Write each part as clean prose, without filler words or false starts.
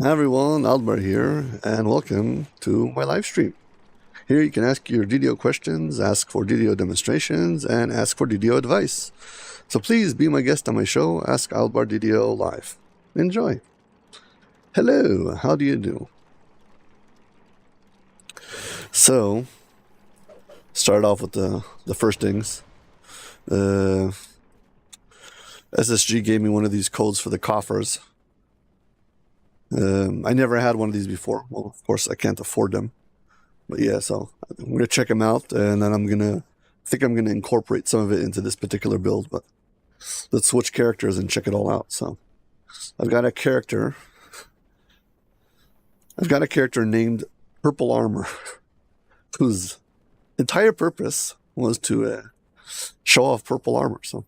Hi everyone, Aldbar here, and welcome to my live stream. Here you can ask your DDO questions, ask for DDO demonstrations, and ask for DDO advice. So please be my guest on my show, Ask Aldbar DDO Live. Enjoy. Hello, how do you do? So, start off with the first things. SSG gave me one of these codes for the coffers. I never had one of these before. Well, of course, I can't afford them. But yeah, so I'm going to check them out, and then I think I'm going to incorporate some of it into this particular build. But let's switch characters and check it all out. So I've got a character named Purple Armor, whose entire purpose was to show off purple armor. So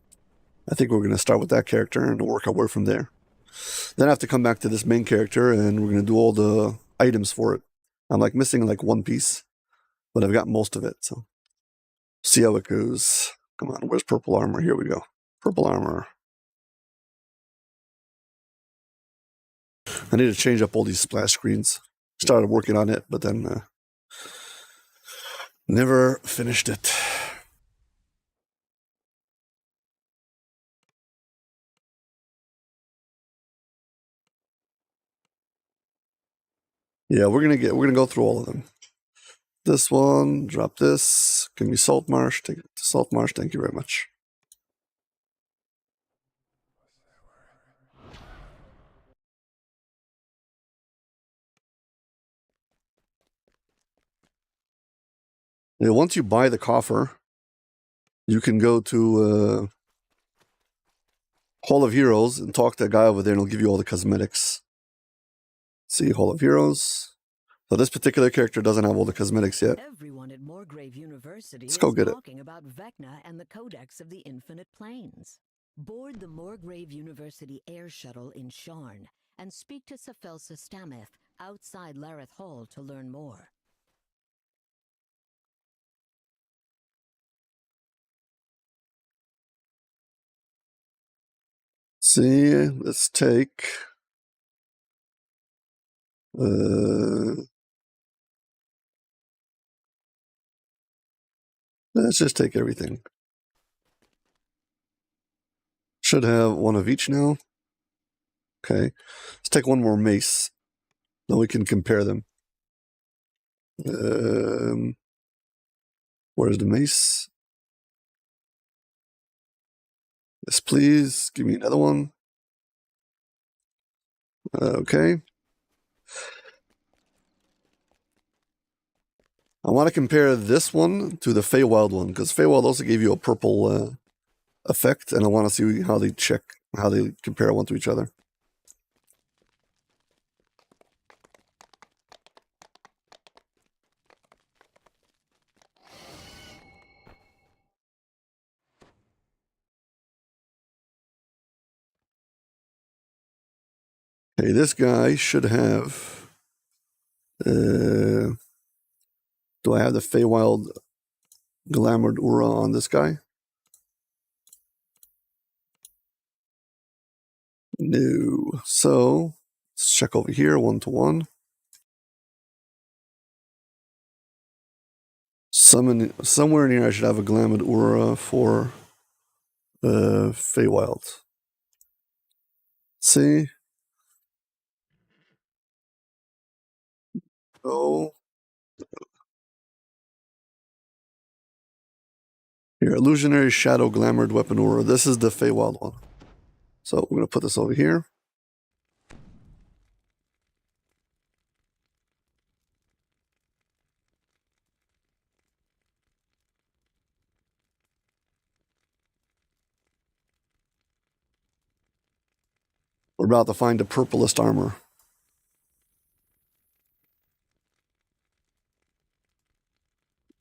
I think we're going to start with that character and work our way from there. Then I have to come back to this main character, and we're going to do all the items for it. I'm missing one piece, but I've got most of it. So see how it goes. Come on, where's purple armor? Here we go. Purple armor. I need to change up all these splash screens. Started working on it, but then never finished it. Yeah, we're gonna go through all of them. This one, drop this. Give me salt marsh. Take it to salt marsh. Thank you very much. Yeah, once you buy the coffer, you can go to Hall of Heroes and talk to a guy over there, and he'll give you all the cosmetics. See, Hall of Heroes. So this particular character doesn't have all the cosmetics yet. Everyone at Morgrave University Let's go get it. Talking about Vecna and the Codex of the Infinite Planes. Board the Morgrave University air shuttle in Sharn and speak to Safelsa Stameth outside Lareth Hall to learn more. See, let's take let's just take everything. Should have one of each now. Okay. Let's take one more mace. Then we can compare them. Where's the mace? Yes, please. Give me another one. Okay. I want to compare this one to the Feywild one, because Feywild also gave you a purple effect, and I want to see how they compare one to each other. Okay, this guy should have. Do I have the Feywild Glamored Aura on this guy? No. So let's check over here, 1-to-1. Somewhere in here I should have a Glamored Aura for Feywild. See? Oh. Here, Illusionary Shadow Glamored Weapon Aura. This is the Feywild one. So we're going to put this over here. We're about to find the purplest armor.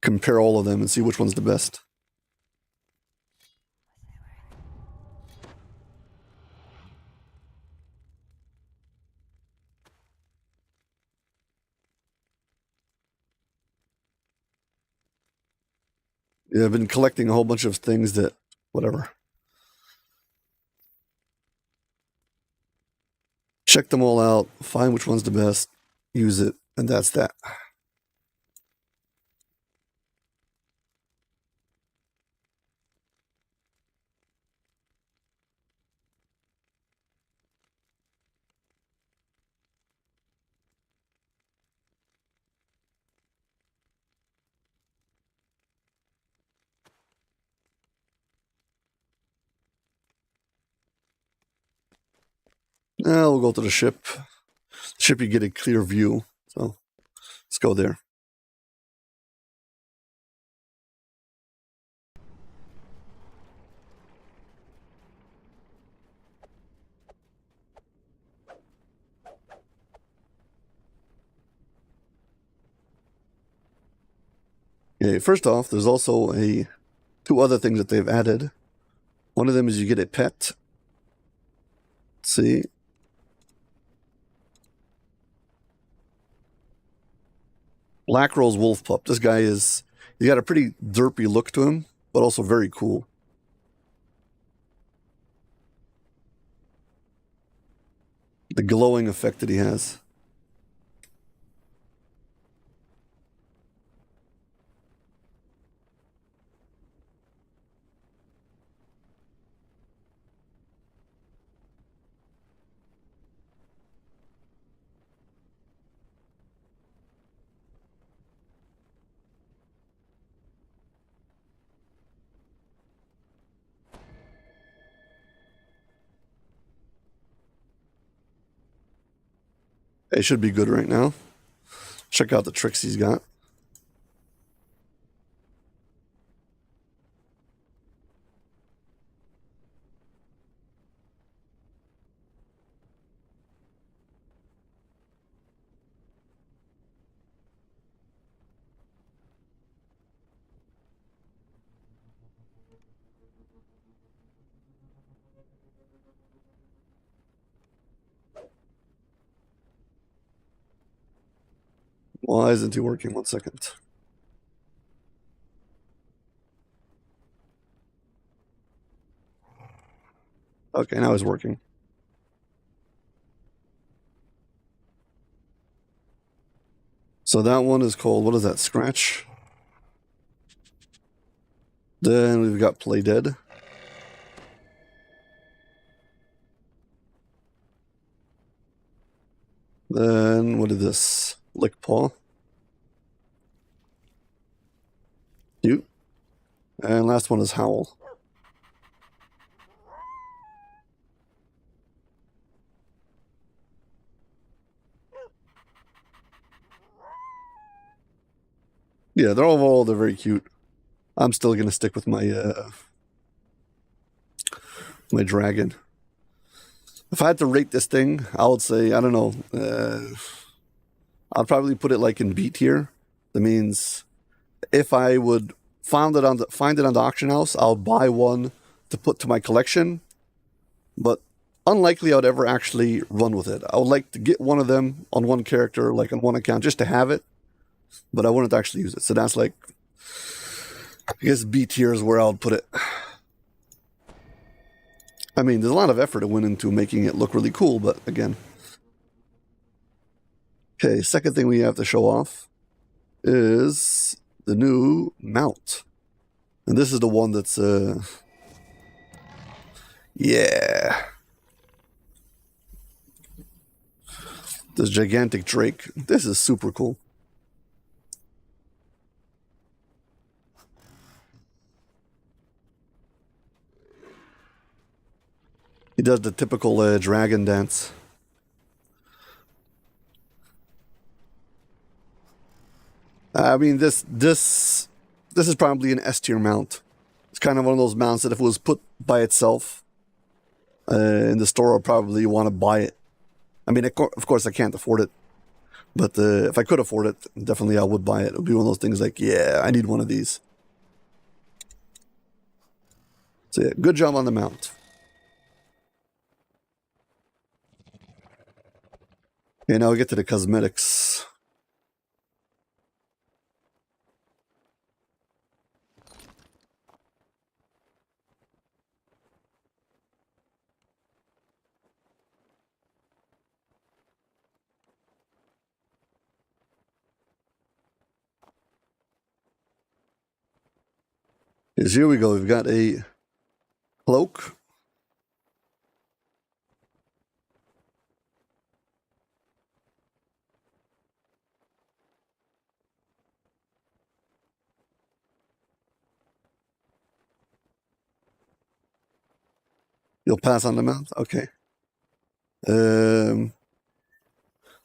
Compare all of them and see which one's the best. Yeah, I've been collecting a whole bunch of things that, whatever. Check them all out, find which one's the best, use it, and that's that. Now we'll go to the ship. Ship, you get a clear view, so let's go there. Okay, first off, there's also two other things that they've added. One of them is you get a pet. Let's see. Black Rose Wolf Pup. This guy he's got a pretty derpy look to him, but also very cool. The glowing effect that he has. It should be good right now. Check out the tricks he's got. Why isn't he working? 1 second. Okay, now he's working. So that one is called, what is that, Scratch? Then we've got Play Dead. Then what is this? Lick paw. Cute. And last one is howl. Yeah, they're very cute. I'm still gonna stick with my my dragon. If I had to rate this thing, I would say, I don't know, I'd probably put it like in B tier. That means if I would find it on the auction house, I'll buy one to put to my collection. But unlikely I'd ever actually run with it. I would like to get one of them on one character, like on one account, just to have it, but I wouldn't actually use it. So that's like, I guess B tier is where I would put it. I mean, there's a lot of effort that went into making it look really cool, but again. Okay, second thing we have to show off is the new mount. And this is the one that's, yeah. This gigantic drake. This is super cool. He does the typical dragon dance. I mean, this is probably an S tier mount. It's kind of one of those mounts that if it was put by itself in the store, I'd probably want to buy it. I mean, of course, I can't afford it, but if I could afford it, definitely I would buy it. It would be one of those things like, yeah, I need one of these. So yeah, good job on the mount. Okay, now we get to the cosmetics. Because here we go. We've got a cloak. You'll pass on the mount? Okay. I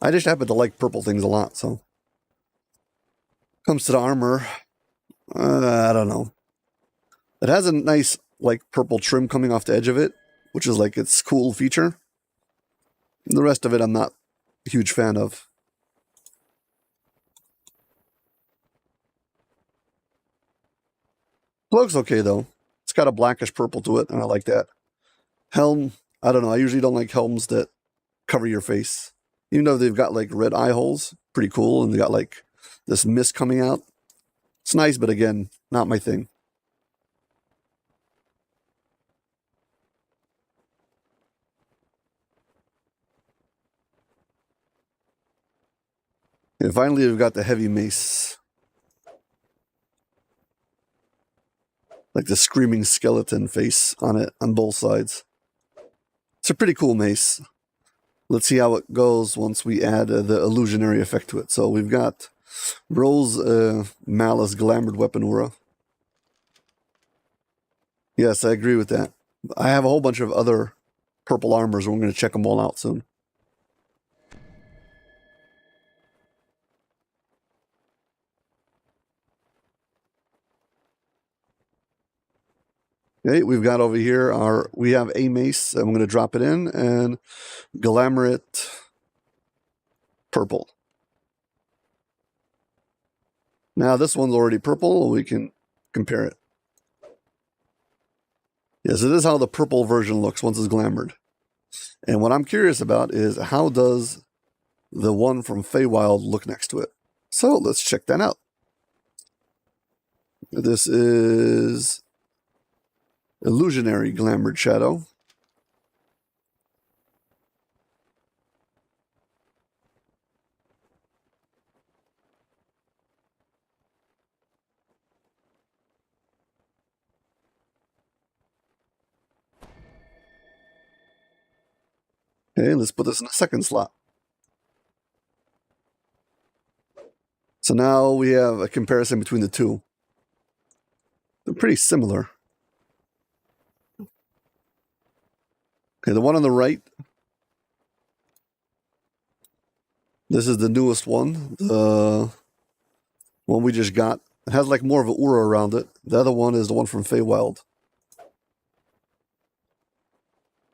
just happen to like purple things a lot, so. Comes to the armor. I don't know. It has a nice, like, purple trim coming off the edge of it, which is like its cool feature. The rest of it, I'm not a huge fan of. Cloak's okay, though. It's got a blackish purple to it, and I like that. Helm, I don't know. I usually don't like helms that cover your face. Even though they've got, like, red eye holes. Pretty cool, and they got, like, this mist coming out. It's nice, but again, not my thing. And finally, we've got the heavy mace. Like the screaming skeleton face on it on both sides. It's a pretty cool mace. Let's see how it goes once we add the illusionary effect to it. So we've got Rose Malice Glamored Weapon Aura. Yes, I agree with that. I have a whole bunch of other purple armors, and we're going to check them all out soon. Okay, we've got over here we have a mace, and I'm going to drop it in and glamour it purple. Now this one's already purple. We can compare it. Yeah, so this is how the purple version looks once it's glamored. And what I'm curious about is how does the one from Feywild look next to it? So let's check that out. This is Illusionary Glamored Shadow. Okay, let's put this in the second slot. So now we have a comparison between the two. They're pretty similar. Okay, the one on the right, this is the newest one. The one we just got. It has like more of an aura around it. The other one is the one from Feywild.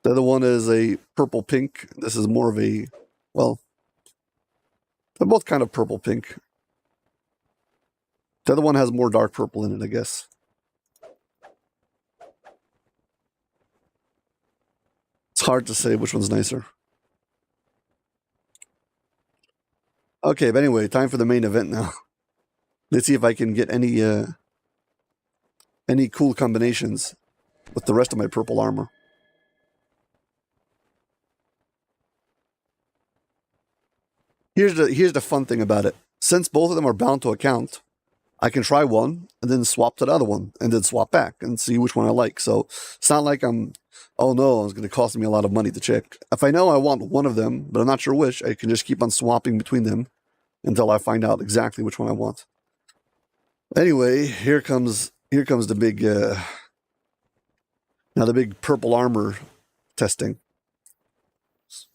The other one is a purple pink. This is more of a, well, they're both kind of purple pink. The other one has more dark purple in it, I guess. It's hard to say which one's nicer. Okay, but anyway, time for the main event now. Let's see if I can get any cool combinations with the rest of my purple armor. Here's the fun thing about it. Since both of them are bound to account, I can try one and then swap to the other one and then swap back and see which one I like. So it's not like oh no, it's going to cost me a lot of money to check. If I know I want one of them, but I'm not sure which, I can just keep on swapping between them until I find out exactly which one I want. Anyway, here comes the big, now the big purple armor testing.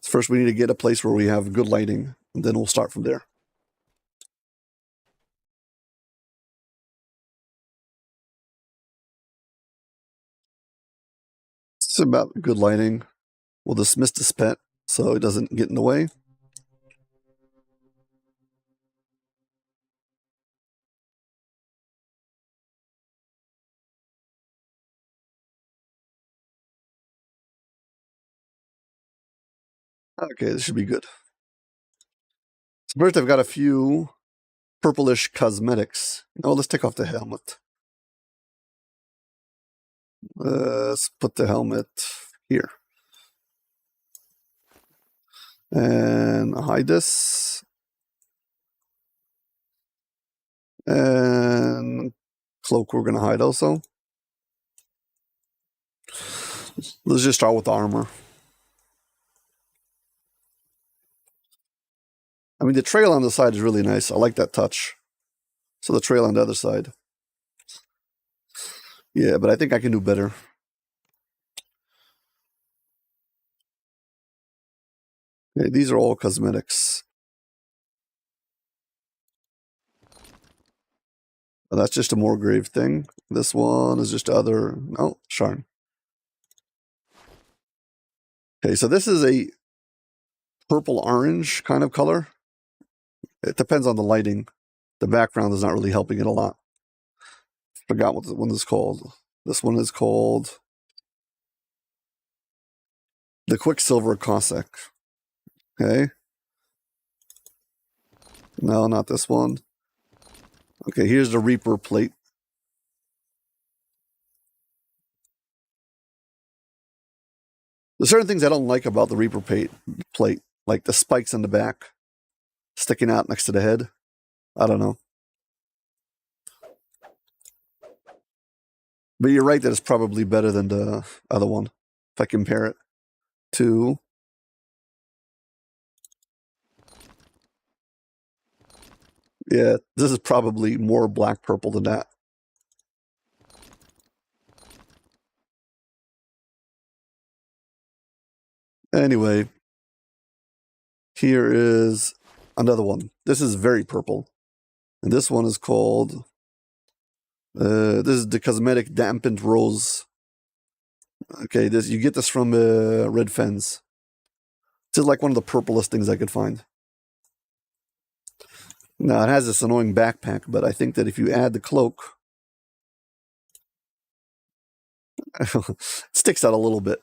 First, we need to get a place where we have good lighting, and then we'll start from there. It's about good lighting. We'll dismiss this pet so it doesn't get in the way. Okay, this should be good. So first, I've got a few purplish cosmetics. Oh, let's take off the helmet. Let's put the helmet here. And hide this. And cloak we're going to hide also. Let's just start with the armor. I mean, the trail on the side is really nice. I like that touch. So the trail on the other side. Yeah, but I think I can do better. Okay, these are all cosmetics. Oh, that's just a more grave thing. This one is just other. No, Sharn. Okay, so this is a purple-orange kind of color. It depends on the lighting. The background is not really helping it a lot. Forgot what the one is called. This one is called the Quicksilver Cossack. Okay. No, not this one. Okay, here's the Reaper plate. There's certain things I don't like about the Reaper plate, like the spikes on the back sticking out next to the head. I don't know. But you're right that it's probably better than the other one, if I compare it to. Yeah, this is probably more black-purple than that. Anyway, here is another one. This is very purple. And this one is called, this is the Cosmetic Dampened Rose. Okay, you get this from Red Fens. This is like one of the purplest things I could find. Now, it has this annoying backpack, but I think that if you add the cloak, it sticks out a little bit.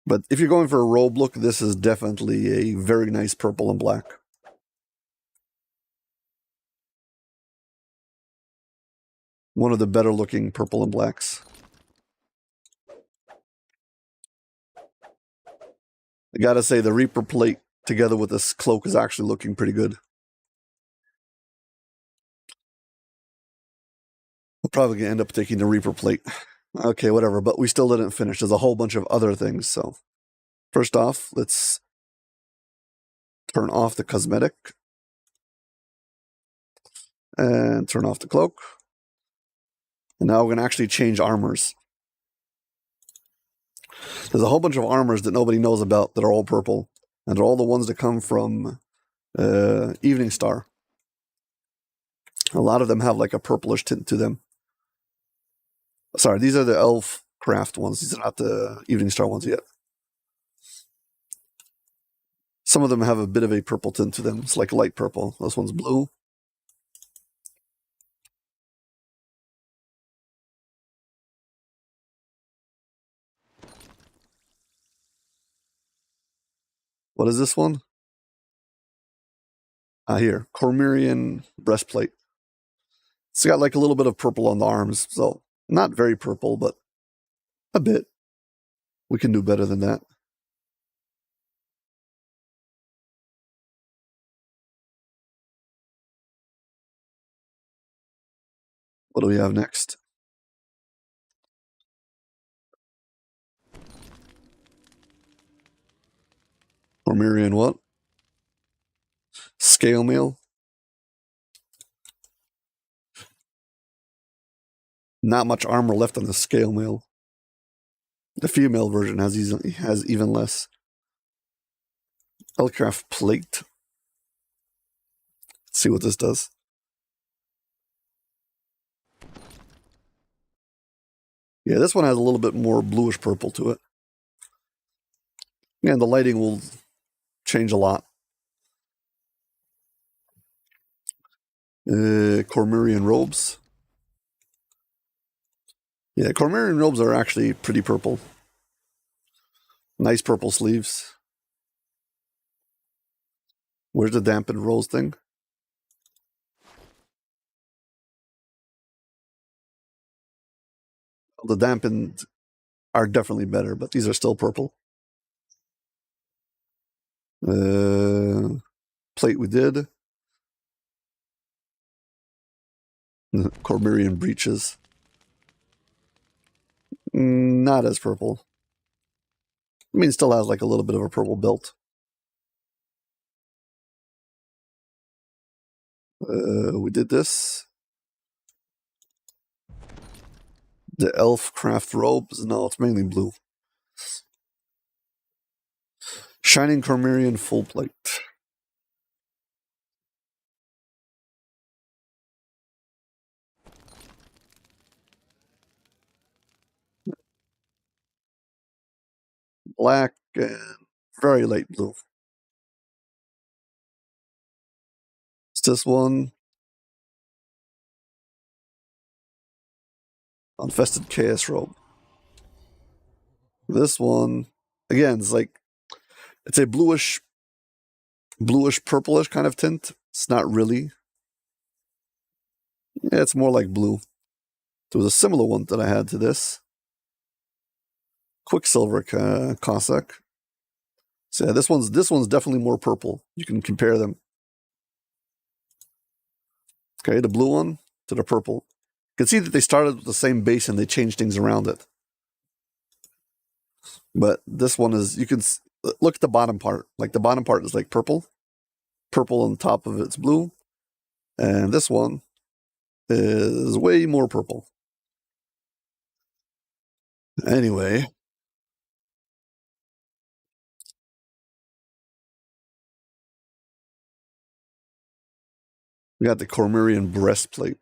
But if you're going for a robe look, this is definitely a very nice purple and black. One of the better looking purple and blacks. I gotta say, the Reaper plate together with this cloak is actually looking pretty good. We're probably gonna end up taking the Reaper plate. Okay, whatever, but we still didn't finish. There's a whole bunch of other things, so. First off, let's turn off the cosmetic. and turn off the cloak. And now we're going to actually change armors. There's a whole bunch of armors that nobody knows about that are all purple. And they're all the ones that come from Evening Star. A lot of them have like a purplish tint to them. Sorry, these are the Elf Craft ones. These are not the Evening Star ones yet. Some of them have a bit of a purple tint to them. It's like light purple. This one's blue. What is this one? Here, Cormyrean breastplate. It's got like a little bit of purple on the arms, so not very purple, but a bit. We can do better than that. What do we have next? Cormyrean what? Scale mail. Not much armor left on the scale mail. The female version has even less. Elfcraft plate. Let's see what this does. Yeah, this one has a little bit more bluish purple to it. And the lighting will change a lot. Cormyrean robes. Yeah, Cormyrean robes are actually pretty purple. Nice purple sleeves. Where's the dampened rose thing? The dampened are definitely better, but these are still purple. Plate we did. Cormyrean breeches. Not as purple. I mean, it still has like a little bit of a purple belt. We did this. The elf craft robes. No, it's mainly blue. Shining Cormyrean full plate. Black and very light blue. It's this one. Unfested Chaos robe. This one, again, it's a bluish purplish kind of tint. It's not really. Yeah, it's more like blue. There was a similar one that I had to this. Quicksilver Cossack. So yeah, this one's definitely more purple. You can compare them. Okay, the blue one to the purple. You can see that they started with the same base and they changed things around it. But this one is, you can look at the bottom part. Like the bottom part is like purple. Purple on top of it's blue. And this one is way more purple. Anyway. We got the Cormyrean breastplate,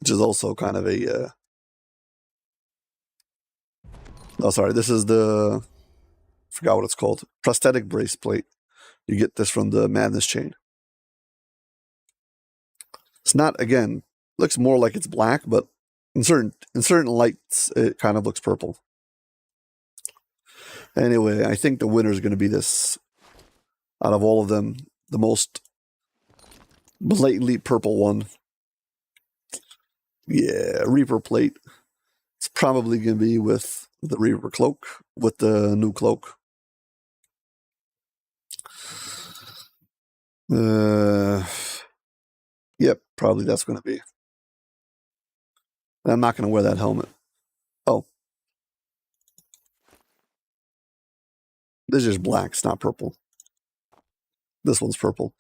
which is also kind of a... oh, sorry. This is the... forgot what it's called. Prosthetic breastplate. You get this from the Madness chain. It's not, again, looks more like it's black, but in certain lights, it kind of looks purple. Anyway, I think the winner is going to be this. Out of all of them, the most blatantly purple one. Yeah, Reaper plate. It's probably going to be with the Reaper cloak, with the new cloak. Yep, probably that's going to be. I'm not going to wear that helmet. Oh. This is just black, it's not purple. This one's purple.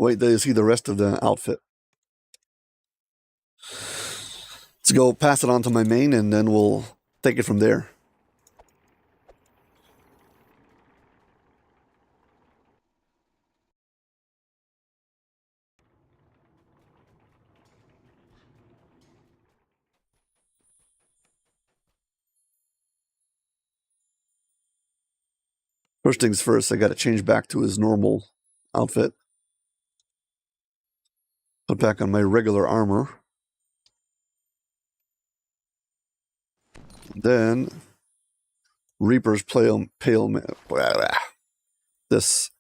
Wait till you see the rest of the outfit. Let's go pass it on to my main, and then we'll take it from there. First things first, I got to change back to his normal outfit. Put back on my regular armor. Then Reaper's pale this.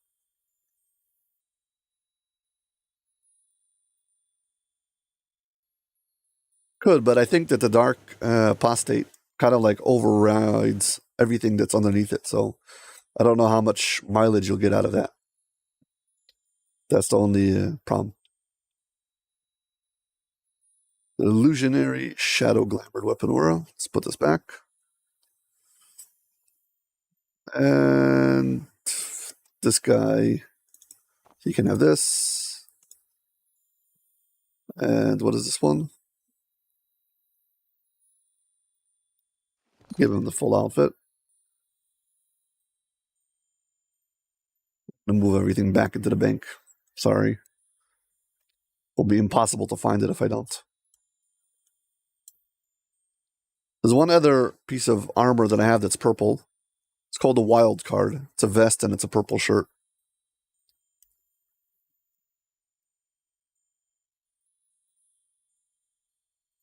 Could, but I think that the dark apostate kind of like overrides everything that's underneath it. So I don't know how much mileage you'll get out of that. That's the only problem. The illusionary shadow glamored weapon aura. Let's put this back. And this guy, he can have this. And what is this one? Give him the full outfit. And move everything back into the bank. Sorry. It'll be impossible to find it if I don't. There's one other piece of armor that I have that's purple. It's called a wild card. It's a vest and it's a purple shirt.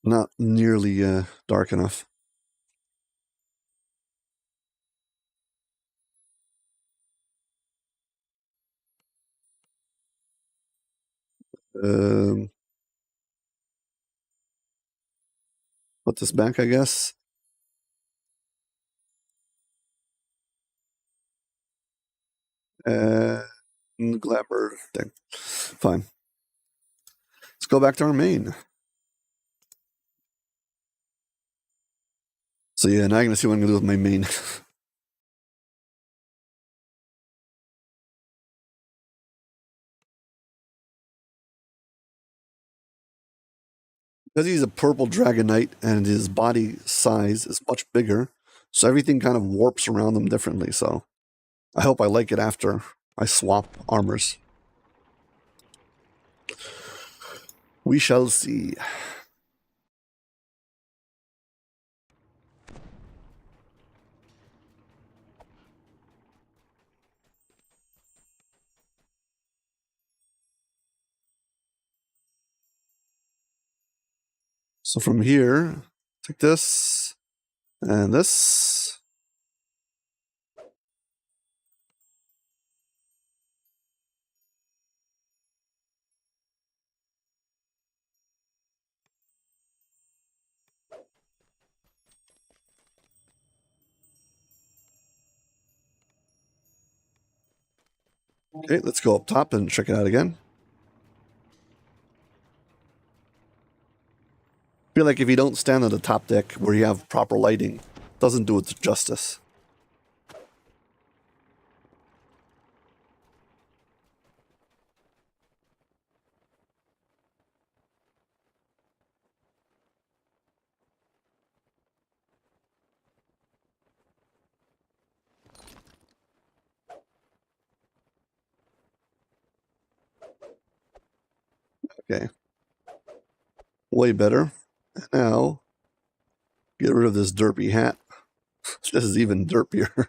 Not nearly dark enough. Put this back, I guess. Glamour thing. Fine. Let's go back to our main. So yeah, now I'm going to see what I'm going to do with my main. Because he's a purple dragon knight and his body size is much bigger, so everything kind of warps around him differently. So I hope I like it after I swap armors. We shall see. So from here, take this and this. Okay, let's go up top and check it out again. I feel like if you don't stand on the top deck where you have proper lighting, it doesn't do it justice. Okay. Way better. Now, get rid of this derpy hat. This is even derpier.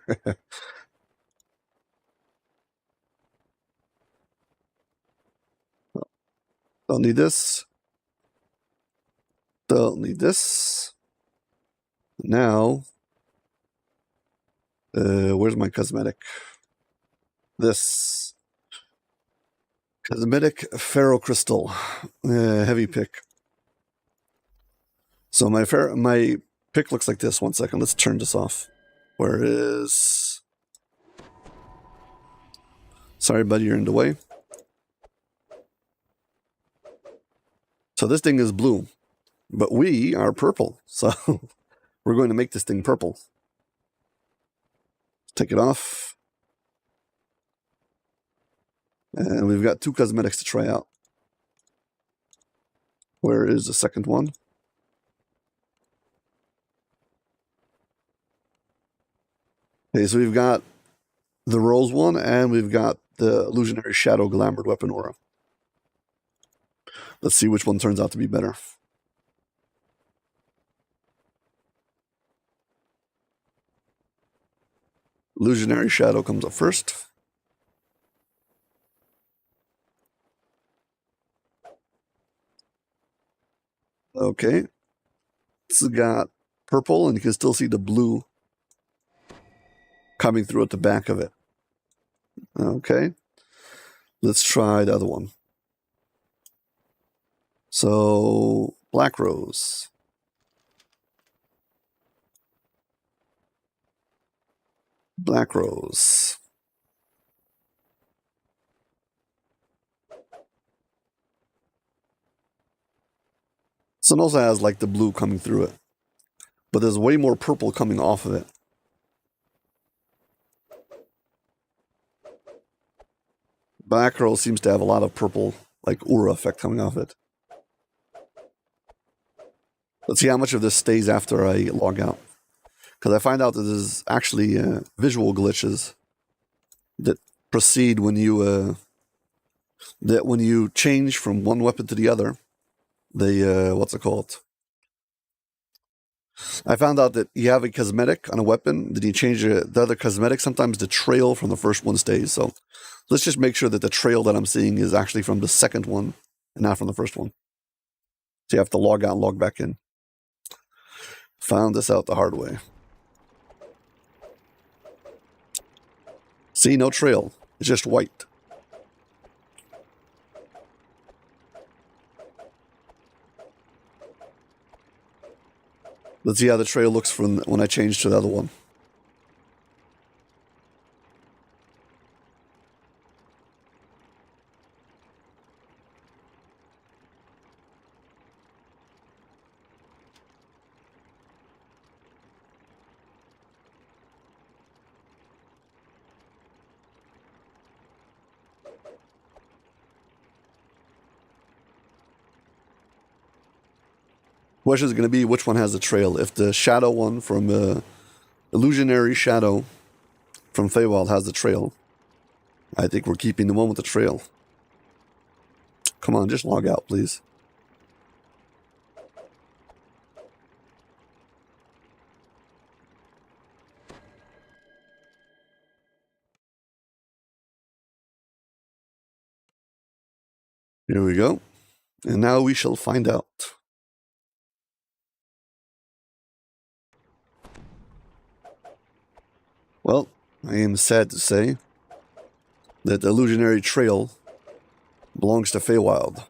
Don't need this. Don't need this. Now, where's my cosmetic? This. Cosmetic ferrocrystal. Heavy pick. So my pick looks like this. 1 second. Let's turn this off. Where is... Sorry, buddy, you're in the way. So this thing is blue, but we are purple. So we're going to make this thing purple. Take it off. And we've got 2 cosmetics to try out. Where is the second one? Okay, so we've got the Rose one, and we've got the Illusionary Shadow Glamored Weapon Aura. Let's see which one turns out to be better. Illusionary Shadow comes up first. Okay. This has got purple, and you can still see the blue coming through at the back of it. Okay. Let's try the other one. So, Black Rose. Black Rose. So it also has like the blue coming through it. But there's way more purple coming off of it. Black Rose seems to have a lot of purple, like aura effect coming off it. Let's see how much of this stays after I log out. Because I find out that there's actually visual glitches that proceed when you change from one weapon to the other. They what's it called? I found out that you have a cosmetic on a weapon, then you change the other cosmetic. Sometimes the trail from the first one stays. So let's just make sure that the trail that I'm seeing is actually from the second one and not from the first one. So you have to log out and log back in. Found this out the hard way. See, no trail. It's just white. Let's see how the trail looks from when I change to the other one. Question is going to be which one has the trail. If the shadow one from Illusionary Shadow from Feywild has the trail, I think we're keeping the one with the trail. Come on, just log out, please. Here we go. And now we shall find out. Well, I am sad to say that the Illusionary Trail belongs to Feywild.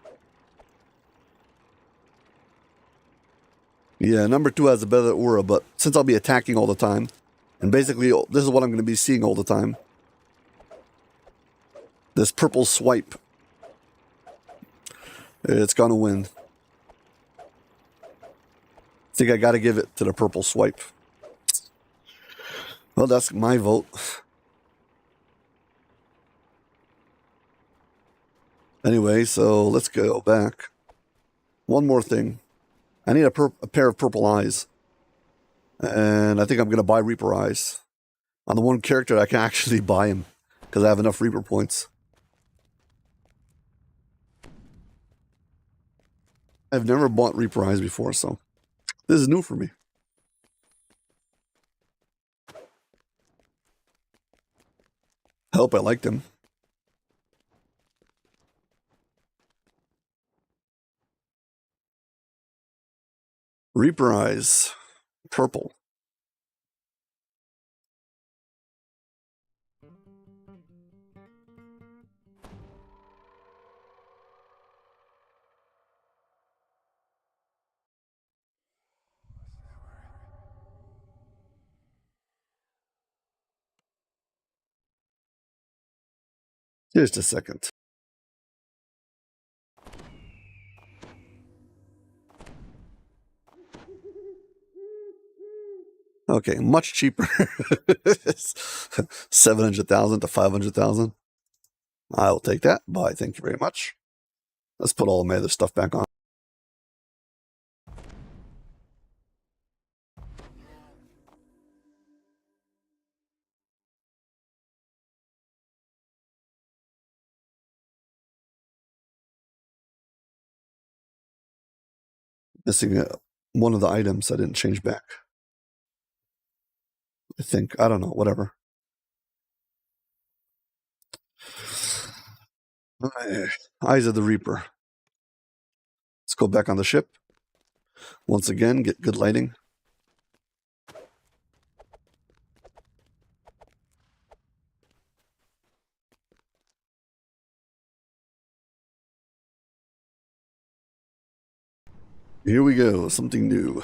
Yeah, number 2 has a better aura, but since I'll be attacking all the time, and basically this is what I'm going to be seeing all the time, this purple swipe, it's going to win. I think I got to give it to the purple swipe. Well, that's my vote. Anyway, so let's go back. One more thing. I need a pair of purple eyes. And I think I'm going to buy Reaper eyes. On the one character, I can actually buy him. Because I have enough Reaper points. I've never bought Reaper eyes before, so this is new for me. I hope I liked him. Reaper eyes. Purple. Just a second. Okay, much cheaper. 700,000 to 500,000. I'll take that. Bye. Thank you very much. Let's put all my other stuff back on. Missing one of the items I didn't change back. I think. I don't know. Whatever. Eyes of the Reaper. Let's go back on the ship. Once again, get good lighting. Here we go. Something new.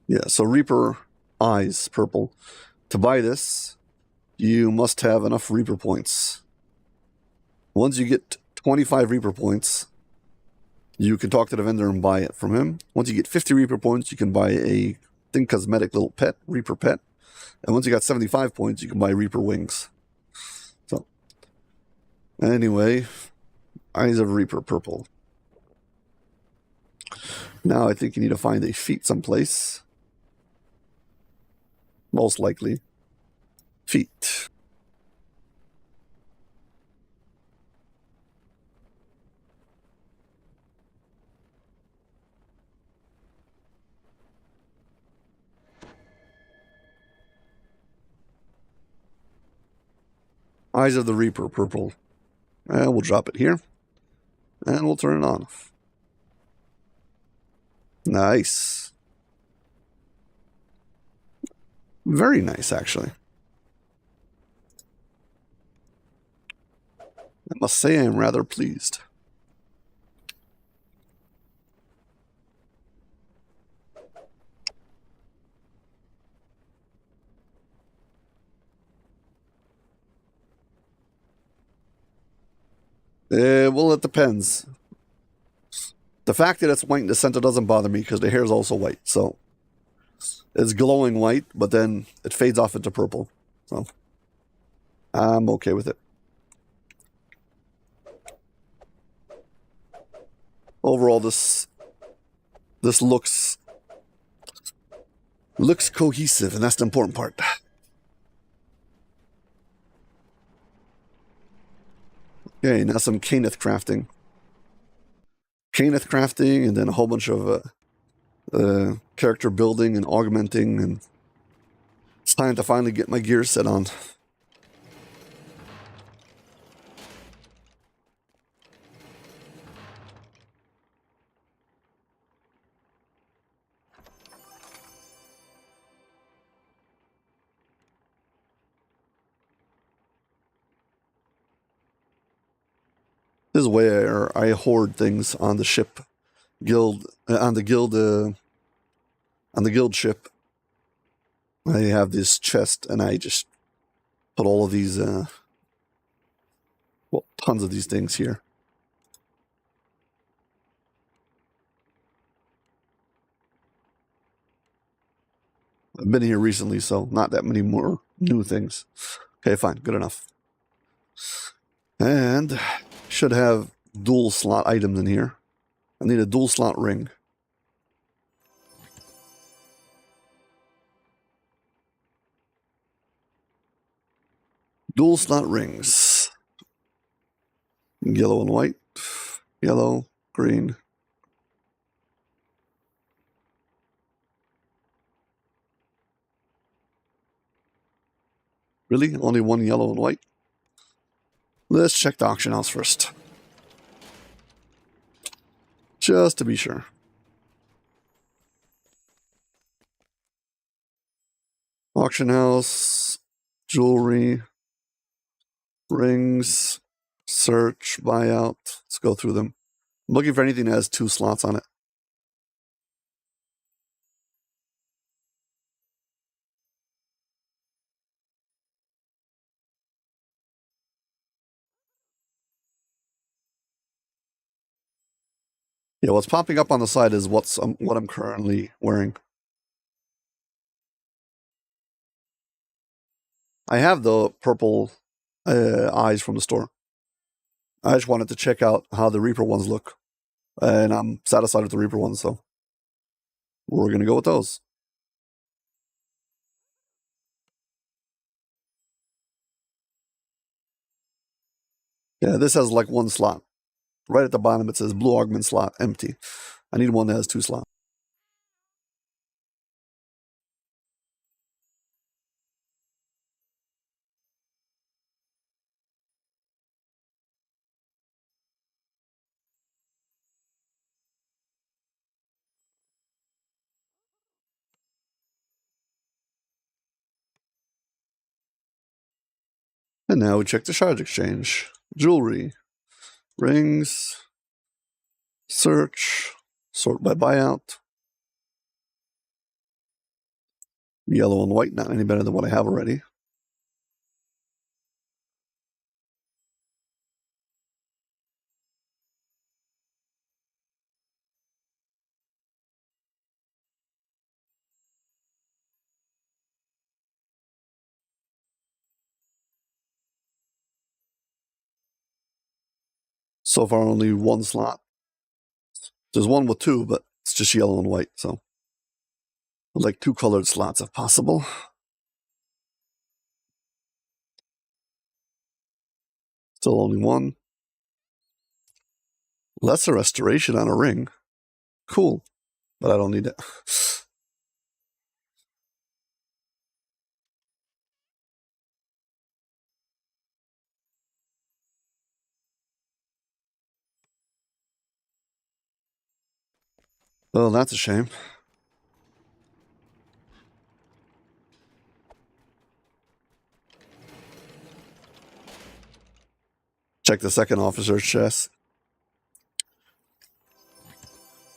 Yeah, so Reaper eyes, purple. To buy this, you must have enough Reaper points. Once you get 25 Reaper points, you can talk to the vendor and buy it from him. Once you get 50 Reaper points, you can buy a cosmetic little pet, Reaper pet. And once you got 75 points, you can buy Reaper wings. So, anyway, Eyes of Reaper purple. Now I think you need to find a feat someplace. Most likely. Feet. Eyes of the Reaper purple. And we'll drop it here. And we'll turn it on. Nice. Very nice, actually. I must say I am rather pleased. Well, it depends. The fact that it's white in the center doesn't bother me because the hair is also white. So it's glowing white, but then it fades off into purple. So I'm okay with it. Overall, this looks cohesive, and that's the important part. Okay, now some Caneth crafting. Caneth crafting, and then a whole bunch of character building and augmenting, and it's time to finally get my gear set on. This is where I hoard things on the ship guild on the guild ship. I have this chest, and I just put all of these, well, tons of these things here. I've been here recently, so not that many more new things. Okay, fine, good enough. And should have dual slot items in here. I need a dual slot ring. Dual slot rings. Yellow and white. Yellow, green. Really? Only one yellow and white? Let's check the auction house first. Just to be sure. Auction house, jewelry, rings, search, buyout. Let's go through them. I'm looking for anything that has 2 slots on it. Yeah, what's popping up on the side is what I'm currently wearing. I have the purple eyes from the store. I just wanted to check out how the Reaper ones look, and I'm satisfied with the Reaper ones, so we're gonna go with those. Yeah, this has like one slot. Right at the bottom, it says blue augment slot empty. I need one that has 2 slots. And now we check the charge exchange. Jewelry, rings, search, sort by buyout. Yellow and white, not any better than what I have already. So far, only 1 slot. There's one with 2, but it's just yellow and white, so I'd like 2 colored slots if possible. Still only 1. Lesser restoration on a ring. Cool, but I don't need it. Well, that's a shame. Check the second officer's chest.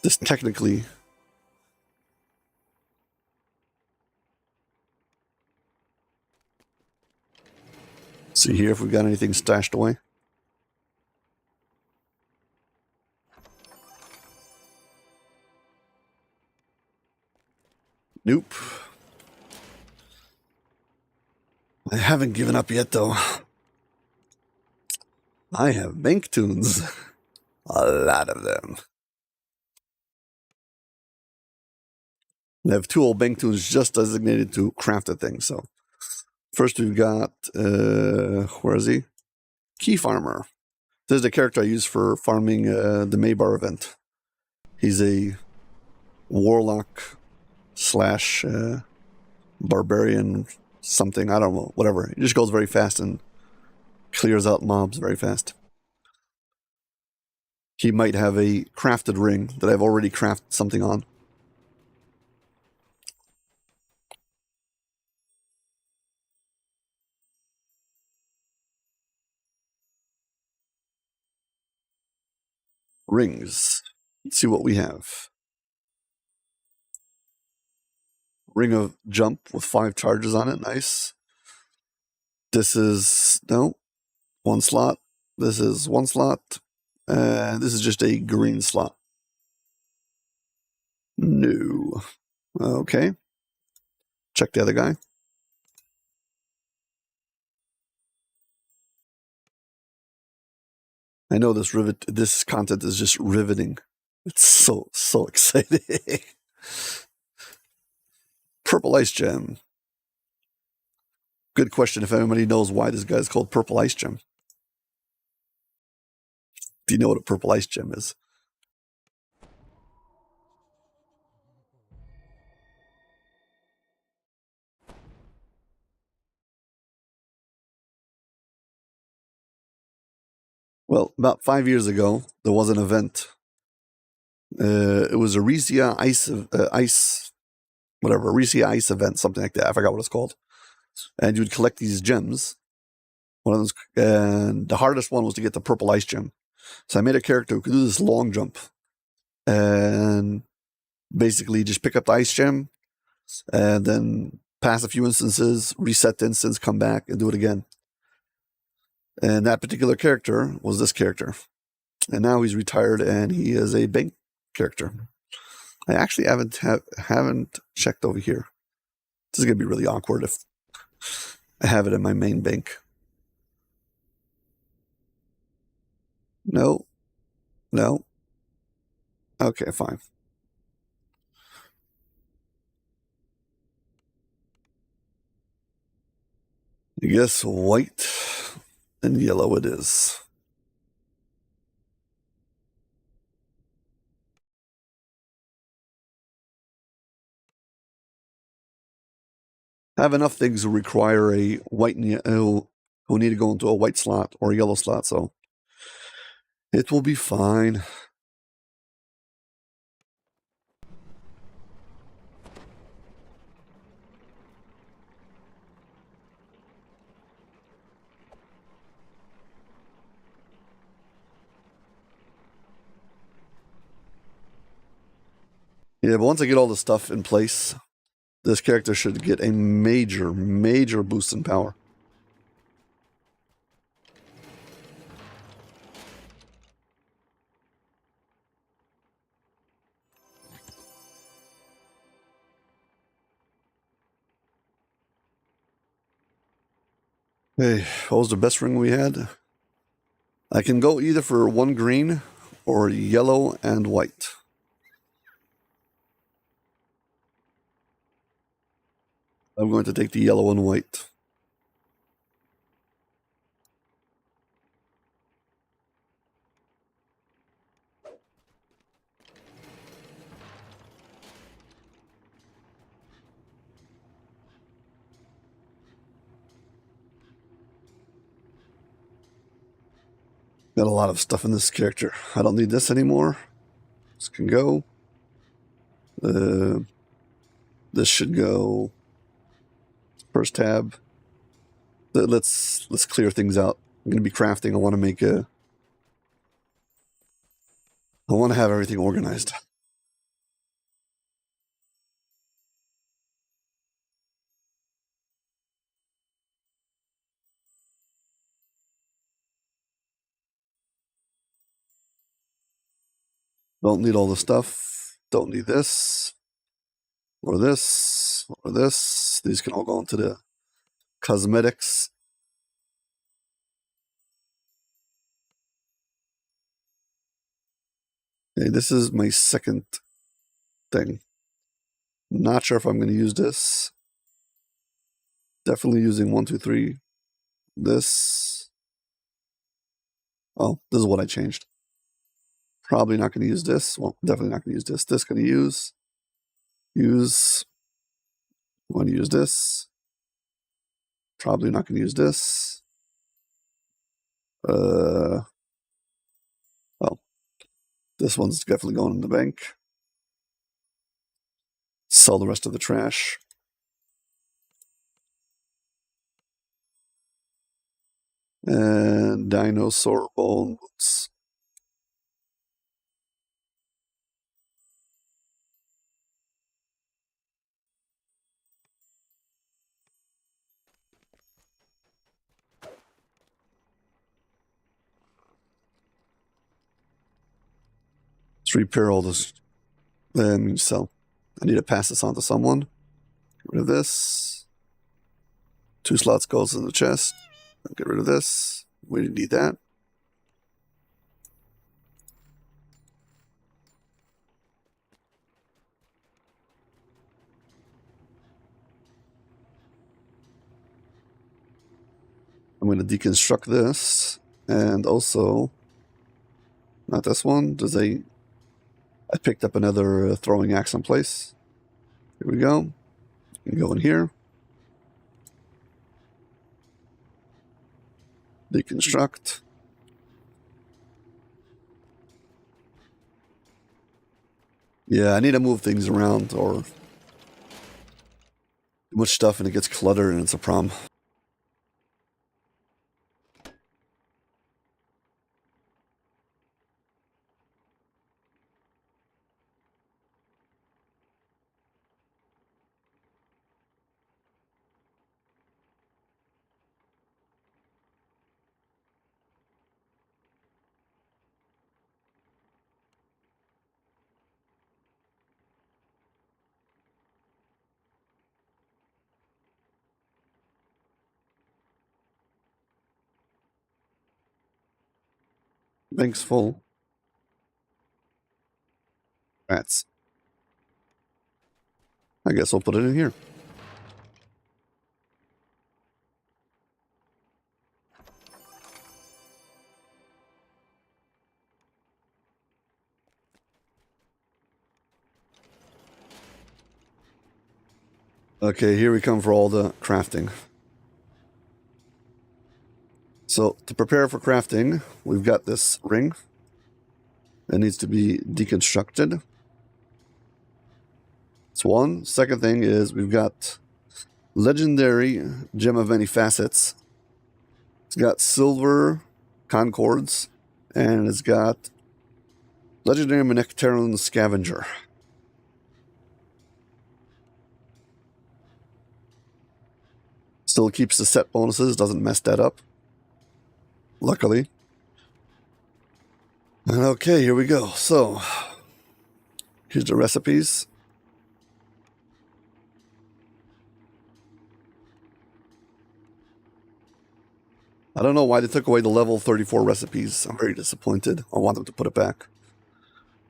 This technically... See here if we've got anything stashed away. Nope. I haven't given up yet, though. I have bank tunes. A lot of them. I have 2 old bank tunes just designated to crafted things, so... First we've got... where is he? Key Farmer. This is the character I use for farming the Maybar event. He's a warlock slash barbarian something. I don't know, whatever. He just goes very fast and clears out mobs very fast. He might have a crafted ring that I've already crafted something on. Rings. Let's see what we have. Ring of Jump with 5 charges on it. Nice. This is... no. 1 slot. This is 1 slot. This is just a green slot. No. Okay. Check the other guy. I know this content is just riveting. It's so exciting. Purple Ice Gem. Good question if anybody knows why this guy is called Purple Ice Gem. Do you know what a Purple Ice Gem is? Well, about 5 years ago, there was an event. It was a Resia Resia Ice event, something like that. I forgot what it's called. And you'd collect these gems. One of those, and the hardest one was to get the Purple Ice Gem. So I made a character who could do this long jump and basically just pick up the ice gem and then pass a few instances, reset the instance, come back and do it again. And that particular character was this character. And now he's retired and he is a bank character. I actually haven't checked over here. This is gonna be really awkward if I have it in my main bank. No, no. Okay, fine. I guess white and yellow it is. I have enough things to require a white and yellow who need to go into a white slot or a yellow slot, so it will be fine. Yeah, but once I get all the stuff in place, this character should get a major, major boost in power. Hey, what was the best ring we had? I can go either for one green or yellow and white. I'm going to take the yellow and white. Got a lot of stuff in this character. I don't need this anymore. This can go. This should go. First tab. Let's clear things out. I'm going to be crafting. I want to make a. I want to have everything organized. Don't need all the stuff. Don't need this. Or this. Or this. These can all go into the cosmetics. Okay, this is my second thing. Not sure if I'm going to use this. Definitely using 1, 2, 3. This. Oh, this is what I changed. Probably not going to use this. Well, definitely not going to use this. This going to use. Use. Want to use this. Probably not going to use this. Oh, this one's definitely going in the bank. Sell the rest of the trash. And dinosaur bone boots. Let's repair all this. Then sell. I need to pass this on to someone. Get rid of this. 2 slots goes in the chest. Get rid of this. We didn't need that. I'm going to deconstruct this. And also, not this one. I picked up another throwing axe in place. Here we go. You can go in here. Deconstruct. Yeah, I need to move things around or too much stuff and it gets cluttered and it's a problem. Bank's full. Rats. I guess I'll put it in here. Okay, here we come for all the crafting. So, to prepare for crafting, we've got this ring. It needs to be deconstructed. That's one. Second thing is we've got legendary gem of many facets. It's got silver concords, and it's got legendary Nectaron scavenger. Still keeps the set bonuses, doesn't mess that up. Luckily. And okay, here we go. So, here's the recipes. I don't know why they took away the level 34 recipes. I'm very disappointed. I want them to put it back.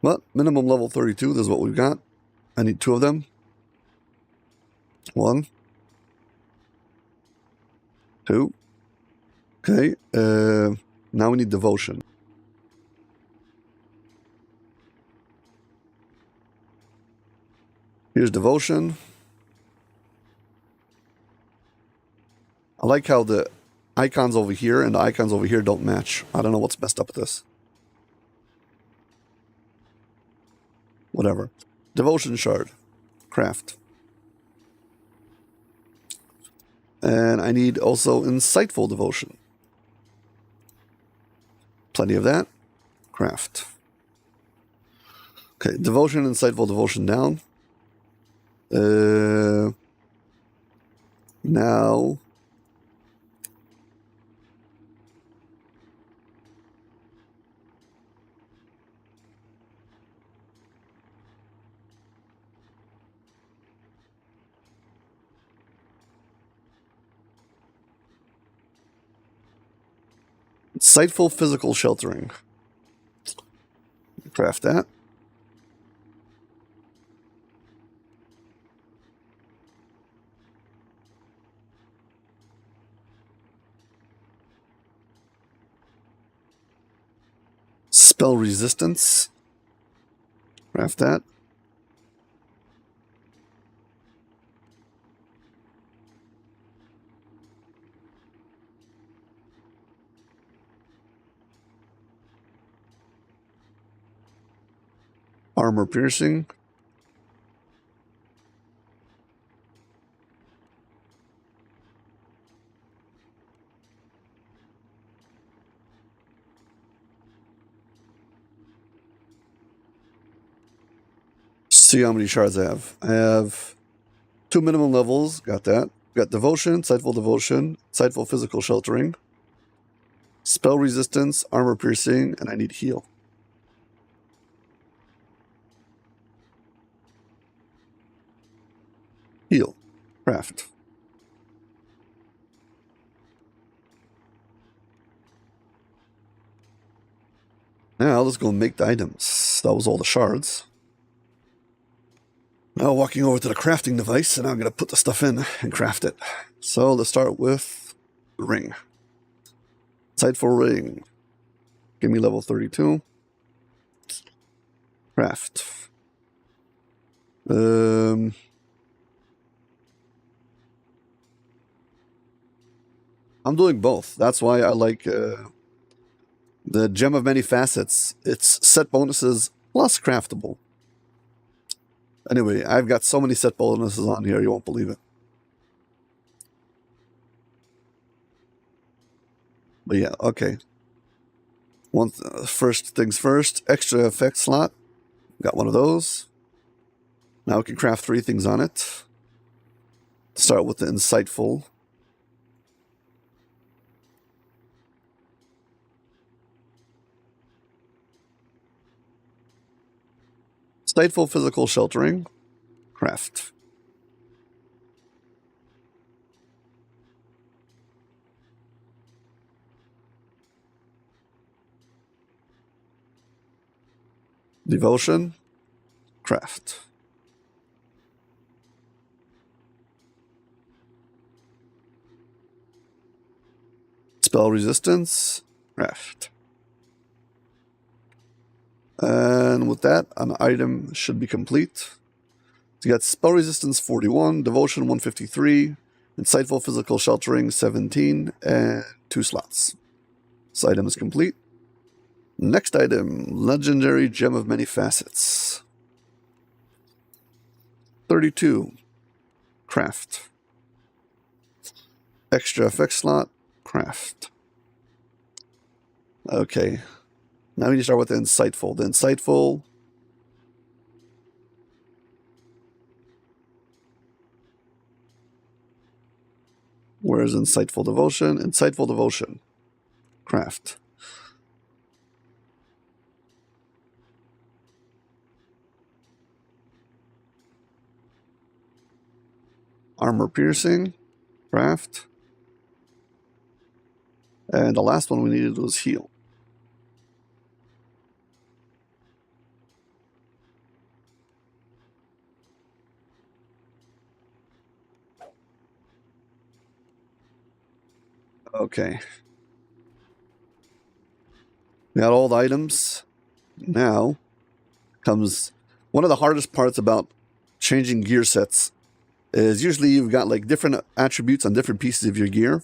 But minimum level 32, this is what we've got. I need 2 of them. 1. 2. Okay. Now we need devotion. Here's devotion. I like how the icons over here and the icons over here don't match. I don't know what's messed up with this. Whatever. Devotion shard. Craft. And I need also insightful devotion. Plenty of that. Craft. Okay, devotion, insightful devotion down. Now insightful physical sheltering. Craft that. Spell resistance. Craft that. Armor piercing. See how many shards I have. I have 2 minimum levels. Got that. Got devotion, insightful devotion, insightful physical sheltering, spell resistance, armor piercing, and I need heal. Heal. Craft. Now let's go make the items. That was all the shards. Now walking over to the crafting device, and I'm going to put the stuff in and craft it. So let's start with the ring. Insightful ring. Give me level 32. Craft. I'm doing both. That's why I like the Gem of Many Facets. It's set bonuses plus craftable. Anyway, I've got so many set bonuses on here, you won't believe it. But yeah, okay. First things first, extra effect slot. Got one of those. Now we can craft 3 things on it. Start with the insightful. Insightful physical sheltering. Craft. Devotion. Craft. Spell resistance. Craft. And with that, an item should be complete. So you got spell resistance 41, devotion 153, insightful physical sheltering 17, and 2 slots. This item is complete. Next item, legendary gem of many facets. 32, craft. Extra effect slot, craft. Okay. Now we need to start with the insightful. The insightful. Where is insightful devotion? Insightful devotion. Craft. Armor piercing. Craft. And the last one we needed was heal. Okay. We got all the items. Now comes one of the hardest parts about changing gear sets is usually you've got like different attributes on different pieces of your gear.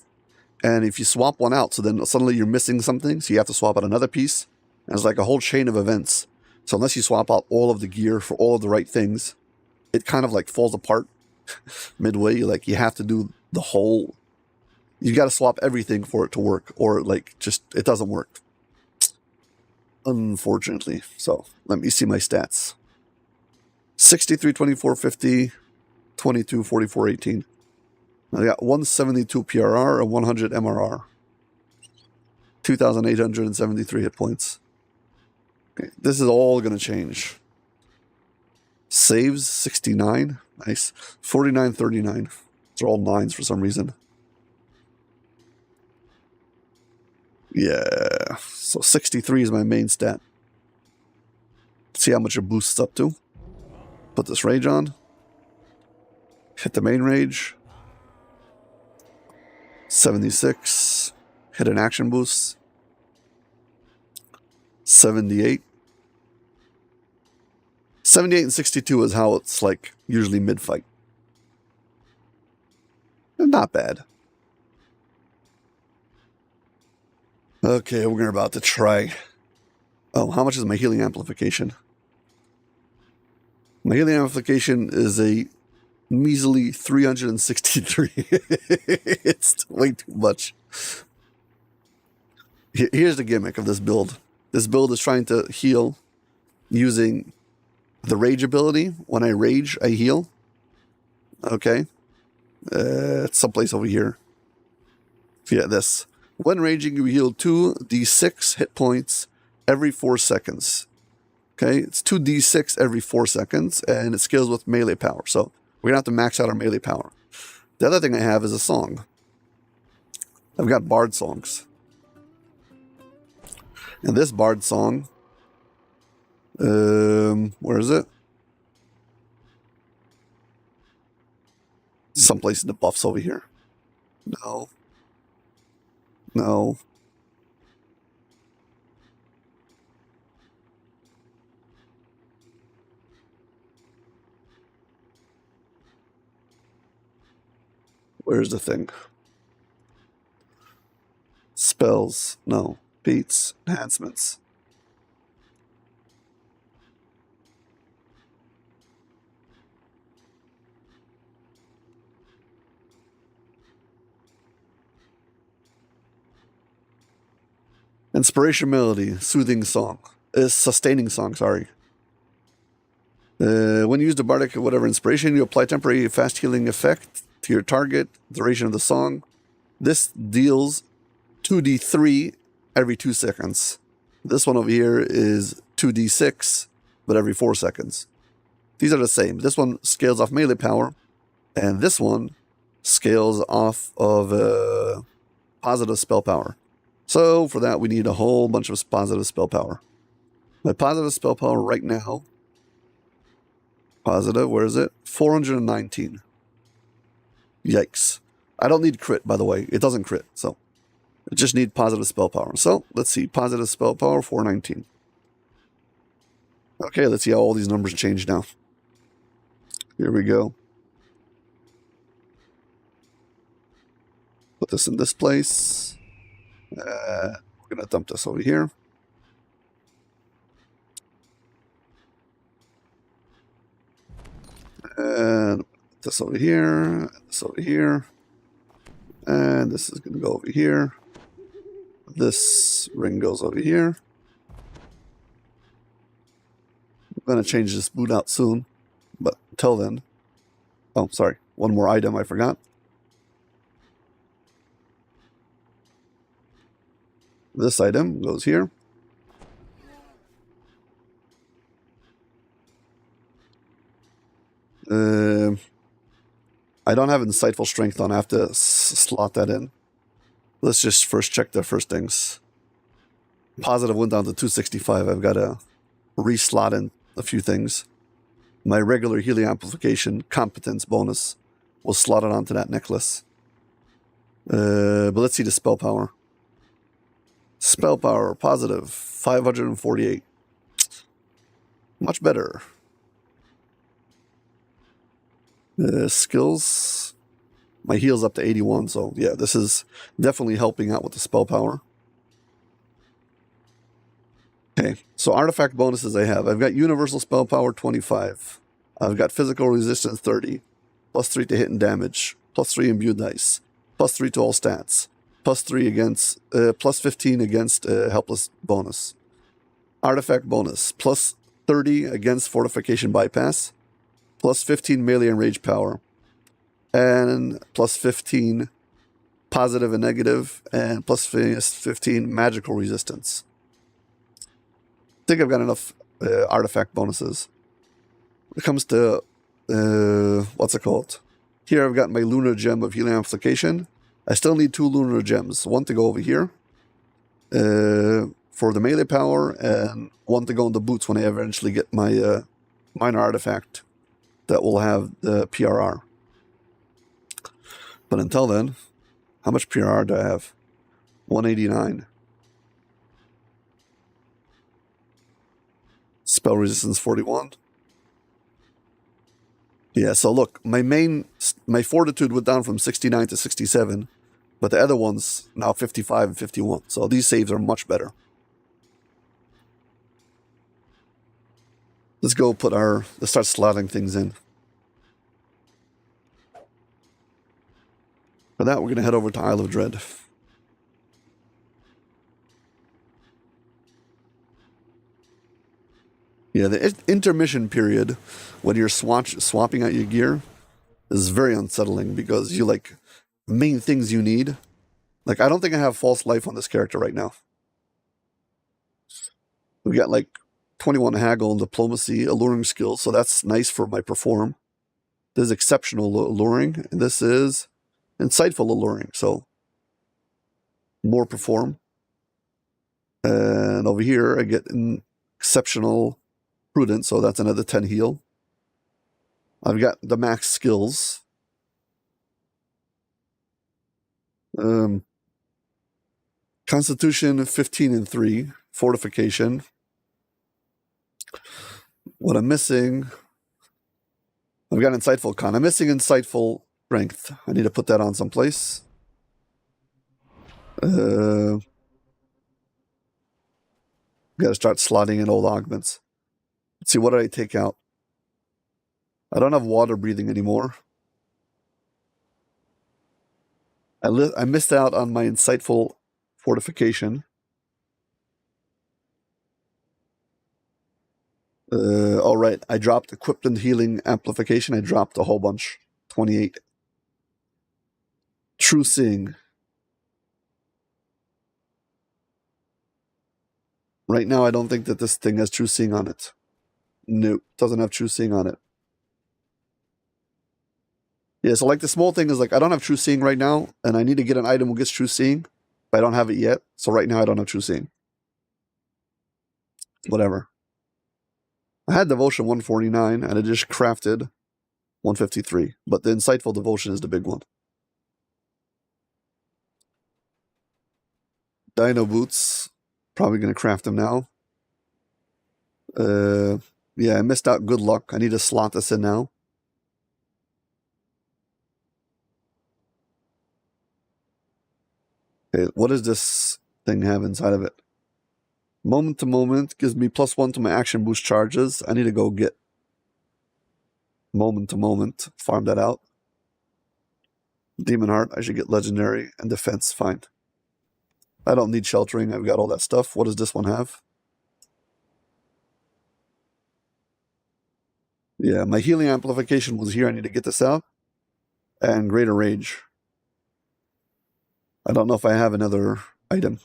And if you swap one out, so then suddenly you're missing something, so you have to swap out another piece. And it's like a whole chain of events. So unless you swap out all of the gear for all of the right things, it kind of like falls apart midway. Like you have to do the whole, you got to swap everything for it to work, or like just, it doesn't work. Unfortunately. So let me see my stats. 63, 24, 50, 22, 44, 18. I got 172 PRR and 100 MRR. 2,873 hit points. Okay, this is all going to change. Saves 69. Nice. 49, 39. These are all 9s for some reason. Yeah. So 63 is my main stat. See how much it boosts up to. Put this rage on. Hit the main rage. 76. Hit an action boost. 78. 78 and 62 is how it's like usually mid-fight. Not bad. Okay, we're about to try. Oh, how much is my healing amplification? My healing amplification is a measly 363. It's way too much. Here's the gimmick of this build. This build is trying to heal using the rage ability. When I rage, I heal. Okay. It's someplace over here. Yeah, this. When raging, you heal 2d6 hit points every 4 seconds. Okay, it's 2d6 every 4 seconds, and it scales with melee power. So we're going to have to max out our melee power. The other thing I have is a song. I've got bard songs. And this bard song, where is it? Someplace in the buffs over here. No. No. Where's the thing? Spells. No. Beats. Enhancements. Inspiration melody. Soothing song. Sustaining song, sorry. When you use the bardic whatever inspiration, you apply temporary fast healing effect to your target, duration of the song. This deals 2d3 every 2 seconds. This one over here is 2d6, but every 4 seconds. These are the same. This one scales off melee power, and this one scales off of positive spell power. So for that, we need a whole bunch of positive spell power. My positive spell power right now. Positive, where is it? 419. Yikes. I don't need crit, by the way. It doesn't crit, so I just need positive spell power. So let's see. Positive spell power, 419. Okay, let's see how all these numbers change now. Here we go. Put this in this place. We're going to dump this over here. And this over here. This over here. And this is going to go over here. This ring goes over here. I'm going to change this boot out soon. But until then... Oh, sorry. One more item I forgot. This item goes here. I don't have insightful strength on. I have to slot that in. Let's just first check the first things. Positive went down to 265. I've got to re-slot in a few things. My regular healing amplification competence bonus will slot it onto that necklace. But let's see the spell power. Spell power, positive, 548. Much better. Skills. My heal's up to 81, so yeah, this is definitely helping out with the spell power. Okay, so artifact bonuses I have. I've got universal spell power 25. I've got physical resistance 30. Plus 3 to hit and damage. Plus 3 imbued dice. Plus 3 to all stats. Plus 3 against, plus 15 against helpless bonus. Artifact bonus. Plus 30 against fortification bypass. Plus 15 melee and rage power. And plus 15 positive and negative. And plus 15 magical resistance. I think I've got enough artifact bonuses. When it comes to, what's it called? Here I've got my lunar gem of healing amplification. I still need 2 lunar gems. One to go over here for the melee power, and one to go in the boots when I eventually get my minor artifact that will have the PRR. But until then, how much PRR do I have? 189. Spell resistance 41. Yeah, so look, my fortitude went down from 69 to 67, but the other one's now 55 and 51. So these saves are much better. Let's start slotting things in. For that, we're going to head over to Isle of Dread. Yeah, the intermission period when you're swapping out your gear is very unsettling because you main things you need. I don't think I have false life on this character right now. We got 21 haggle and diplomacy, alluring skills, so that's nice for my perform. This is exceptional alluring, and this is insightful alluring, so more perform. And over here I get an exceptional prudent, so that's another 10 heal. I've got the max skills. Constitution 15 and 3. Fortification. What I'm missing... I've got insightful con. I'm missing insightful strength. I need to put that on someplace. Got to start slotting in old augments. Let's see, what did I take out? I don't have water breathing anymore. I missed out on my insightful fortification. All right, I dropped equipped and healing amplification. I dropped a whole bunch. 28. True seeing. Right now, I don't think that this thing has true seeing on it. No, doesn't have true seeing on it. Yeah, so the small thing is I don't have true seeing right now, and I need to get an item that gets true seeing, but I don't have it yet. So right now I don't have true seeing. Whatever. I had Devotion 149, and I just crafted 153. But the Insightful Devotion is the big one. Dino Boots. Probably going to craft them now. Yeah, I missed out Good Luck. I need to slot this in now. Okay, what does this thing have inside of it? Moment to moment gives me +1 to my action boost charges. I need to go get moment to moment. Farm that out. Demon Heart, I should get legendary. And defense, fine. I don't need sheltering. I've got all that stuff. What does this one have? Yeah, my healing amplification was here. I need to get this out. And greater rage. I don't know if I have another item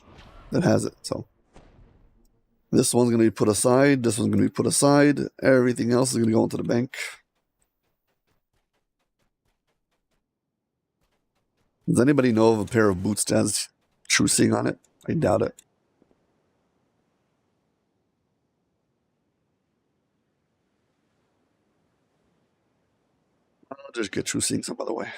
that has it, so. This one's going to be put aside. This one's going to be put aside. Everything else is going to go into the bank. Does anybody know of a pair of boots that has True Seeing on it? I doubt it. I'll just get True Seeing some other way.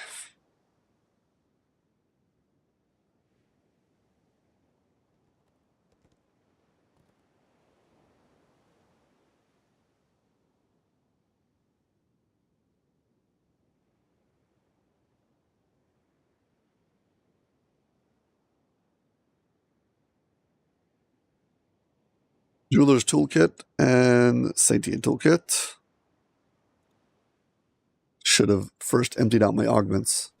Jeweler's Toolkit and Satian Toolkit. Should have first emptied out my augments.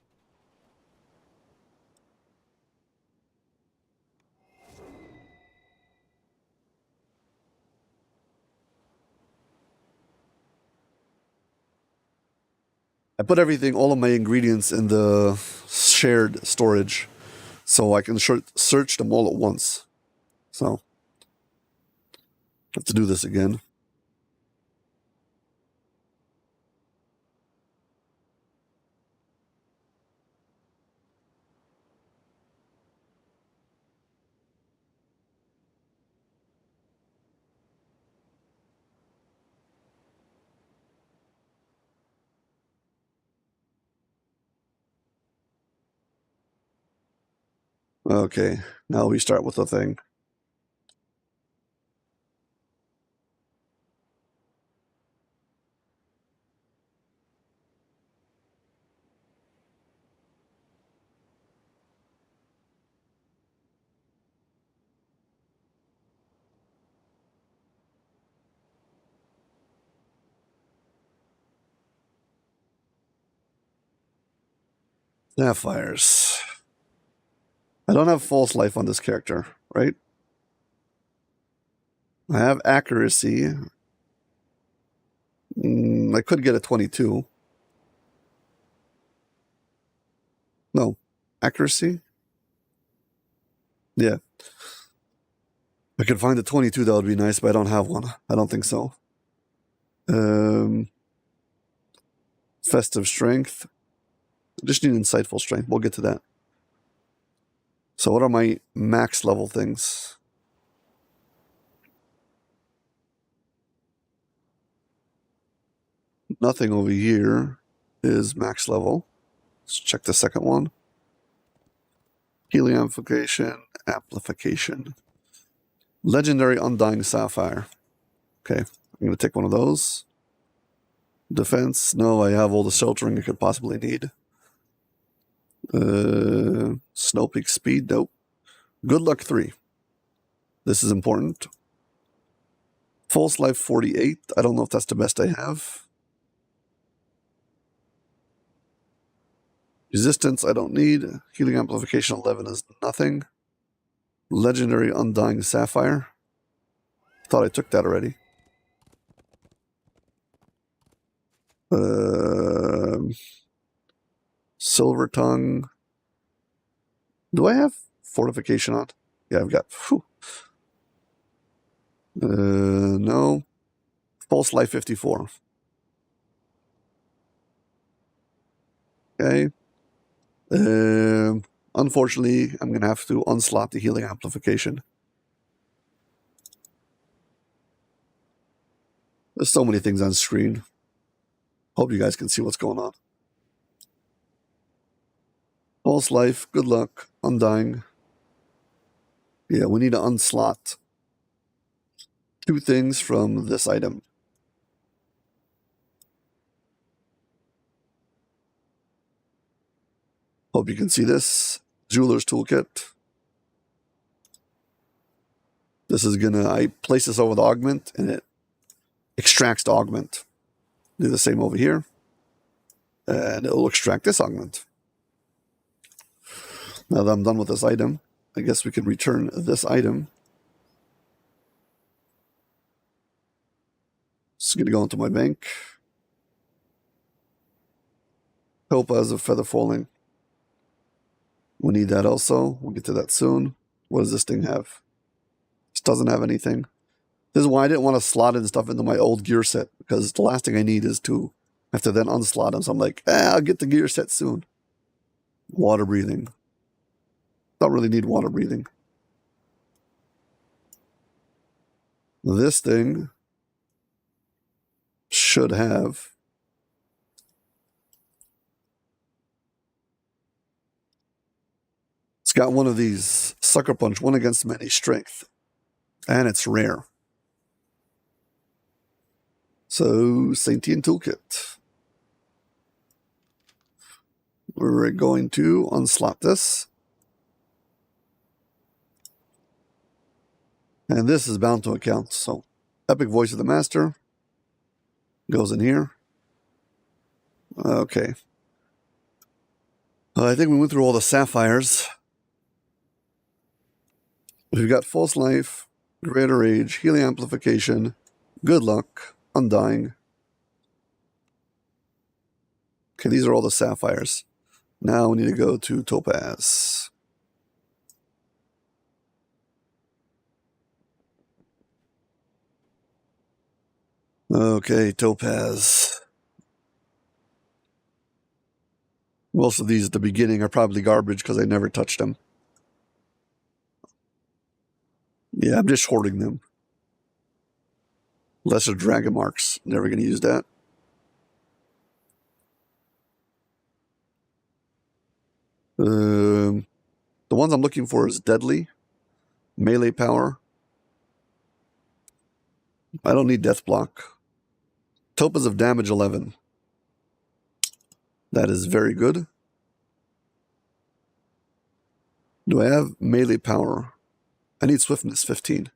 I put everything, all of my ingredients in the shared storage so I can search them all at once. So, I have to do this again. Okay, now we start with the thing. Sapphires. I don't have false life on this character, right? I have accuracy. I could get a 22. No. Accuracy? Yeah. I could find a 22, that would be nice, but I don't have one. I don't think so. Festive Strength. I just need Insightful Strength. We'll get to that. So what are my max level things? Nothing over here is max level. Let's check the second one. Healing Amplification, Amplification. Legendary Undying Sapphire. Okay, I'm going to take one of those. Defense, no, I have all the sheltering I could possibly need. Snow Peak Speed, nope. Good Luck 3. This is important. False Life 48, I don't know if that's the best I have. Resistance, I don't need. Healing Amplification 11 is nothing. Legendary Undying Sapphire. Thought I took that already. Silver Tongue. Do I have Fortification on? Yeah, I've got. Whew. No. False Life 54. Okay. Unfortunately, I'm going to have to unslot the Healing Amplification. There's so many things on screen. Hope you guys can see what's going on. False life, good luck, undying. Yeah, we need to unslot 2 things from this item. Hope you can see this. Jeweler's Toolkit. This is I place this over the augment and it extracts the augment. Do the same over here. And it will extract this augment. Now that I'm done with this item, I guess we can return this item. It's going to go into my bank. Topaz of Feather Falling. We need that also. We'll get to that soon. What does this thing have? This doesn't have anything. This is why I didn't want to slot in stuff into my old gear set, because the last thing I need is to have to then unslot them. So I'm like, I'll get the gear set soon. Water breathing. Don't really need water breathing. This thing should have it's got one of these Sucker Punch, 1 against many strength, and it's rare. So Sentient Toolkit. We're going to unslot this. And this is bound to account. So Epic Voice of the Master goes in here. Okay. I think we went through all the sapphires. We've got False Life, Greater Age, Healing Amplification, Good Luck, Undying. Okay, these are all the sapphires. Now we need to go to Topaz. Okay, Topaz. Most of these at the beginning are probably garbage because I never touched them. Yeah, I'm just hoarding them. Lesser Dragon Marks. Never going to use that. The ones I'm looking for is Deadly, Melee Power. I don't need Death Block. Topaz of Damage 11. That is very good. Do I have Melee Power? I need Swiftness 15.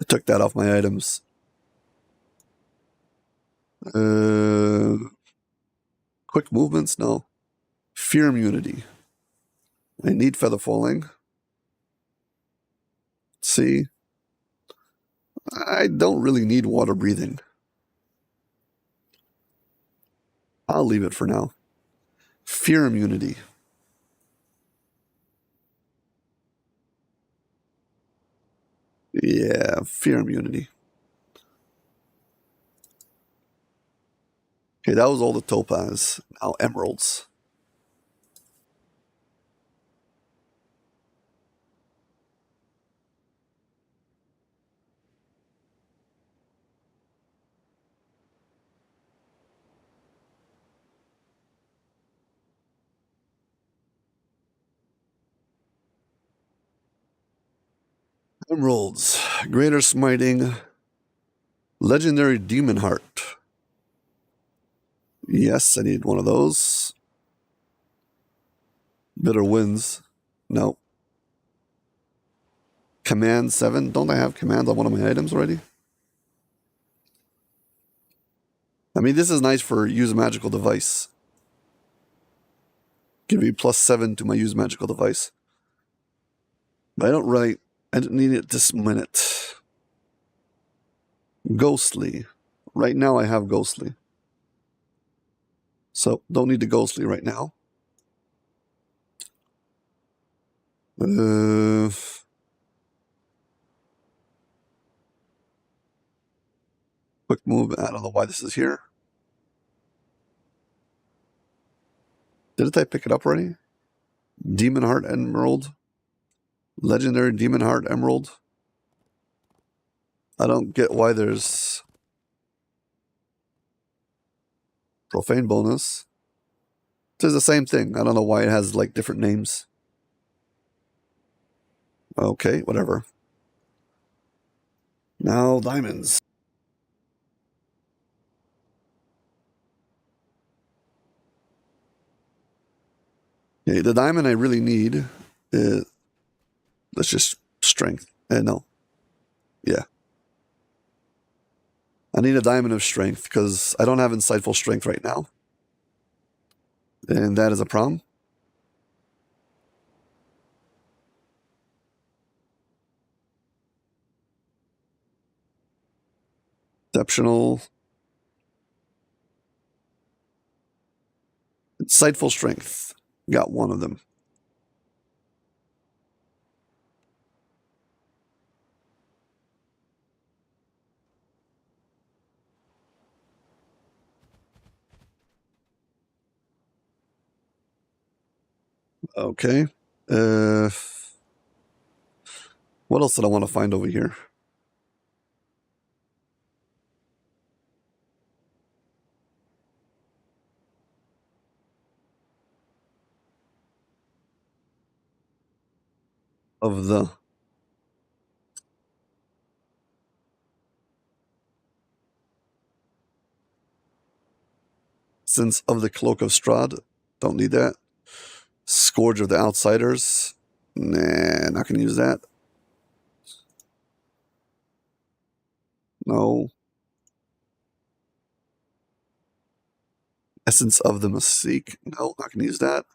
I took that off my items. Quick movements? No. Fear Immunity. I need Feather Falling. See? I don't really need Water Breathing. I'll leave it for now. Fear Immunity. Yeah, Fear Immunity. Okay, that was all the Topaz. Now Emeralds. Emeralds. Greater Smiting. Legendary Demon Heart. Yes, I need one of those. Bitter Winds. No. Command 7. Don't I have command on one of my items already? I mean, this is nice for use magical device. Give me +7 to my use magical device. But I don't need it this minute. Ghostly. Right now I have Ghostly. So don't need the Ghostly right now. Quick move. I don't know why this is here. Didn't I pick it up already? Demon Heart Emerald. Legendary Demon Heart Emerald. I don't get why there's profane bonus. It's the same thing. I don't know why it has like different names. Okay, whatever. Now diamonds. Okay, the diamond I really need is, let's just strength. No. Yeah. I need a diamond of strength because I don't have insightful strength right now. And that is a problem. Exceptional. Insightful strength. Got one of them. Okay. Uh, what else did I want to find over here? Of the Essence of the Cloak of Strahd. Don't need that. Scourge of the Outsiders. Nah, not gonna use that. No. Essence of the Mystique. No, not gonna use that.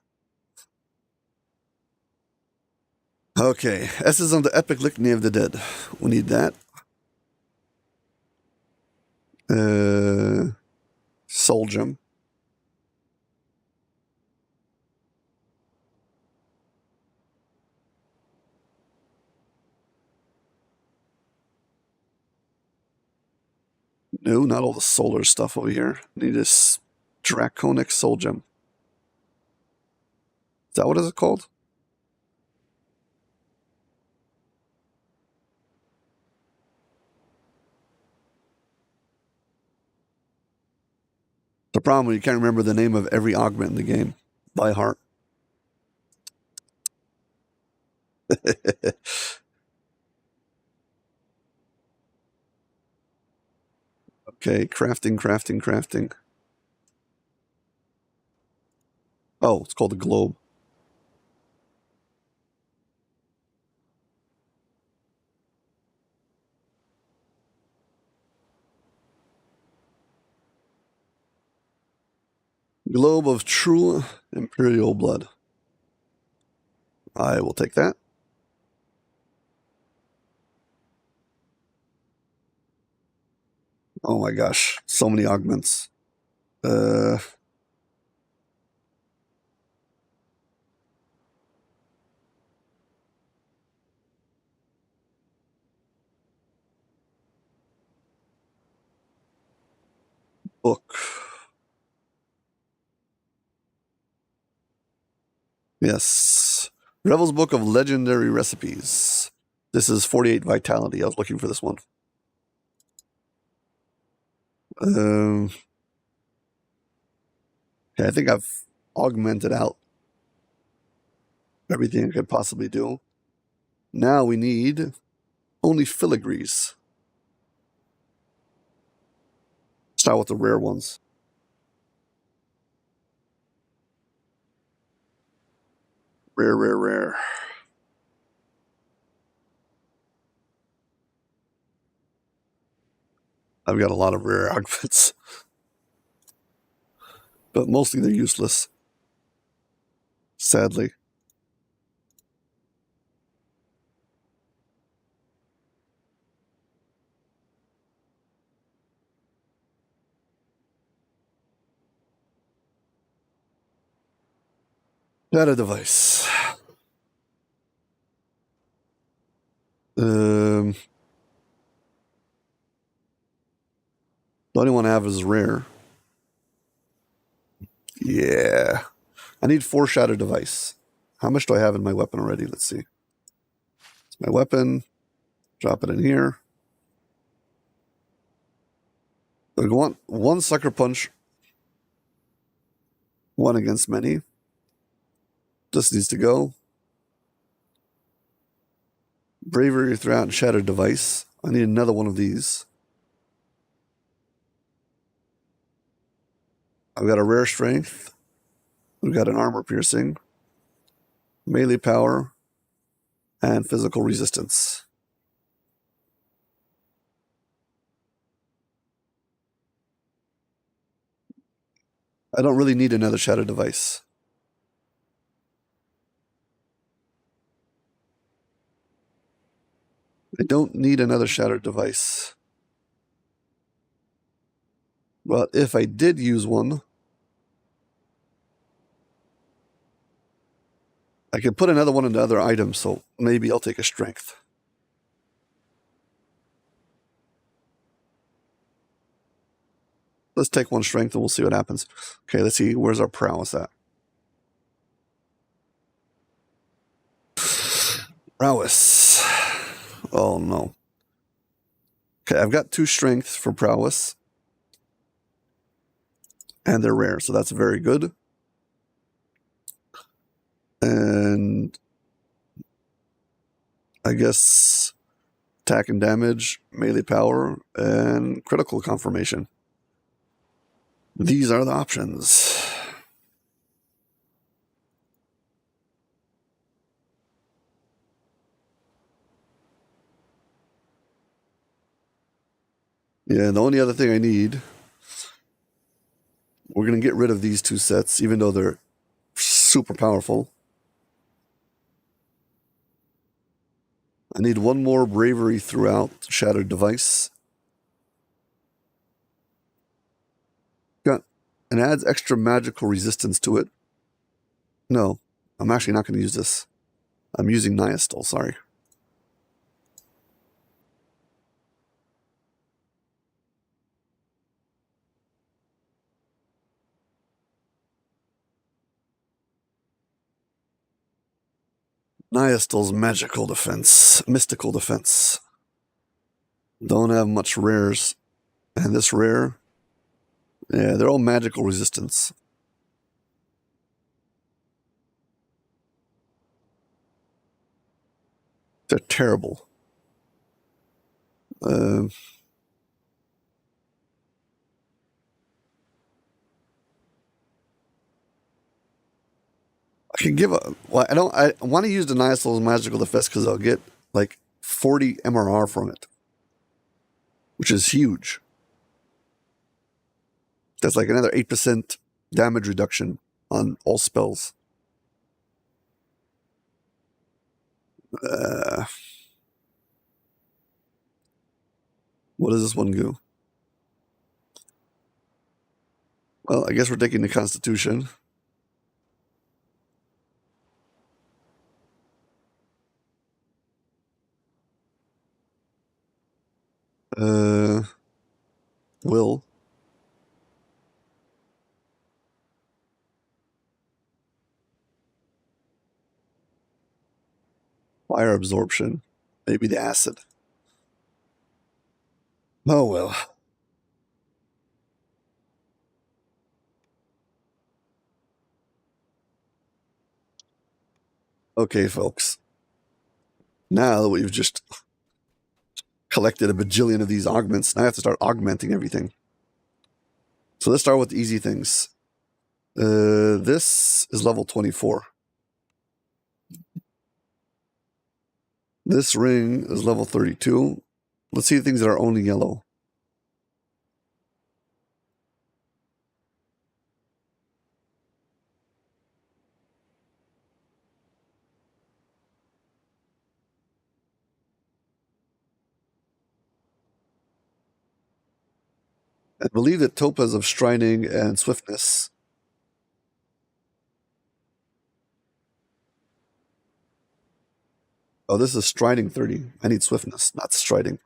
Okay, Essence of the Epic Litany of the Dead. We need that. Soul Gem. No, not all the solar stuff over here. Need this Draconic Soul Gem. Is that what is it called? The problem when you can't remember the name of every augment in the game by heart. Okay, crafting. Oh, it's called a globe. Globe of true imperial blood. I will take that. Oh my gosh, so many augments. Uh, book. Yes. Revel's Book of Legendary Recipes. This is 48 Vitality. I was looking for this one. Okay, I think I've augmented out everything I could possibly do. Now we need only filigrees. Start with the rare ones. Rare. I've got a lot of rare outfits, but mostly they're useless. Sadly. Data device. The only one I have is rare. Yeah. I need 4 shatter device. How much do I have in my weapon already? Let's see. It's my weapon. Drop it in here. We want one sucker punch, one against many. This needs to go. Bravery throughout and shattered device. I need another one of these. I've got a rare strength. We've got an armor piercing, melee power, and physical resistance. I don't really need another shattered device. I don't need another shattered device. But if I did use one, I could put another one into other items, so maybe I'll take a strength. Let's take one strength and we'll see what happens. Okay, let's see. Where's our prowess at? Prowess. Oh, no. Okay, I've got 2 strengths for prowess. And they're rare, so that's very good. And I guess attack and damage, melee power, and critical confirmation. These are the options. Yeah, the only other thing I need, we're going to get rid of these 2 sets, even though they're super powerful. I need one more bravery throughout shattered device. Got and adds extra magical resistance to it. No, I'm actually not going to use this. I'm using Niastal, sorry. Niastal's magical defense, mystical defense. Don't have much rares. And this rare, yeah, they're all magical resistance. They're terrible. I can give a. Well, I want to use the Niastal's magical defense because I'll get like 40 MRR from it, which is huge. That's like another 8% damage reduction on all spells. What does this one do? Well, I guess we're taking the Constitution. Will. Fire absorption. Maybe the acid. Oh, well. Okay, folks. Now that we've just collected a bajillion of these augments, now I have to start augmenting everything. So let's start with the easy things. This is level 24. This ring is level 32. Let's see the things that are only yellow. I believe that Topaz of Strining and Swiftness. Oh, this is Striding 30. I need Swiftness, not Striding.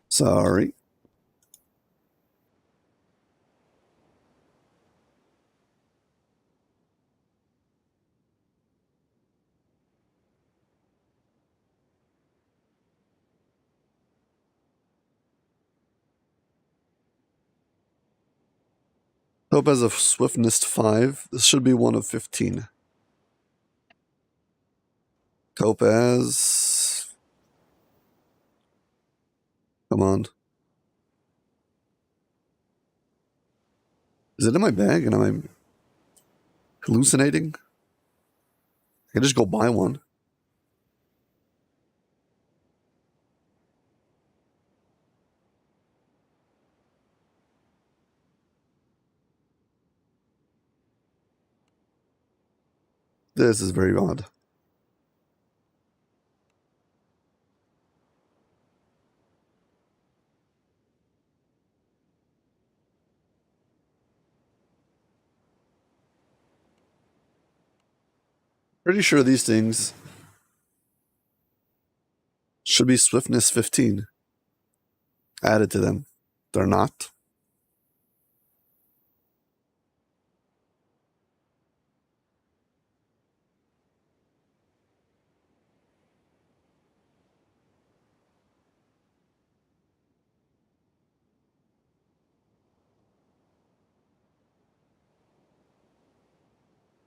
Sorry. Topaz of Swiftness 5. This should be one of 15. Topaz. Come on. Is it in my bag and am I hallucinating? I can just go buy one. This is very odd. Pretty sure these things should be Swiftness 15 added to them. They're not.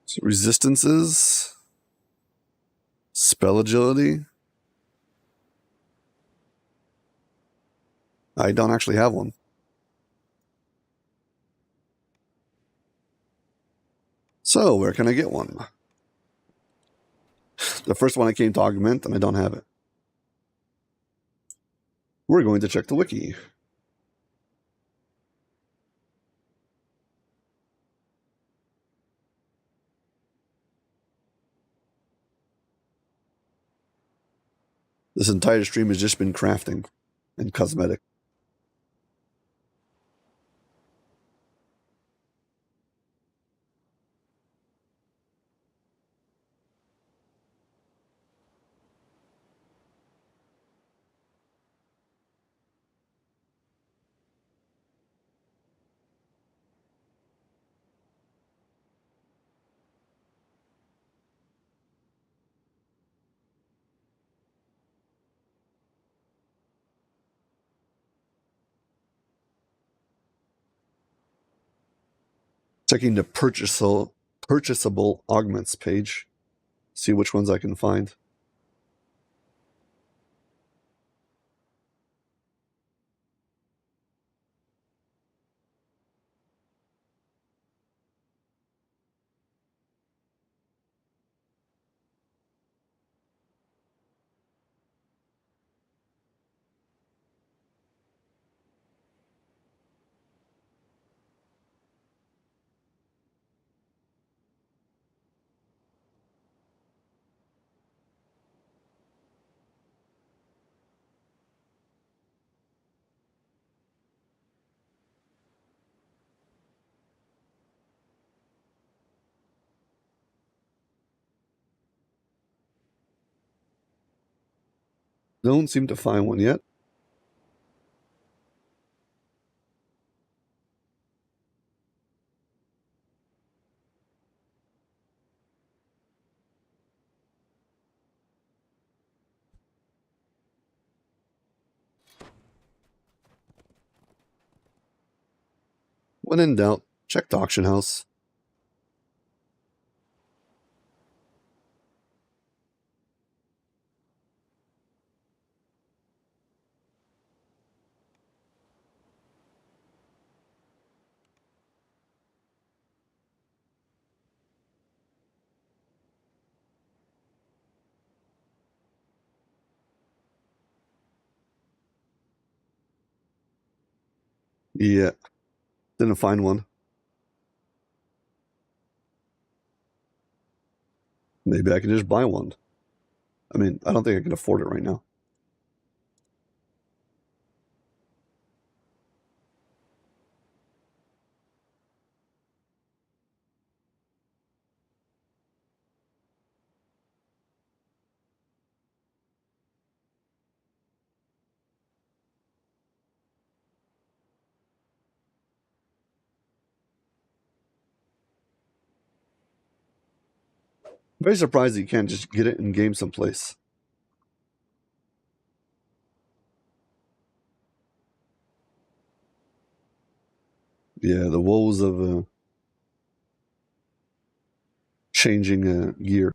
So resistances, spell agility. I don't actually have one. So where can I get one? The first one I came to augment and I don't have it. We're going to check the wiki. This entire stream has just been crafting and cosmetic. Checking the purchasable augments page. See which ones I can find. Don't seem to find one yet. When in doubt, check the auction house. Yeah, didn't find one. Maybe I can just buy one. I mean, I don't think I can afford it right now. Very surprised that you can't just get it in game someplace. Yeah, the woes of changing gear.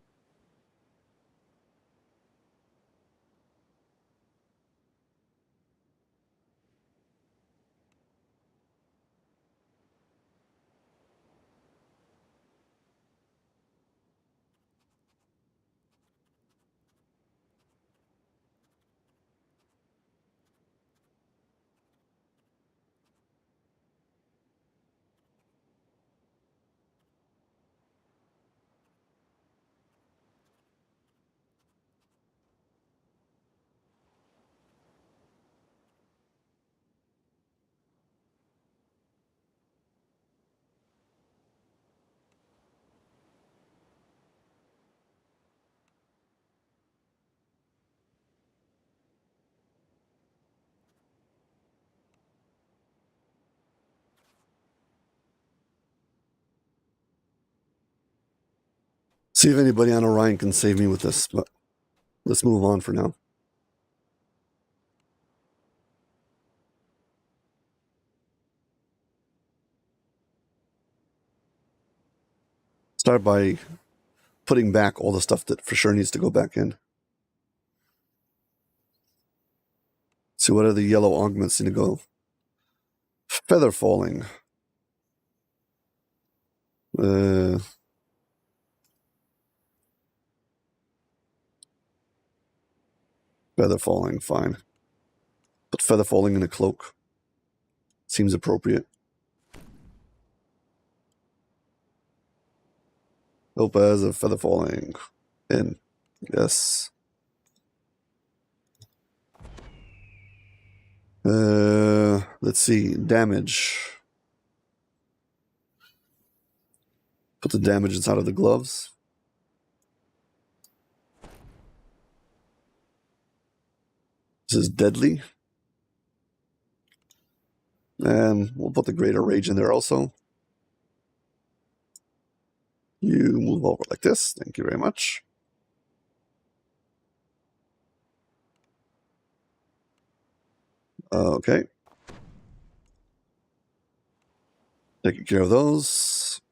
See if anybody on Orion can save me with this, but let's move on for now. Start by putting back all the stuff that for sure needs to go back in. See what other yellow augments need to go. Feather falling. Feather falling, fine. Put feather falling in a cloak. Seems appropriate. Opaz of feather falling. In. Yes. Let's see. Damage. Put the damage inside of the gloves. This is deadly. And we'll put the greater rage in there also. You move over like this. Thank you very much. Okay. Taking care of those.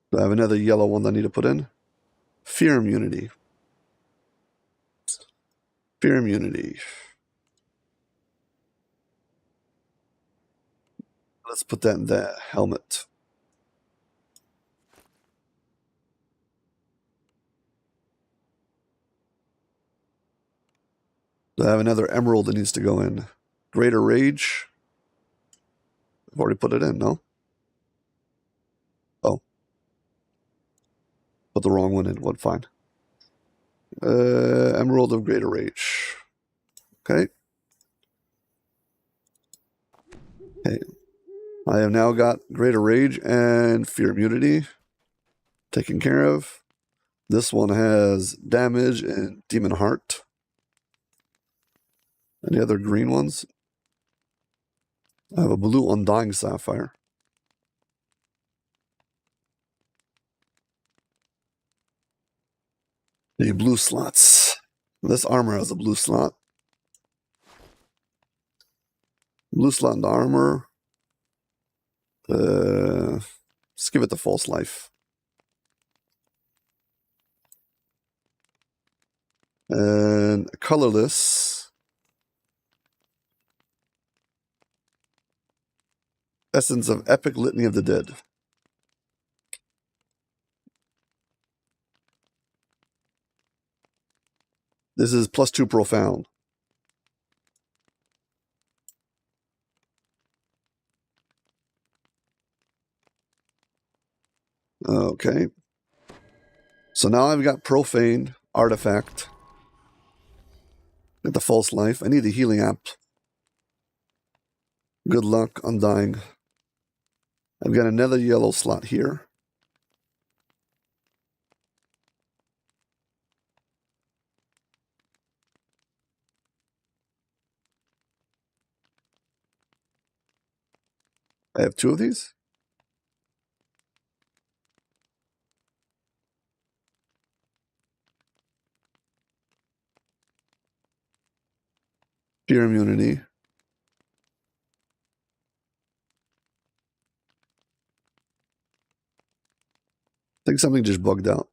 Do I have another yellow one that I need to put in? Fear immunity. Fear immunity. Let's put that in the helmet. Do I have another emerald that needs to go in? Greater rage. I've already put it in, no? Oh. Put the wrong one in. What? Fine. Emerald of greater rage. Okay. Okay. I have now got greater rage and fear immunity taken care of. This one has damage and demon heart. Any other green ones? I have a blue undying sapphire. The blue slots. This armor has a blue slot. Blue slot into armor. Let's give it the false life. And colorless. Essence of Epic Litany of the Dead. This is +2 profound. Okay. So now I've got profane, artifact. Got the false life. I need the healing app. Good luck, undying. I've got another yellow slot here. I have 2 of these. Fear immunity. think something just bugged out.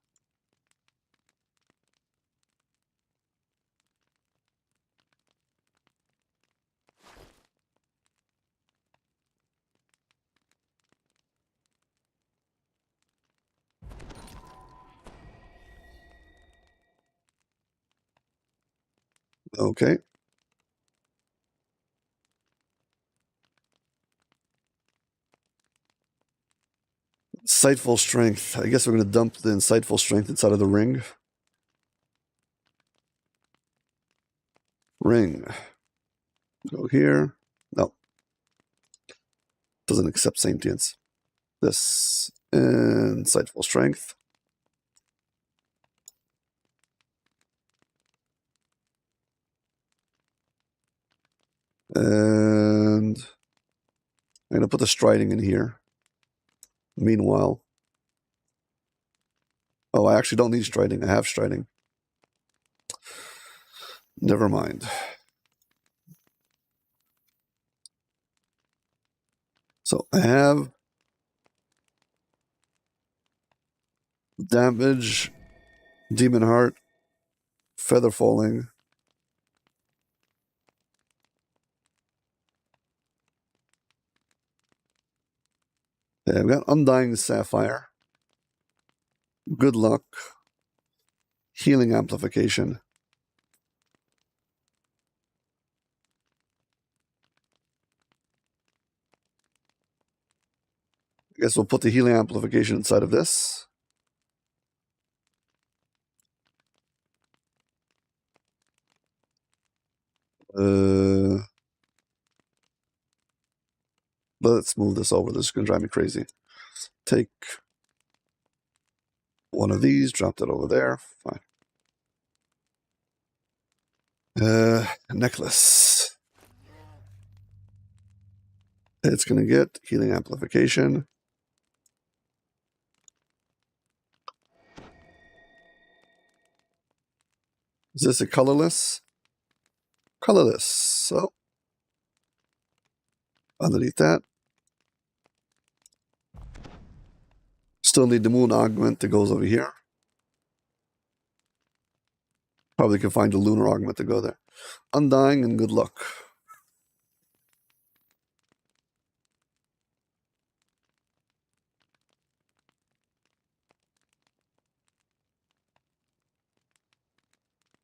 Okay. Insightful strength. I guess we're going to dump the insightful strength inside of the ring. Ring. Go here. No. Doesn't accept sentience. This. Insightful strength. And I'm going to put the striding in here. Meanwhile. Oh, I actually don't need striding. I have striding. Never mind. So I have damage, demon heart, feather falling. Yeah, I've got undying sapphire. Good luck. Healing amplification. I guess we'll put the healing amplification inside of this. Let's move this over. This is going to drive me crazy. Take one of these, drop that over there. Fine. Necklace. It's going to get healing amplification. Is this a colorless? Colorless. So, underneath that. Still need the moon augment that goes over here. Probably can find a lunar augment to go there. Undying and good luck.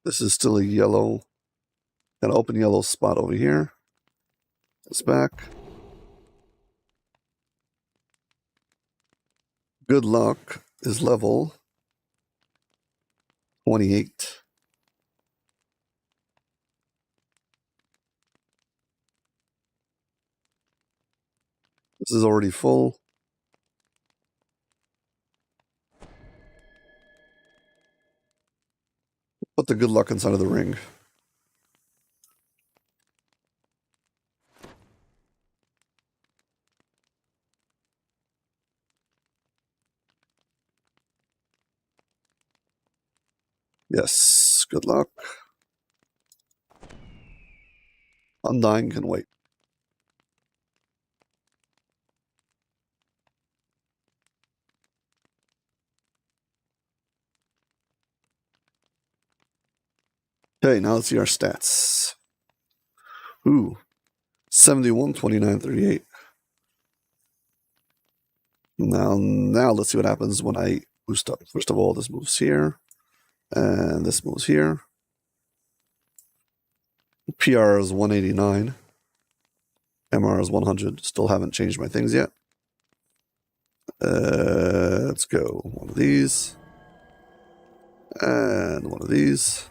This is still a yellow. Got an open yellow spot over here. It's back. Good luck is level 28. This is already full. Put the good luck inside of the ring. Yes, good luck. Undying can wait. Okay, now let's see our stats. Ooh, 71, 29, 38. Now let's see what happens when I boost up. First of all, this moves here, and this moves here. PR is 189. MR is 100. Still haven't changed my things yet. Let's go. One of these. And one of these.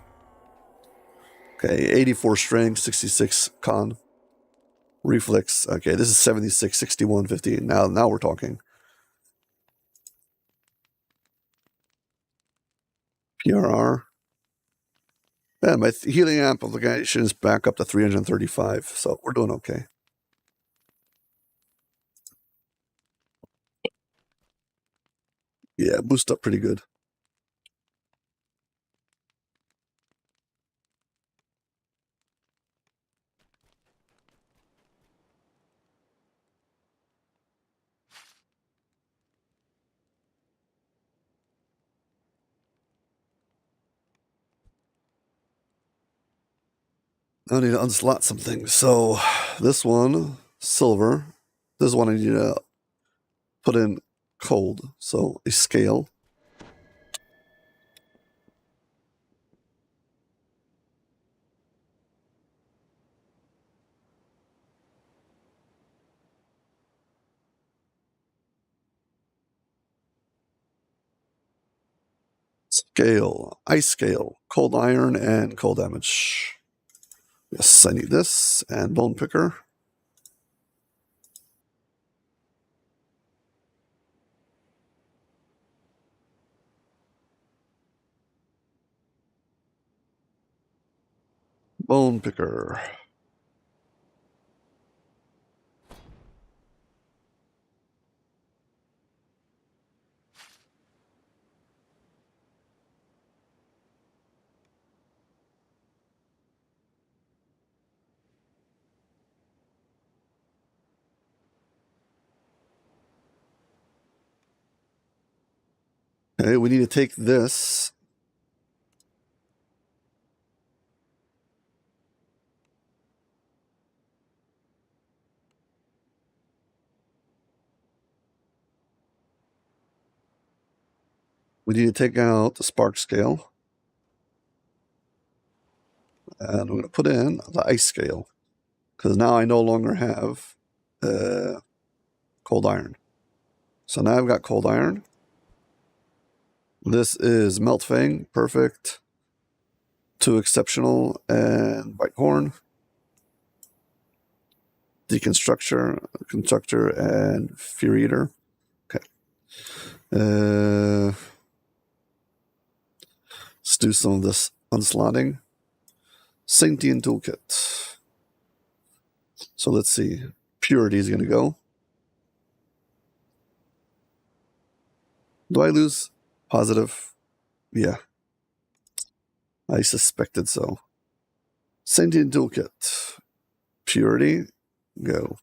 Okay, 84 strength, 66 con. Reflex. Okay, this is 76, 61, 58. Now we're talking. PRR. Yeah, my healing amplification is back up to 335, so we're doing okay. Yeah, boost up pretty good. I need to unslot some things. So this one, silver. This one I need to put in cold. So a scale. Scale, ice scale, cold iron, and cold damage. Yes, I need this, and bone picker. Bone picker. Okay, we need to take this. We need to take out the spark scale. And I'm going to put in the ice scale. Because now I no longer have cold iron. So now I've got cold iron. This is Melt Fang, perfect. 2 exceptional, and Bite Horn. Constructor, and Fear Eater. Okay. Let's do some of this unslotting. Sentient Toolkit. So let's see. Purity is going to go. Do I lose? Positive. Yeah. I suspected so. Sentient Toolkit. Purity. Go.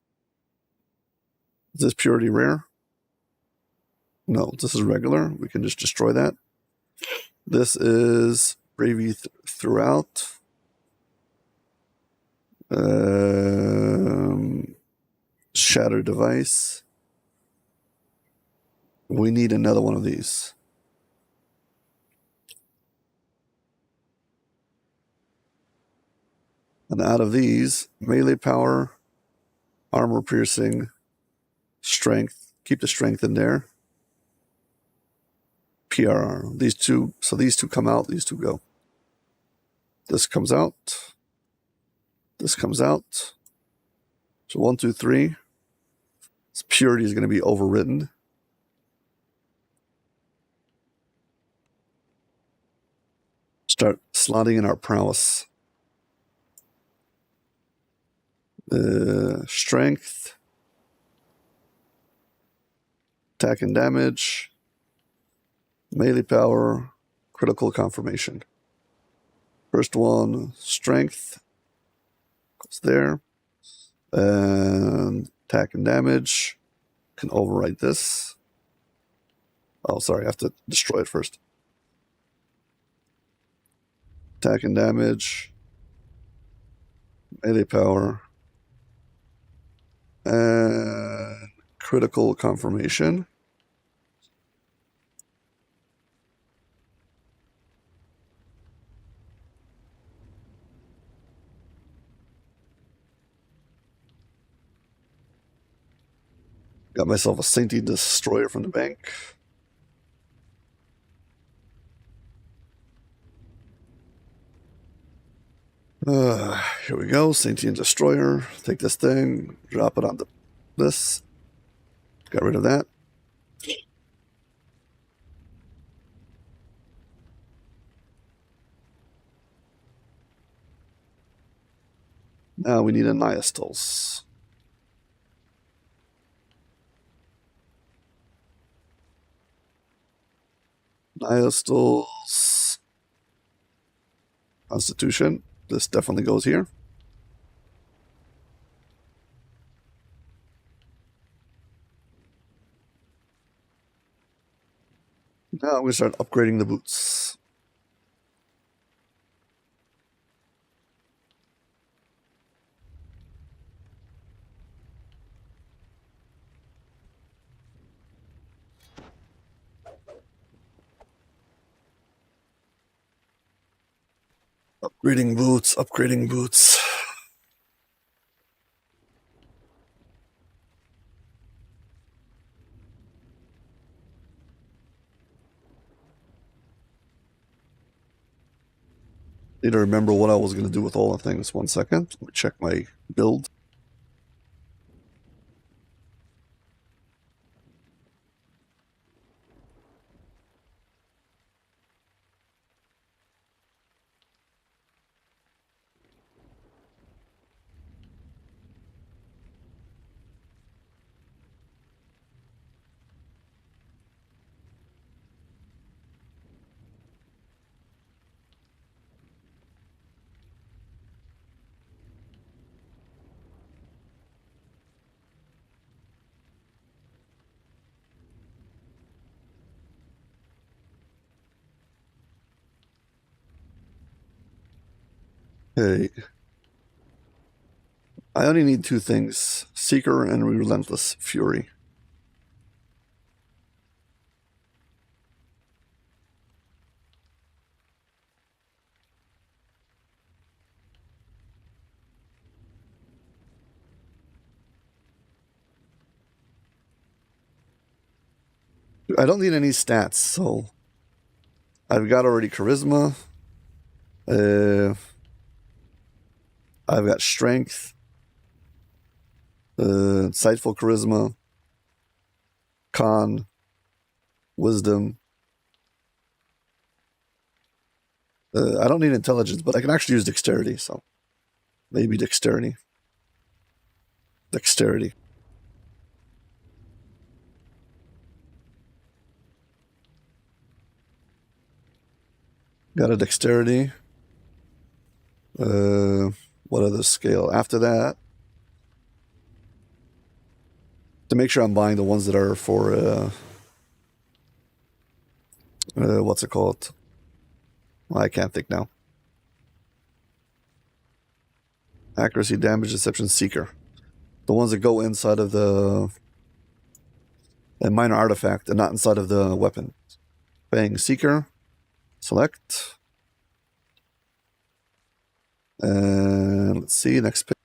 Is this Purity rare? No, this is regular. We can just destroy that. This is Bravery throughout. Shatter Device. We need another one of these. And out of these, melee power, armor piercing, strength. Keep the strength in there. PRR. These two. So these two come out. These two go. This comes out. This comes out. So 1, 2, 3. This purity is going to be overwritten. Start slotting in our prowess. Strength. Attack and damage. Melee power. Critical confirmation. First one, strength. Goes there. And attack and damage. Can overwrite this. Oh, sorry, I have to destroy it first. Attack and damage. Melee power. And critical confirmation. Got myself a Sentient Destroyer from the bank. Here we go, Sentient Destroyer. Take this thing, drop it onto this. Got rid of that. Now we need a Nihistals. Nihistals. Constitution. This definitely goes here. Now we start upgrading the boots. Upgrading boots, upgrading boots. Need to remember what I was going to do with all the things. 1 second. Let me check my build. Okay. I only need 2 things. Seeker and Relentless Fury. I don't need any stats, so I've got already Charisma. I've got Strength. Insightful Charisma. Con. Wisdom. I don't need Intelligence, but I can actually use Dexterity, so maybe Dexterity. Dexterity. Got a Dexterity. What other scale? After that, to make sure I'm buying the ones that are for, what's it called? Well, I can't think now. Accuracy, damage, deception, seeker. The ones that go inside of the minor artifact and not inside of the weapon. Bang, seeker. Select. And let's see, next pick.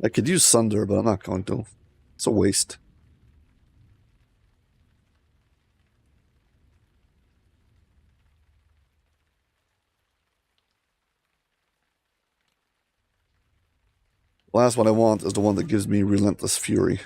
I could use Sunder, but I'm not going to. It's a waste. The last one I want is the one that gives me Relentless Fury.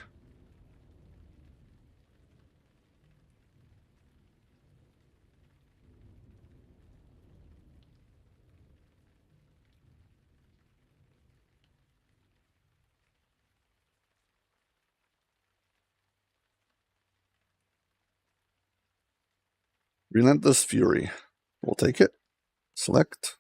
Relentless Fury. We'll take it. Select.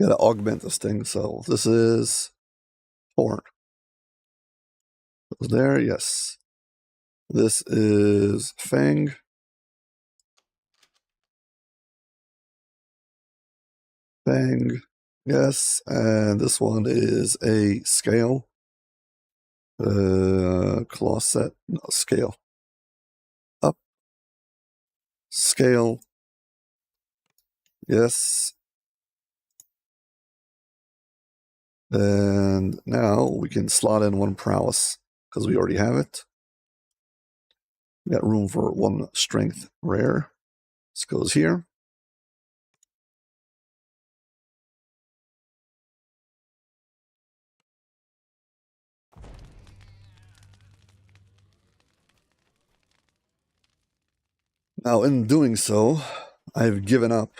Gotta augment this thing, so this is Horn. Goes there, yes. This is Fang. Fang, yes. And this one is a scale. Claw set, no, scale. Up. Scale. Yes. And now we can slot in 1 prowess because we already have it. We got room for 1 strength rare. This goes here. Now, in doing so, I've given up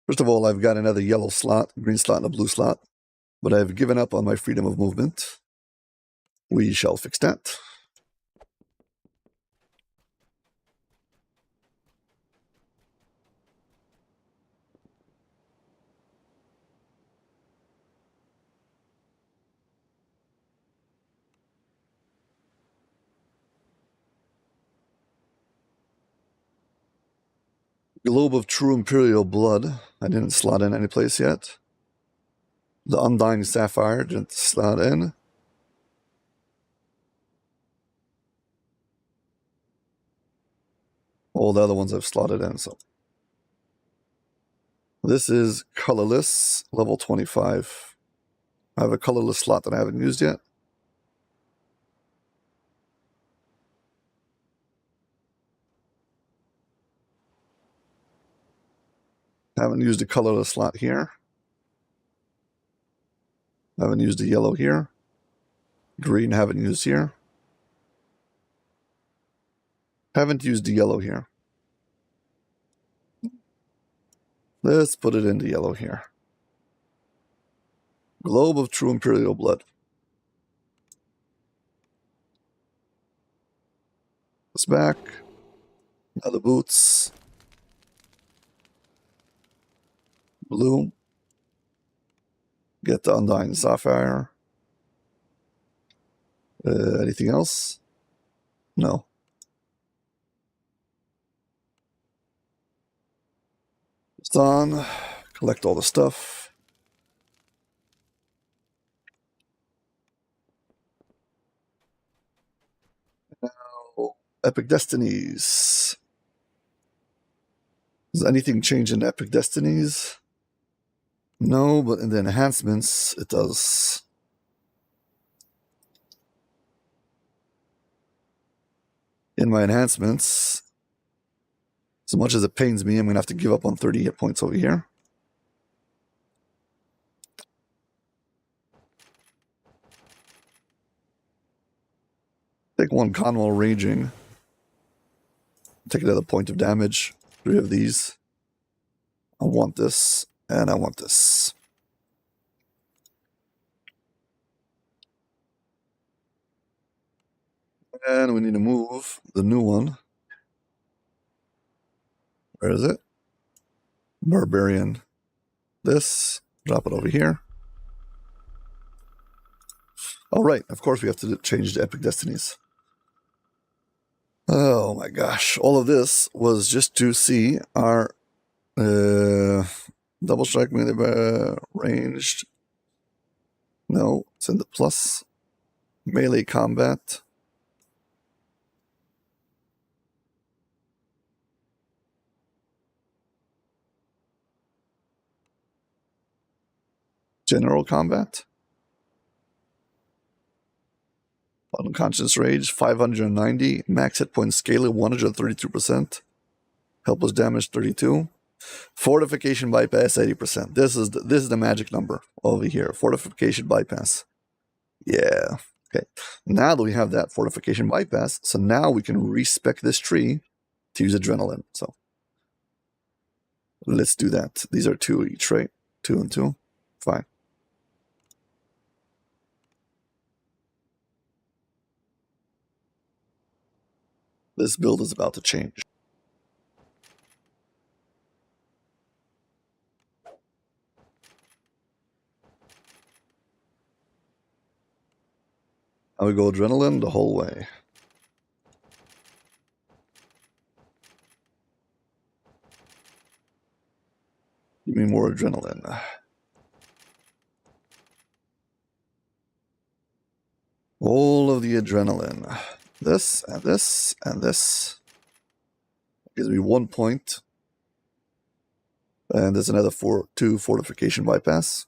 First of all, I've got another yellow slot, green slot, and a blue slot, but I've given up on my freedom of movement. We shall fix that. Globe of True Imperial Blood. I didn't slot in any place yet. The Undying Sapphire didn't slot in. All the other ones I've slotted in, so. This is colorless, level 25. I have a colorless slot that I haven't used yet. Haven't used a colorless slot here. Haven't used a yellow here. Green haven't used here. Haven't used the yellow here. Let's put it into yellow here. Globe of True Imperial Blood. It's back. Now the boots. Blue. Get the Undying Sapphire. Anything else? No. It's on. Collect all the stuff. Now, Epic Destinies. Does anything change in Epic Destinies? No, but in the enhancements, it does. In my enhancements, as much as it pains me, I'm going to have to give up on 30 hit points over here. Take one Conwell Raging. Take another point of damage. 3 of these. I want this, and I want this. And we need to move the new one. Where is it? Barbarian. This. Drop it over here. All right. Of course, we have to change the Epic Destinies. Oh my gosh. All of this was just to see our double strike melee ranged. No, it's in the plus. Melee combat. General combat. Unconscious rage, 590. Max hit point scale, 132%. Helpless damage, 32. Fortification bypass, 80%. This is the magic number over here. Fortification bypass. Yeah. Okay. Now that we have that fortification bypass, so now we can respec this tree to use adrenaline. So let's do that. These are 2 each, right? 2 and 2. Fine. This build is about to change. I would go adrenaline the whole way. Give me more adrenaline. All of the adrenaline. This and this and this. Gives me 1 point. And there's another 2 fortification bypass.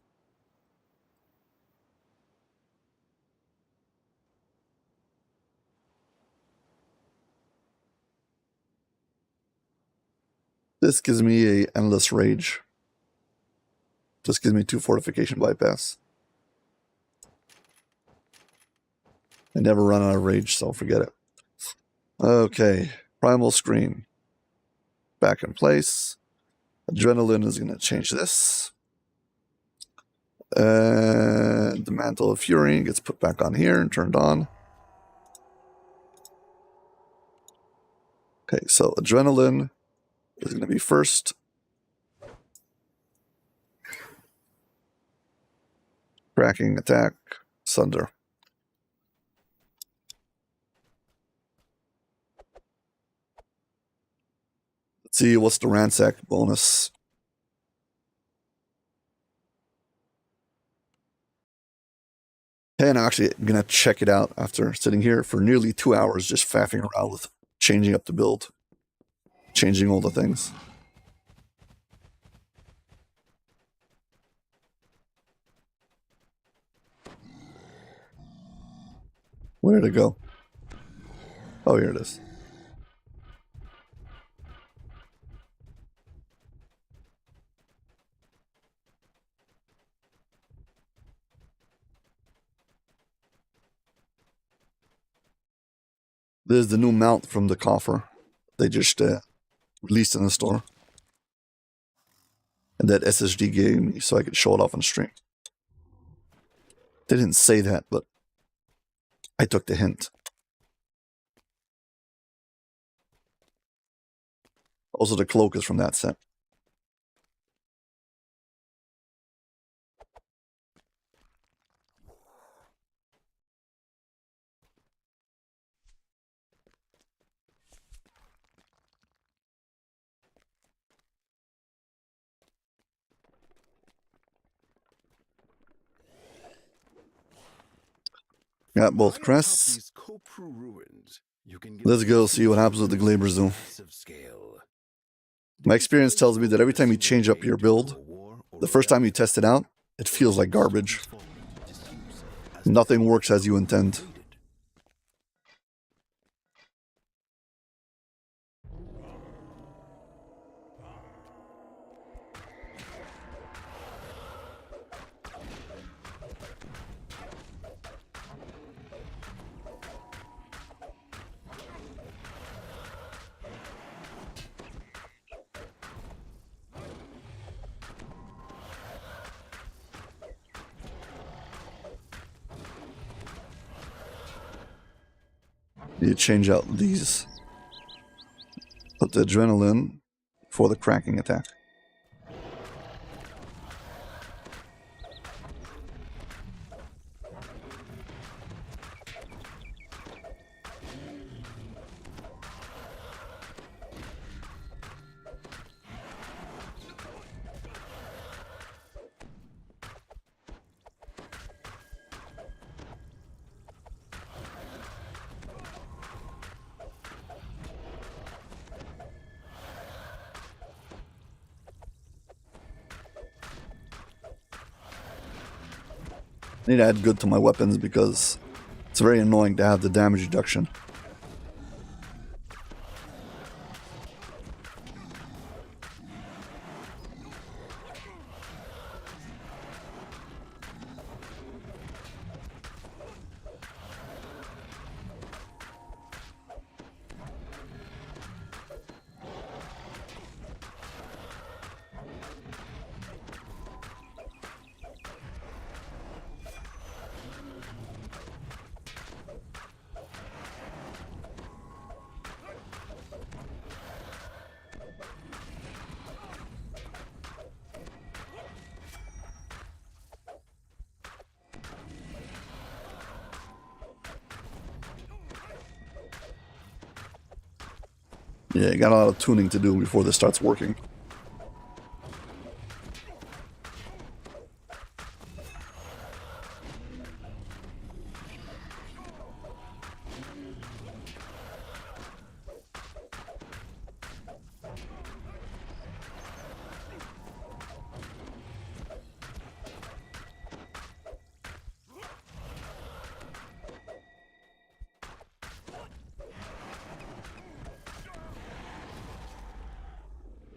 This gives me a endless rage. This gives me 2 fortification bypass. I never run out of rage, so forget it. Okay, primal scream. Back in place. Adrenaline is going to change this. And the Mantle of Fury gets put back on here and turned on. Okay, so Adrenaline is going to be first. Cracking attack, Sunder. Let's see what's the Ransack bonus. And I'm actually going to check it out after sitting here for nearly 2 hours just faffing around with changing up the build, changing all the things. Where'd it go? Oh, here it is. This is the new mount from the coffer. They just released in the store. And that SSD gave me so I could show it off on stream. They didn't say that, but I took the hint. Also, the cloak is from that set. Got both crests. Let's go see what happens with the Glaber Zoom. My experience tells me that every time you change up your build, the first time you test it out, it feels like garbage. Nothing works as you intend. You change out these. Put the adrenaline for the cracking attack. I need to add good to my weapons because it's very annoying to have the damage reduction. Yeah, got a lot of tuning to do before this starts working.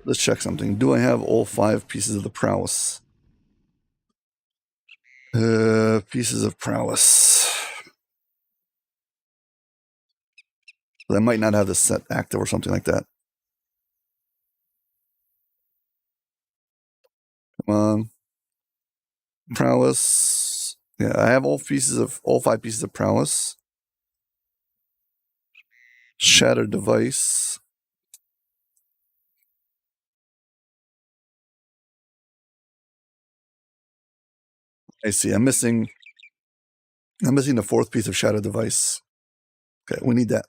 Let's check something. Do I have all 5 pieces of the prowess? Pieces of prowess. I might not have this set active or something like that. Come on. Prowess. Yeah, I have all 5 pieces of prowess. Shattered device. I see. I'm missing the 4th piece of shattered device. Okay, we need that.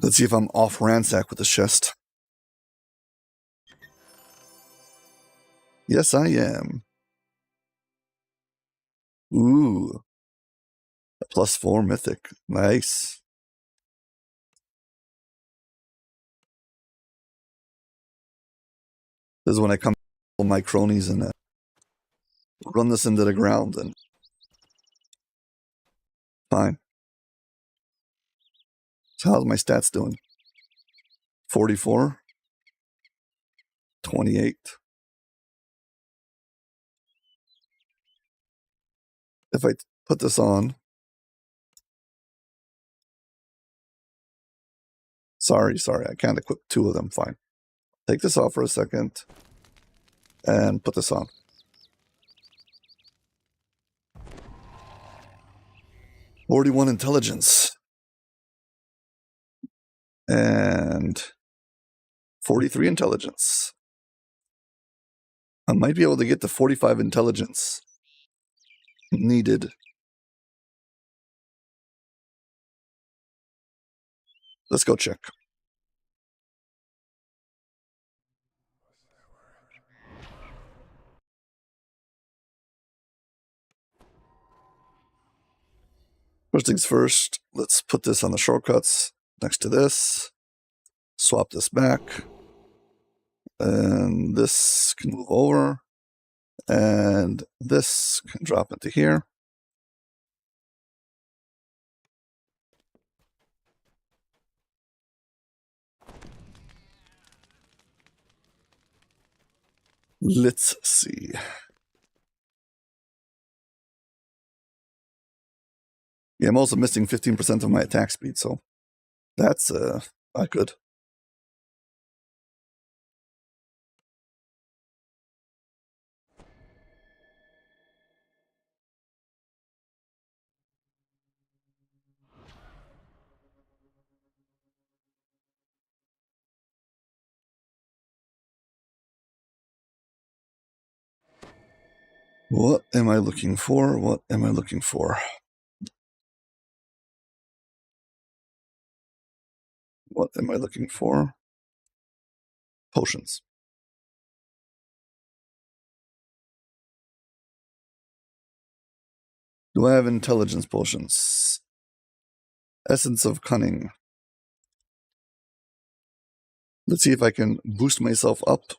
Let's see if I'm off ransack with the chest. Yes, I am. Ooh. A +4 mythic. Nice. This is when I come to my cronies and run this into the ground and fine. So how's my stats doing? 44, 28. If I put this on, sorry, I can't equip 2 of them. Fine. Take this off for a second and put this on. '41 intelligence and 43 intelligence. I might be able to get to 45 intelligence needed. Let's go check. First things first, let's put this on the shortcuts next to this. Swap this back. And this can move over. And this can drop into here. Let's see. Yeah, I'm also missing 15% of my attack speed, so that's not good. What am I looking for? What am I looking for? What am I looking for? Potions. Do I have intelligence potions? Essence of cunning. Let's see if I can boost myself up.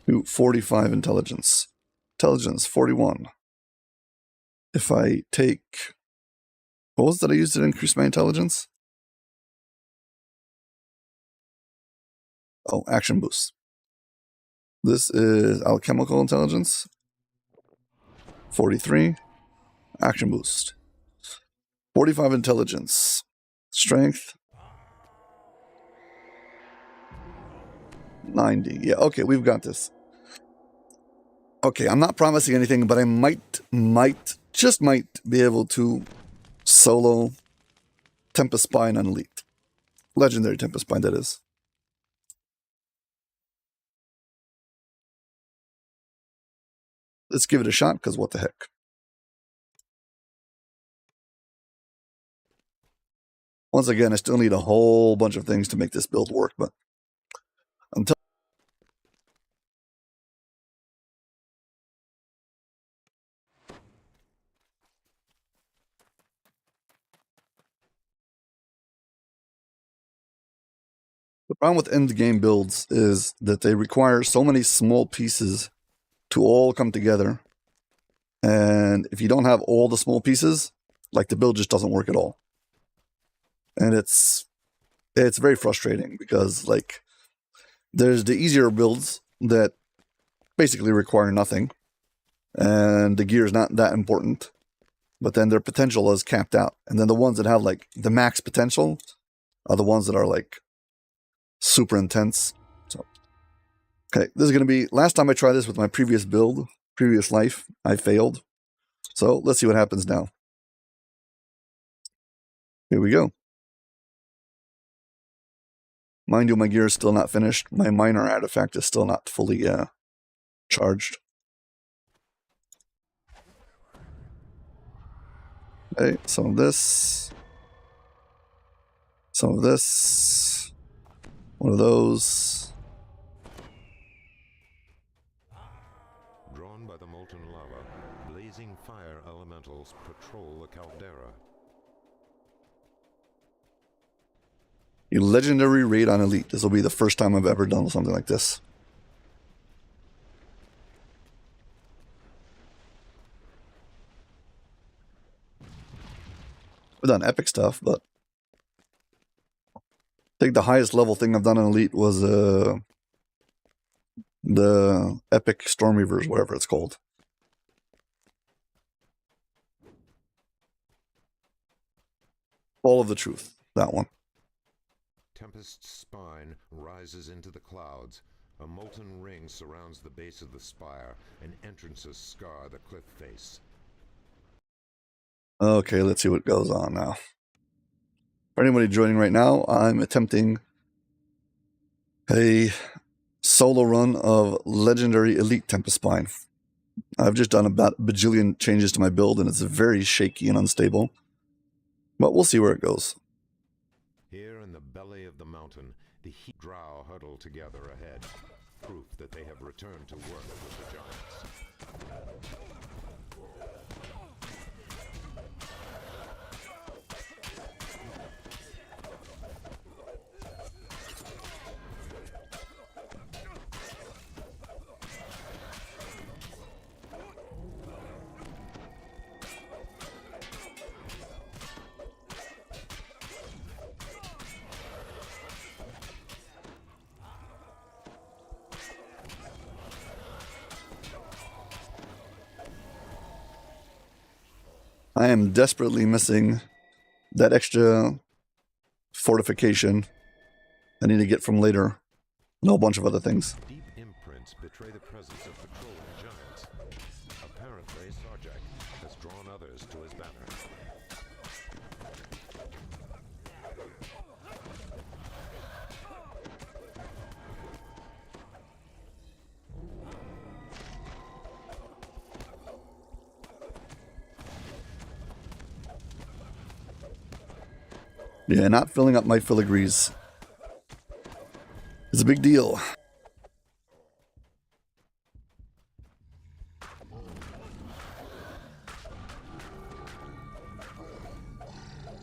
To 45 intelligence. Intelligence, 41. If I take... What was that I used to increase my intelligence? Oh, action boost. This is alchemical intelligence. 43. Action boost. 45 intelligence. Strength. 90. Yeah, okay, we've got this. Okay, I'm not promising anything, but I just might be able to solo Tempest Spine on Elite. Legendary Tempest Spine, that is. Let's give it a shot, because what the heck. Once again, I still need a whole bunch of things to make this build work, but until the problem with end game builds is that they require so many small pieces to all come together. And if you don't have all the small pieces, like the build just doesn't work at all. And it's very frustrating because like there's the easier builds that basically require nothing and the gear is not that important. but then their potential is capped out. And then the ones that have like the max potential are the ones that are like super intense. So, okay, this is going to be, last time I tried this with my previous build, previous life, I failed. So let's see what happens now. Here we go. Mind you, my gear is still not finished. My minor artifact is still not fully charged. Okay, some of this. Some of this. One of those. Drawn by the molten lava, blazing fire elementals patrol the caldera. A legendary raid on Elite. This will be the first time I've ever done something like this. I've done epic stuff, but I think the highest level thing I've done on Elite was the epic Stormweavers, whatever it's called. All of the Truth, that one. Tempest's spine rises into the clouds. A molten ring surrounds the base of the spire, and entrances scar the cliff face. Okay, let's see what goes on now. For anybody joining right now, I'm attempting a solo run of Legendary Elite Tempest Spine. I've just done about a bajillion changes to my build, and it's very shaky and unstable. But we'll see where it goes. Here in the belly of the mountain, the heat drow huddle together ahead, proof that they have returned to work with the giants. I am desperately missing that extra fortification I need to get from later. And a whole bunch of other things. Deep imprints betray the presence of patrolling giants. Apparently, Sarjak has drawn others to his banner. Yeah, not filling up my filigrees is a big deal.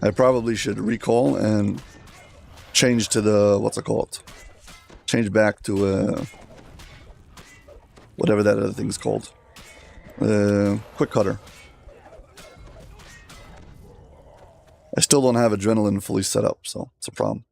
I probably should recall and change to the, what's it called? Change back to whatever that other thing's called. Quick cutter. I still don't have adrenaline fully set up, so it's a problem.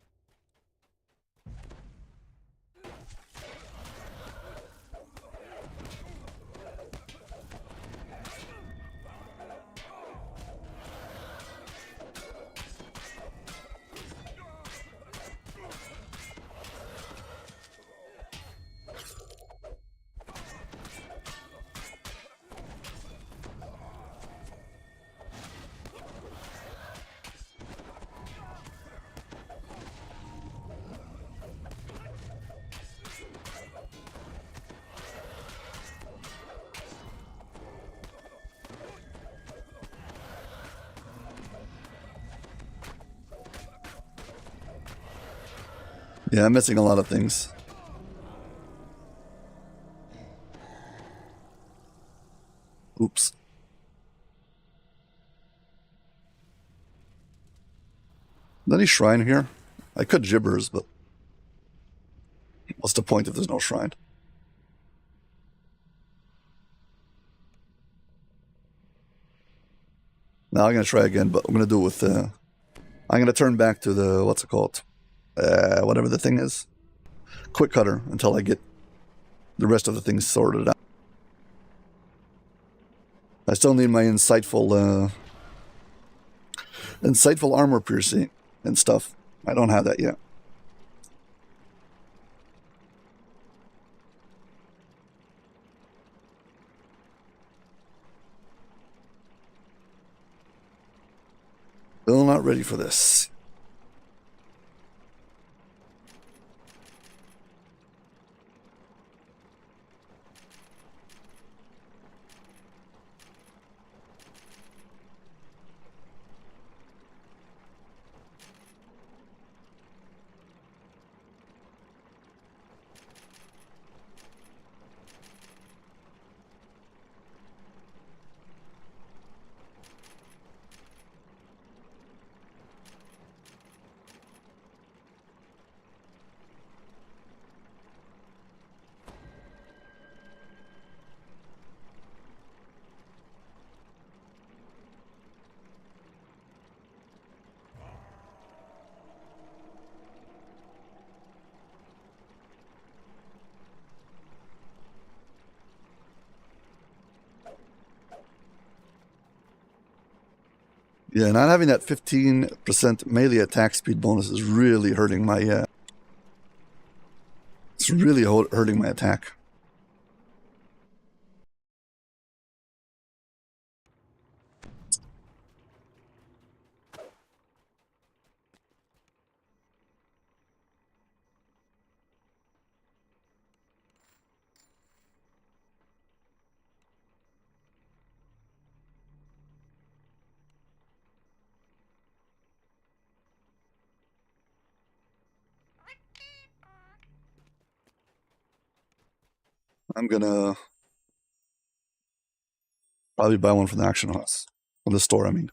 Yeah, I'm missing a lot of things. Oops. Is there any shrine here? I could gibbers, but what's the point if there's no shrine? Now I'm going to try again, but I'm going to do it with... I'm going to turn back to the... What's it called? Whatever the thing is. Quick cutter until I get the rest of the things sorted out. I still need my insightful Insightful armor piercing and stuff. I don't have that yet. Still not ready for this. Yeah, not having that 15% melee attack speed bonus is really hurting my, it's really hurting my attack. I'm gonna probably buy one from the auction house. From the store, I mean.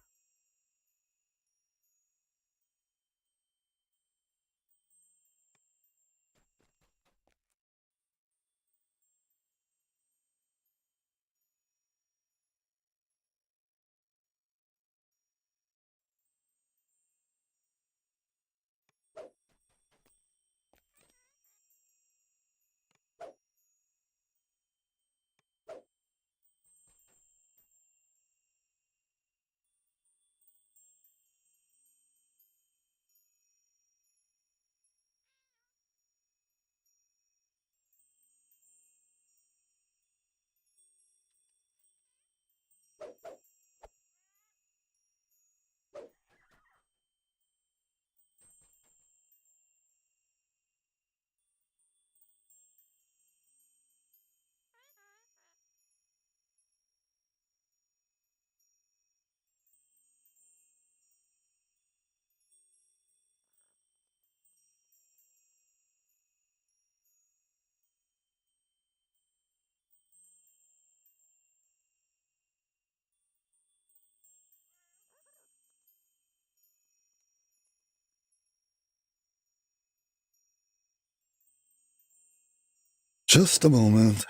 Just a moment.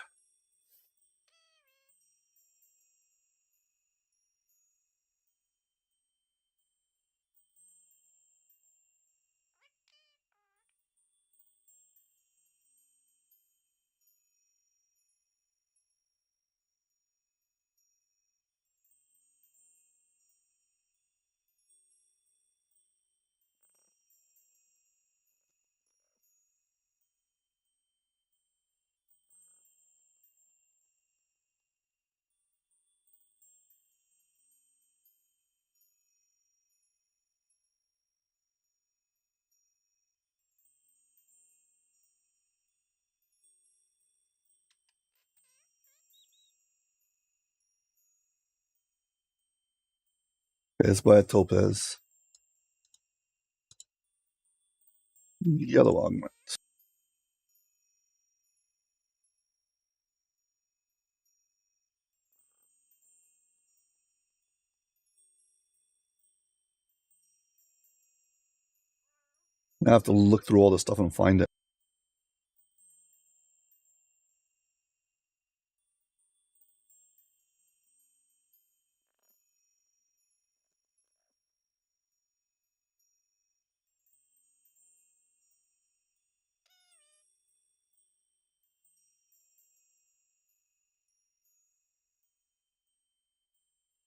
Okay, let's buy a topaz. Yellow augment. I have to look through all this stuff and find it.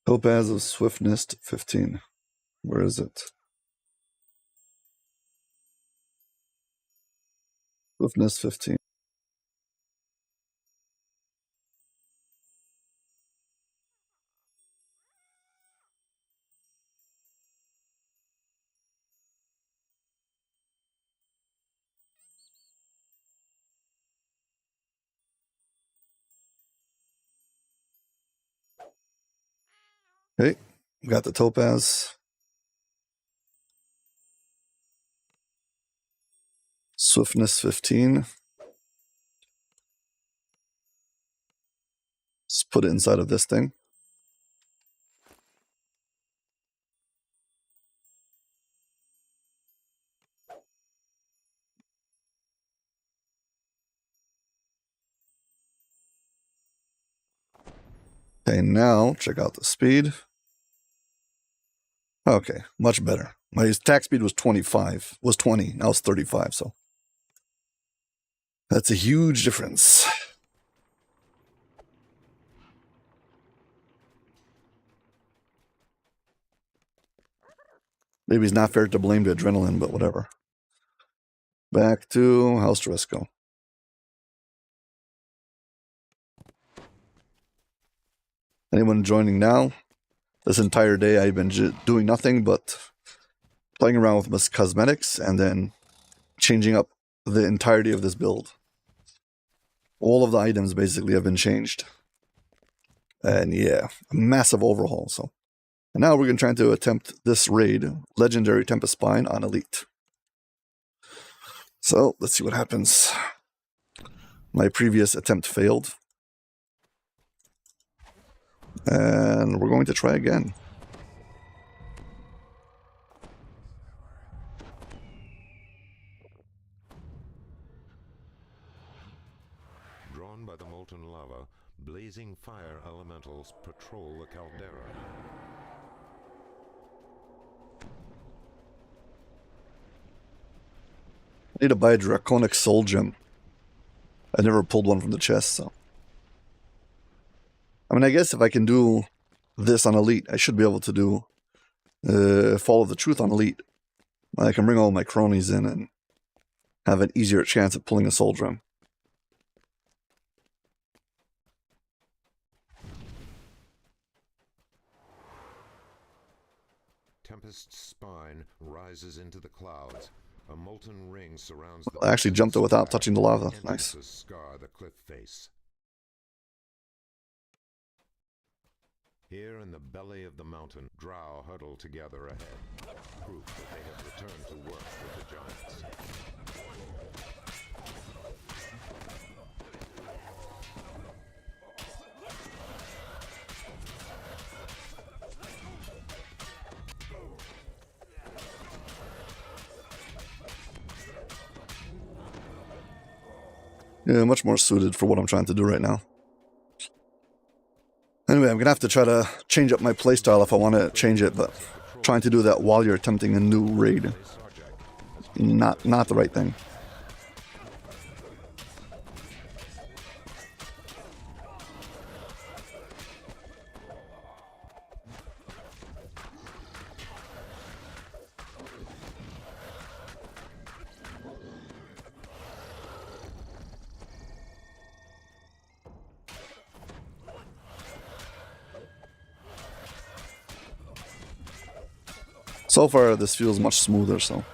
Topaz of swiftness 15. Where is it? Swiftness 15. Okay, we got the topaz. Swiftness 15. Let's put it inside of this thing. Okay, now check out the speed. Okay, much better. My attack speed was 25, was 20, now it's 35, so that's a huge difference. Maybe it's not fair to blame the adrenaline, but whatever. Back to House Driscoll. Anyone joining now? This entire day I've been doing nothing but playing around with my cosmetics and then changing up the entirety of this build. All of the items basically have been changed. And yeah, a massive overhaul. So, and now we're going to try to attempt this raid, Legendary Tempest Spine on Elite. So let's see what happens. My previous attempt failed. And we're going to try again. Drawn by the molten lava, blazing fire elementals patrol the caldera. I need to buy a Draconic Soul Gem. I never pulled one from the chest, so. I mean, I guess if I can do this on Elite, I should be able to do Follow the Truth on Elite. I can bring all my cronies in and have an easier chance at pulling a Soul Gem. Tempest's spine rises into the clouds. A molten ring surrounds the I actually jumped it without touching the lava. Nice. Scar the cliff face. Here in the belly of the mountain, drow huddle together ahead, proof that they have returned to work with the giants. Yeah, much more suited for what I'm trying to do right now. Anyway, I'm going to have to try to change up my playstyle if I want to change it, but trying to do that while you're attempting a new raid, not the right thing. So far, this feels much smoother, so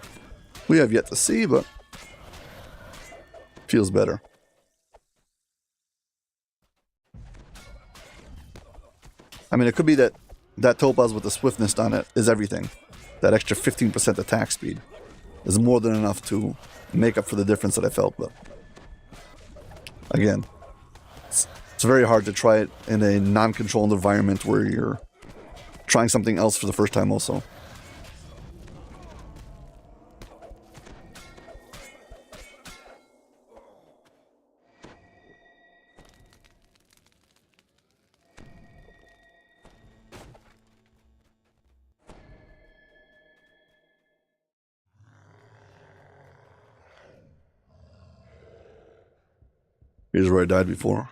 we have yet to see, but feels better. I mean, it could be that topaz with the swiftness on it is everything. That extra 15% attack speed is more than enough to make up for the difference that I felt, but again, it's very hard to try it in a non-controlled environment where you're trying something else for the first time also. Here's where I died before.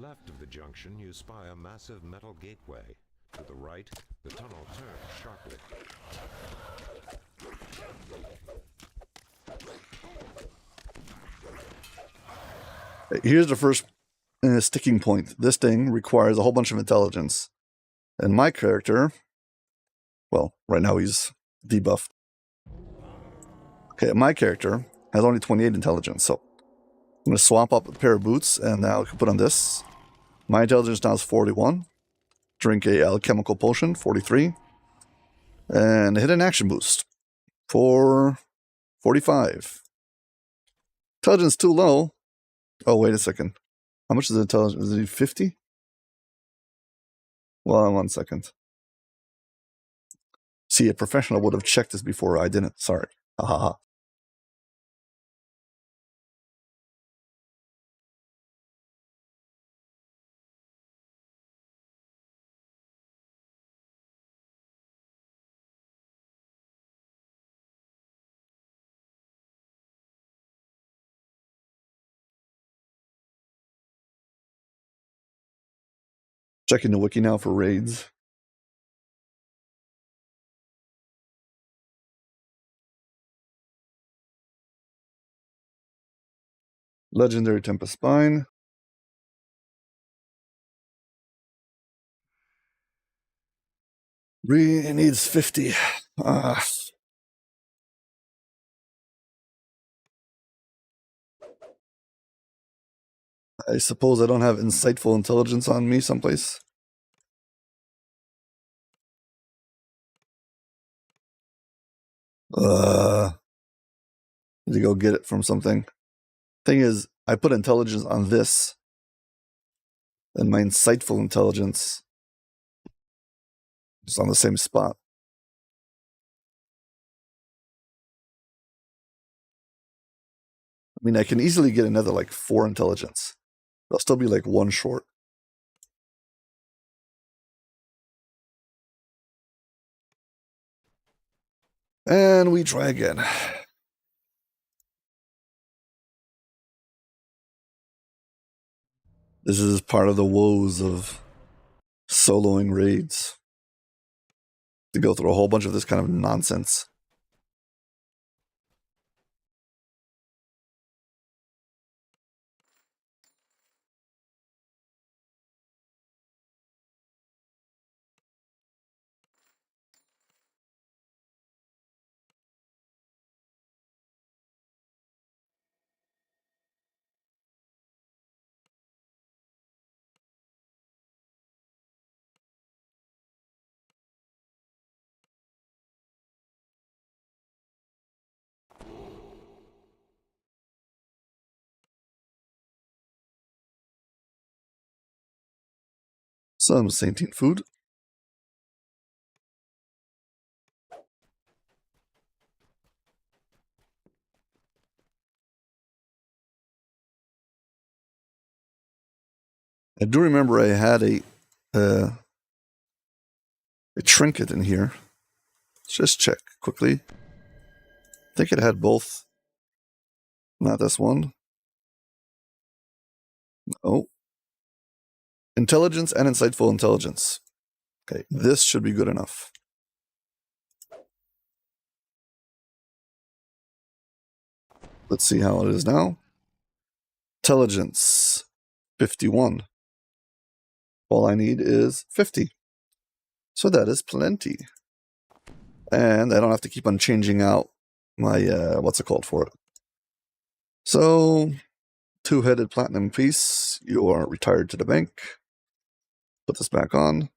left of the junction, you spy a massive metal gateway. To the right, the tunnel turns sharply. Here's the first sticking point. This thing requires a whole bunch of intelligence. And my character, well, right now he's debuffed. Okay, my character has only 28 intelligence, so I'm going to swap up a pair of boots, and now I can put on this. My intelligence now is 41. Drink a alchemical potion, 43. And hit an action boost for 45. Intelligence too low. Oh, wait a second. How much is the intelligence? Is it 50? Well, 1 second. See, a professional would have checked this before I didn't. Sorry. Ha ha ha. Checking the wiki now for raids. Legendary Tempest Spine. Really needs 50. I suppose I don't have insightful intelligence on me someplace. Need to go get it from something. Thing is, I put intelligence on this, and my insightful intelligence is on the same spot. I mean, I can easily get another like 4 intelligence. I'll still be like 1 short. And we try again. This is part of the woes of soloing raids. To go through a whole bunch of this kind of nonsense. Some sentient food. I do remember I had a trinket in here. Let's just check quickly. I think it had both. Not this one. Oh. Intelligence and insightful intelligence. Okay, this should be good enough. Let's see how it is now. Intelligence, 51. All I need is 50. So that is plenty. And I don't have to keep on changing out my, what's it called for it. So, 2-headed platinum piece. You are retired to the bank. Put this back on.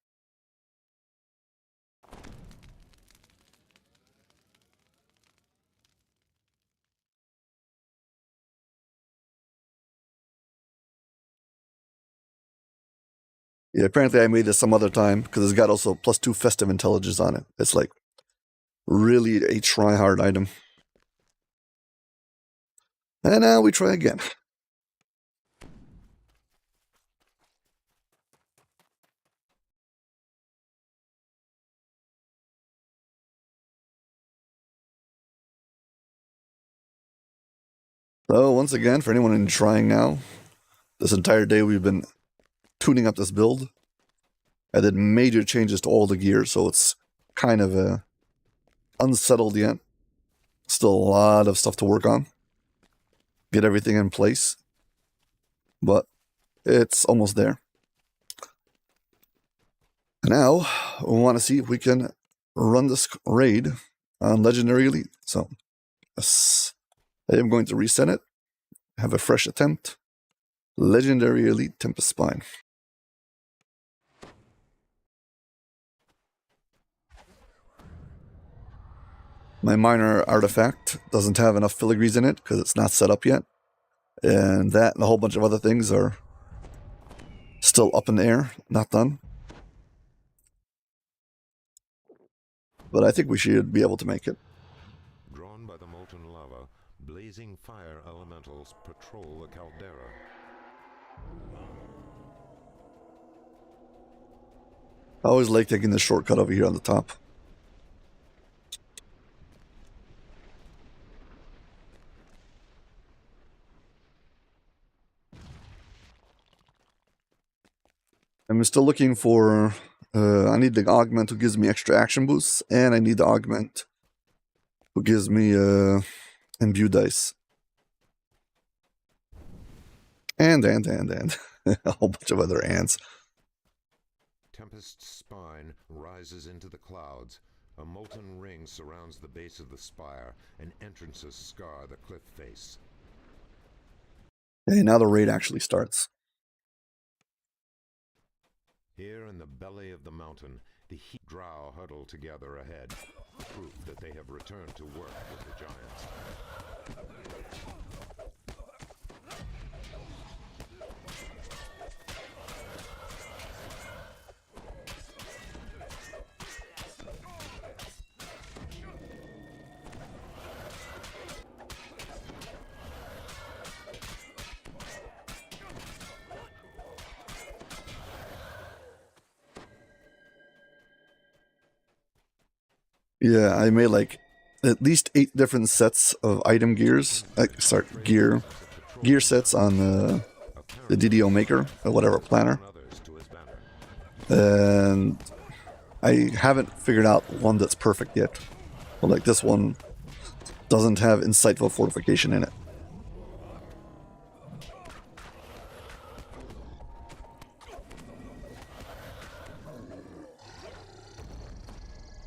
Yeah, apparently I made this some other time because it's got also +2 festive intelligence on it. It's like really a try-hard item. And now we try again. So once again, for anyone trying now, this entire day we've been tuning up this build. I did major changes to all the gear, so it's kind of unsettled yet. Still a lot of stuff to work on. Get everything in place. But it's almost there. Now, we want to see if we can run this raid on Legendary Elite. So, yes, I am going to reset it. Have a fresh attempt. Legendary Elite Tempest Spine. My minor artifact doesn't have enough filigrees in it because it's not set up yet. And that and a whole bunch of other things are still up in the air, not done. But I think we should be able to make it. Drawn by the molten lava, blazing fire elementals patrol the caldera. I always like taking the shortcut over here on the top. I'm still looking for... I need the augment who gives me extra action boosts, and I need the augment who gives me imbue dice. And a whole bunch of other ants. Tempest's spine rises into the clouds. A molten ring surrounds the base of the spire, and entrances scar the cliff face. Okay, now the raid actually starts. Here in the belly of the mountain, the heat drow huddle together ahead, proof that they have returned to work with the giants. Yeah, I made like at least 8 different sets of item gears. Gear sets on the DDO Maker or whatever planner. And I haven't figured out one that's perfect yet. But like this one doesn't have insightful fortification in it.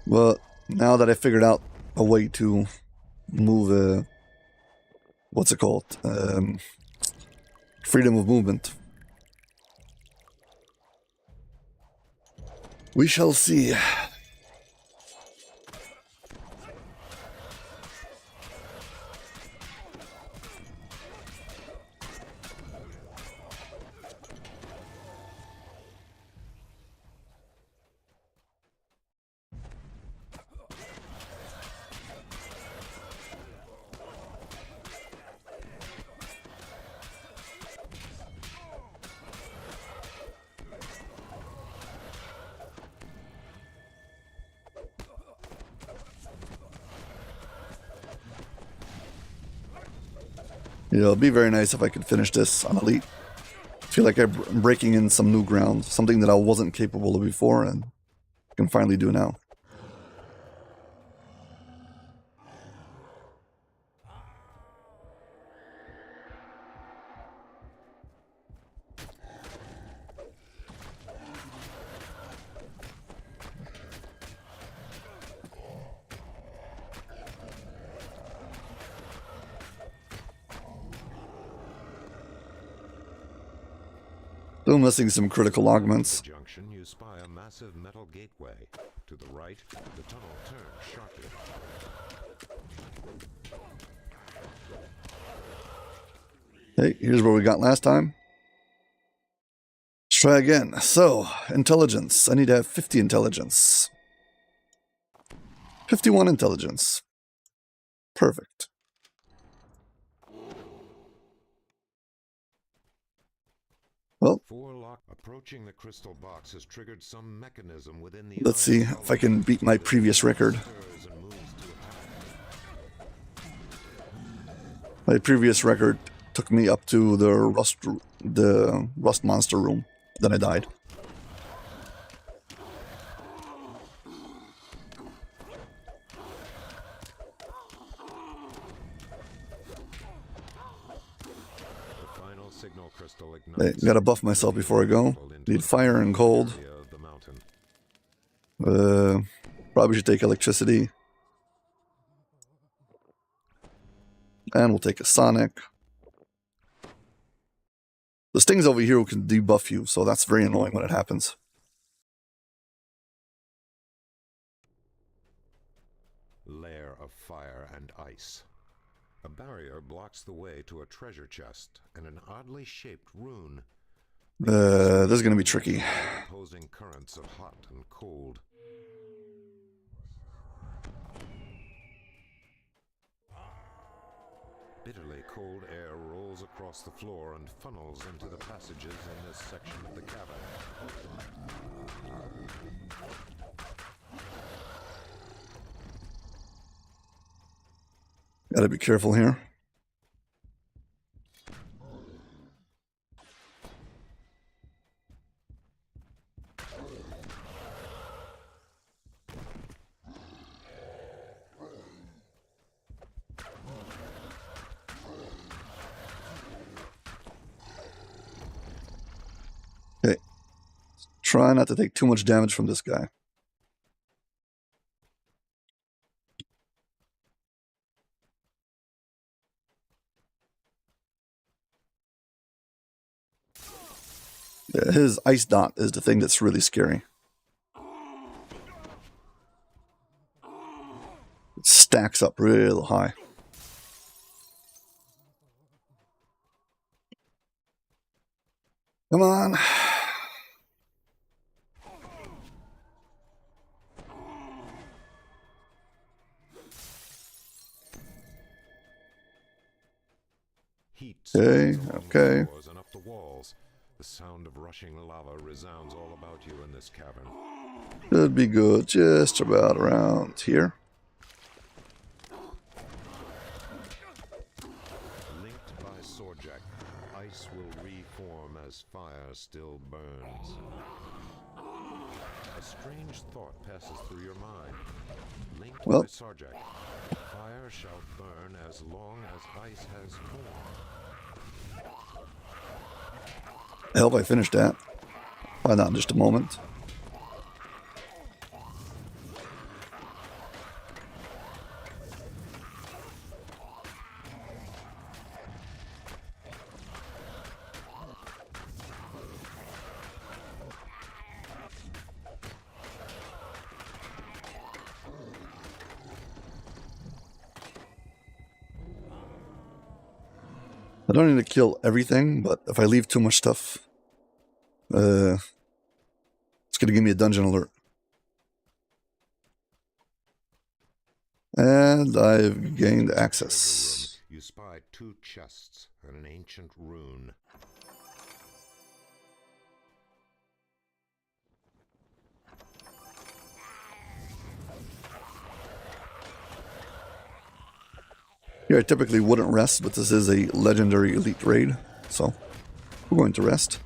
But now that I figured out a way to move, what's it called? Freedom of movement. We shall see. You know, it'd be very nice if I could finish this on Elite. I feel like I'm breaking in some new ground, something that I wasn't capable of before and can finally do now. Still missing some critical augments. Junction, you spy a massive metal gateway. To the right, the tunnel turns sharply. Hey, here's where we got last time. Let's try again. So, intelligence. I need to have 50 intelligence. 51 intelligence. Perfect. Well, approaching the crystal box has triggered some mechanism within the let's see if I can beat my previous record. My previous record took me up to the rust monster room then I died. The final signal crystal Hey, ignites. gotta buff myself before I go. Need fire and cold. Area of the mountain. Probably should take electricity. And we'll take a sonic. There's things over here who can debuff you, so that's very annoying when it happens. Lair of fire and ice. A barrier blocks the way to a treasure chest and an oddly shaped rune. This is gonna be tricky. Opposing currents of hot and cold. Bitterly cold air rolls across the floor and funnels into the passages in this section of the cavern. Gotta be careful here. Okay. Try not to take too much damage from this guy. Yeah, his ice dot is the thing that's really scary. It stacks up real high. Come on. Heat Okay, spreads along the okay. floors and up the walls. The sound of rushing lava resounds all about you in this cavern. Should be good just about around here. Linked by Swordjack, ice will reform as fire still burns. A strange thought passes through your mind. Linked Well. by Swordjack, fire shall burn as long as ice has formed. I hope I finished that. Find out in just a moment. I don't need to kill everything, but if I leave too much stuff, it's going to give me a dungeon alert. And I've gained access. You spy 2 chests and an ancient rune. Here I typically wouldn't rest, but this is a legendary elite raid, so we're going to rest.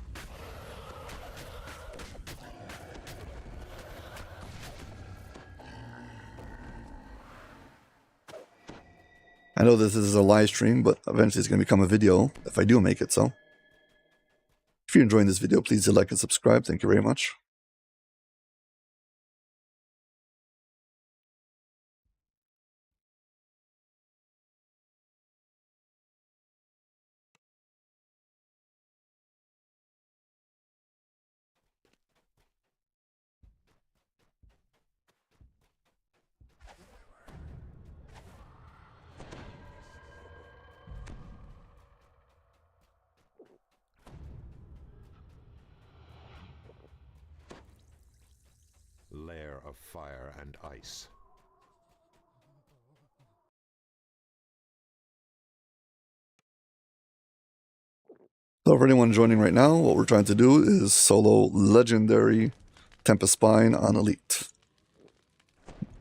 I know this is a live stream, but eventually it's going to become a video if I do make it so. If you're enjoying this video, please hit like and subscribe. Thank you very much. Lair of fire and ice. So for anyone joining right now, what we're trying to do is solo legendary Tempest Spine on Elite.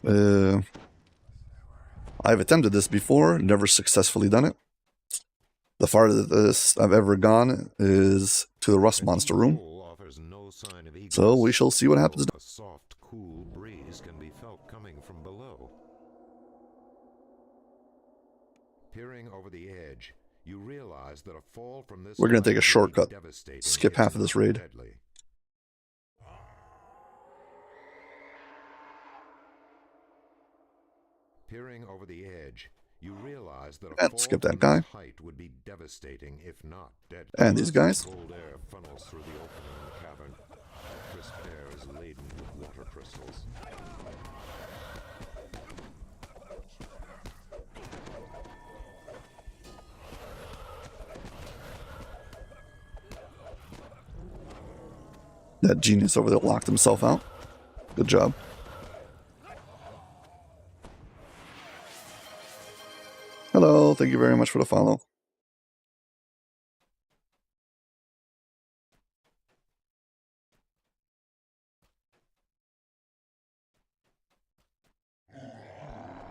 I've attempted this before, never successfully done it. The farthest I've ever gone is to the Rust Monster room. Offers no sign of egress, So we shall see what happens. A soft, cool breeze can be felt coming from below. Peering over the edge, you realize that a fall from this We're going to take a height would be shortcut. devastating Skip if half of not this raid. deadly. Peering over the edge, you realize that a And fall skip from that guy. this height would be devastating if not deadly. And these guys. Cold air funnels through the opening in the cavern. The crisp air is laden with water crystals. That genius over there locked himself out. Good job. Hello, thank you very much for the follow.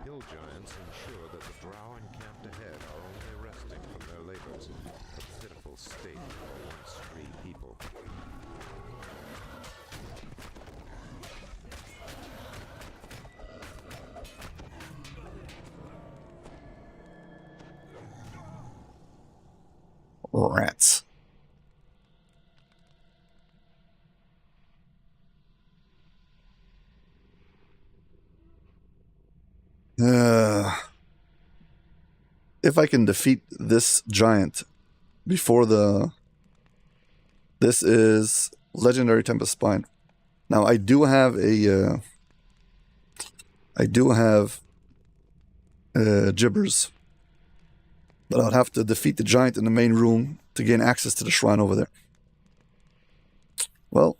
Hill giants ensure that the drow encamped ahead are only resting from their labors. A pitiful state for a once free people. Rats. If I can defeat this giant before the... This is Legendary Tempest Spine. Now, I do have a... Gibbers. But I'll have to defeat the giant in the main room to gain access to the shrine over there. Well,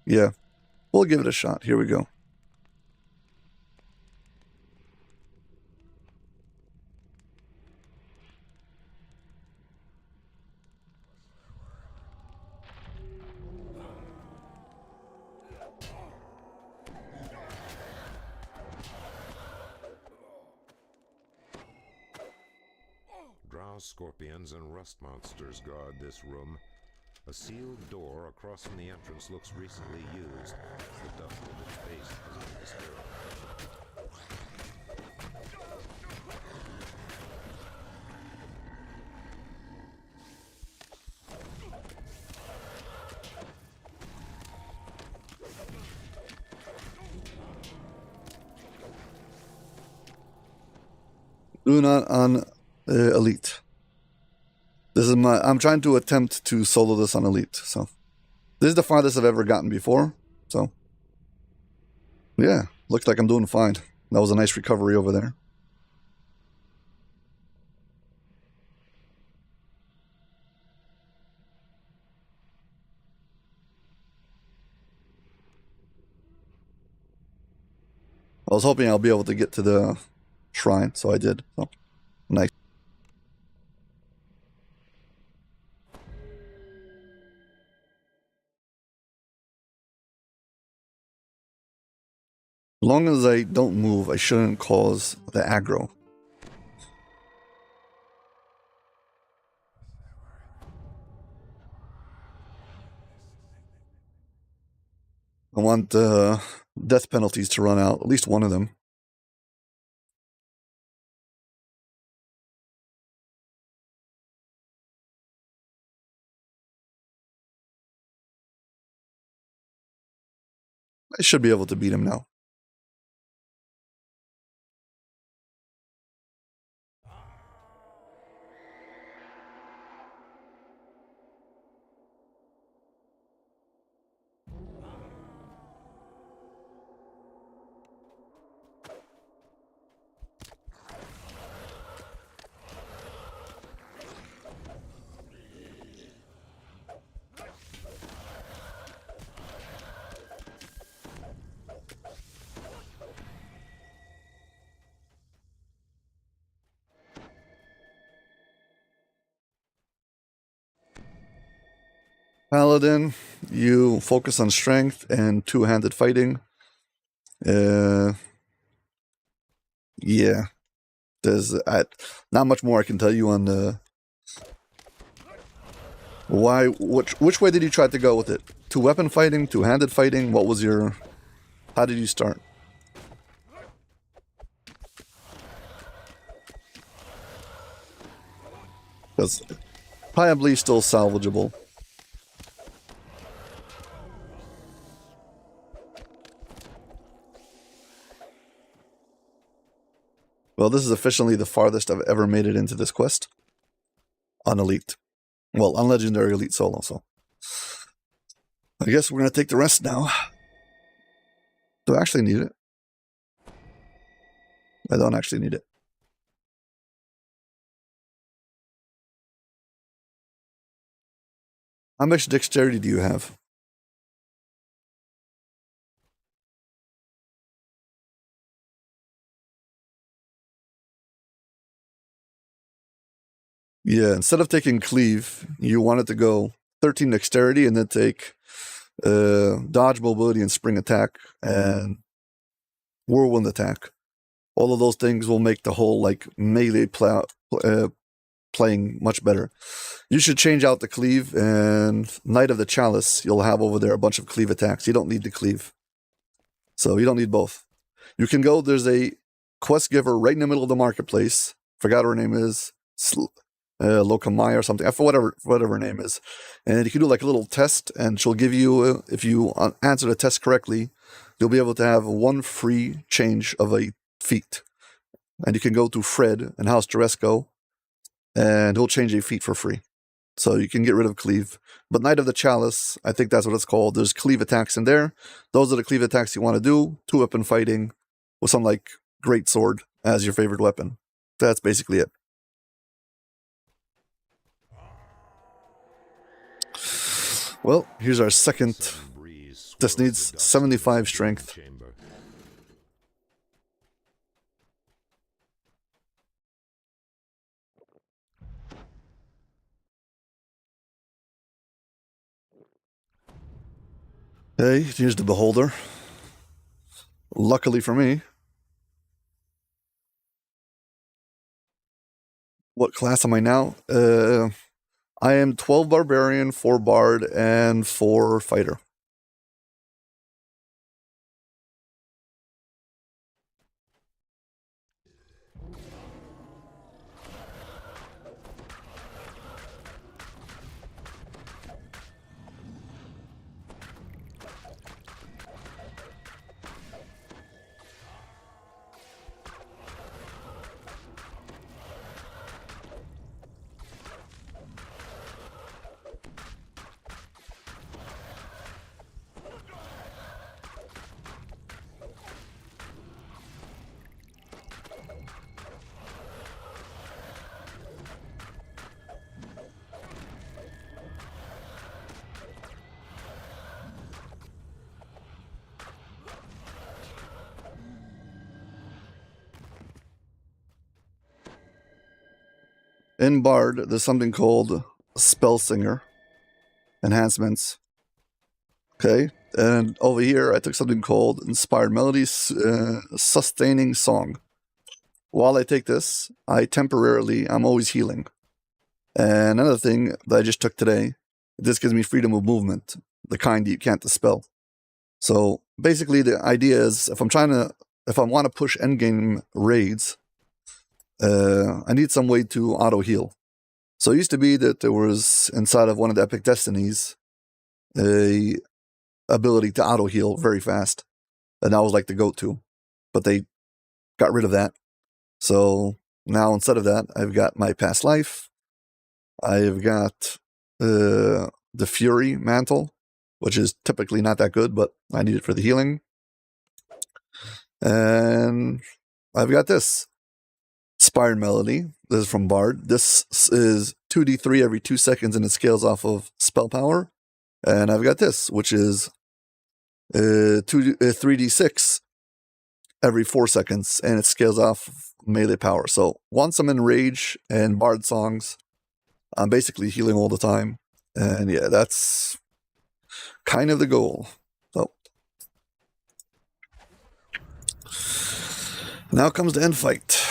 yeah. We'll give it a shot. Here we go. Drow scorpions and rust monsters guard this room. A sealed door across from the entrance looks recently used. The dust of its base has been disturbed. Do not on Elite. This is I'm trying to attempt to solo this on Elite. So this is the farthest I've ever gotten before. So yeah, looks like I'm doing fine. That was a nice recovery over there. I was hoping I'll be able to get to the shrine, so I did. So nice. As long as I don't move, I shouldn't cause the aggro. I want death penalties to run out, at least one of them. I should be able to beat him now. Paladin, you focus on strength and two-handed fighting. Yeah. There's not much more I can tell you on the... Why? Which way did you try to go with it? Two-weapon fighting? Two-handed fighting? What was your... How did you start? Because probably still salvageable. Well, this is officially the farthest I've ever made it into this quest. On Elite. Well, on Legendary Elite Solo, so. I guess we're going to take the rest now. Do I actually need it? I don't actually need it. How much dexterity do you have? Yeah, instead of taking Cleave, you wanted to go 13 dexterity and then take dodge, mobility, and spring attack, and whirlwind attack. All of those things will make the whole like melee playing much better. You should change out the Cleave, and Knight of the Chalice, you'll have over there a bunch of Cleave attacks. You don't need the Cleave. So you don't need both. You can go, there's a quest giver right in the middle of the marketplace. Forgot her name is. Lokamai or something, for whatever her name is, and you can do like a little test, and she'll give you, if you answer the test correctly, you'll be able to have one free change of a feat, and you can go to Fred and House Teresco, and he'll change a feat for free. So you can get rid of Cleave. But Knight of the Chalice, I think that's what it's called. There's Cleave attacks in there. Those are the Cleave attacks you want to do. Two-weapon fighting with some like great sword as your favorite weapon. That's basically it. Well, here's our second. This needs 75 strength. Hey, here's the Beholder. Luckily for me. What class am I now? I am 12 Barbarian, 4 Bard, and 4 Fighter. In Bard, there's something called Spell Singer enhancements. Okay, and over here I took something called Inspired Melodies Sustaining Song. While I take this, I'm always healing. And another thing that I just took today, this gives me freedom of movement, the kind that you can't dispel. So basically the idea is if I want to push endgame raids, I need some way to auto heal. So it used to be that there was inside of one of the Epic Destinies a ability to auto heal very fast, and that was like the go-to. But they got rid of that. So now instead of that, I've got my past life. I've got the Fury Mantle, which is typically not that good, but I need it for the healing. And I've got this. Inspired Melody. This is from Bard. This is 2d3 every 2 seconds, and it scales off of spell power. And I've got this, which is 3d6 every 4 seconds, and it scales off melee power. So once I'm in Rage and Bard songs, I'm basically healing all the time. And yeah, that's kind of the goal. So now comes the end fight.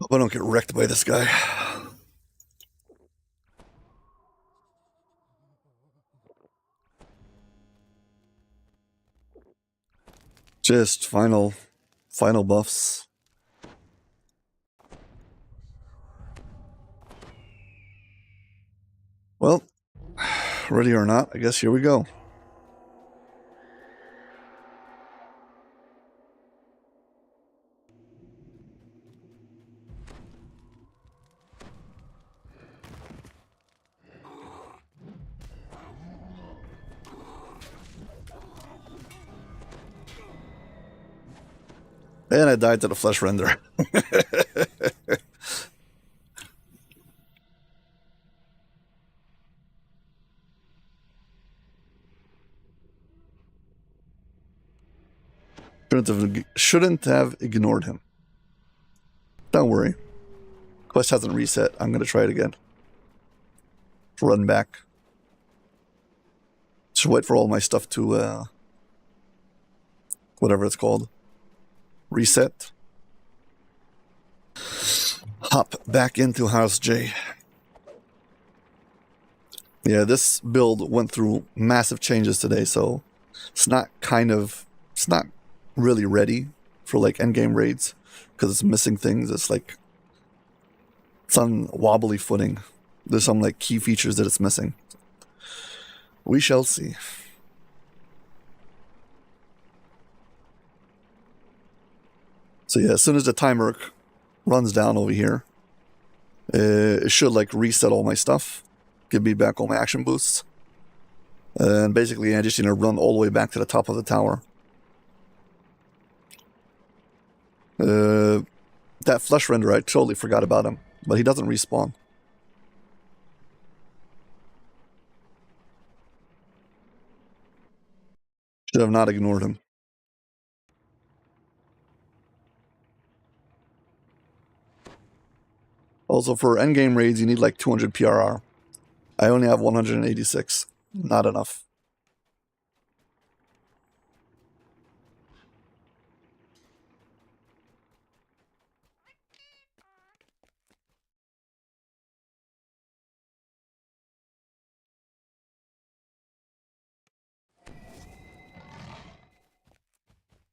Hope I don't get wrecked by this guy. Just final buffs. Well, ready or not, I guess here we go. And I died to the flesh render. Shouldn't have ignored him. Don't worry. Quest hasn't reset. I'm going to try it again. Run back. Just wait for all my stuff to, whatever it's called, reset. Hop back into House J. Yeah, this build went through massive changes today, so it's not really ready for like endgame raids because it's missing things. It's on wobbly footing. There's some like key features that it's missing. We shall see. So yeah, as soon as the timer runs down over here, it should like reset all my stuff, give me back all my action boosts, and basically I just need to run all the way back to the top of the tower. That flesh render, I totally forgot about him, but he doesn't respawn. Should have not ignored him. Also, for endgame raids, you need like 200 PRR. I only have 186. Not enough.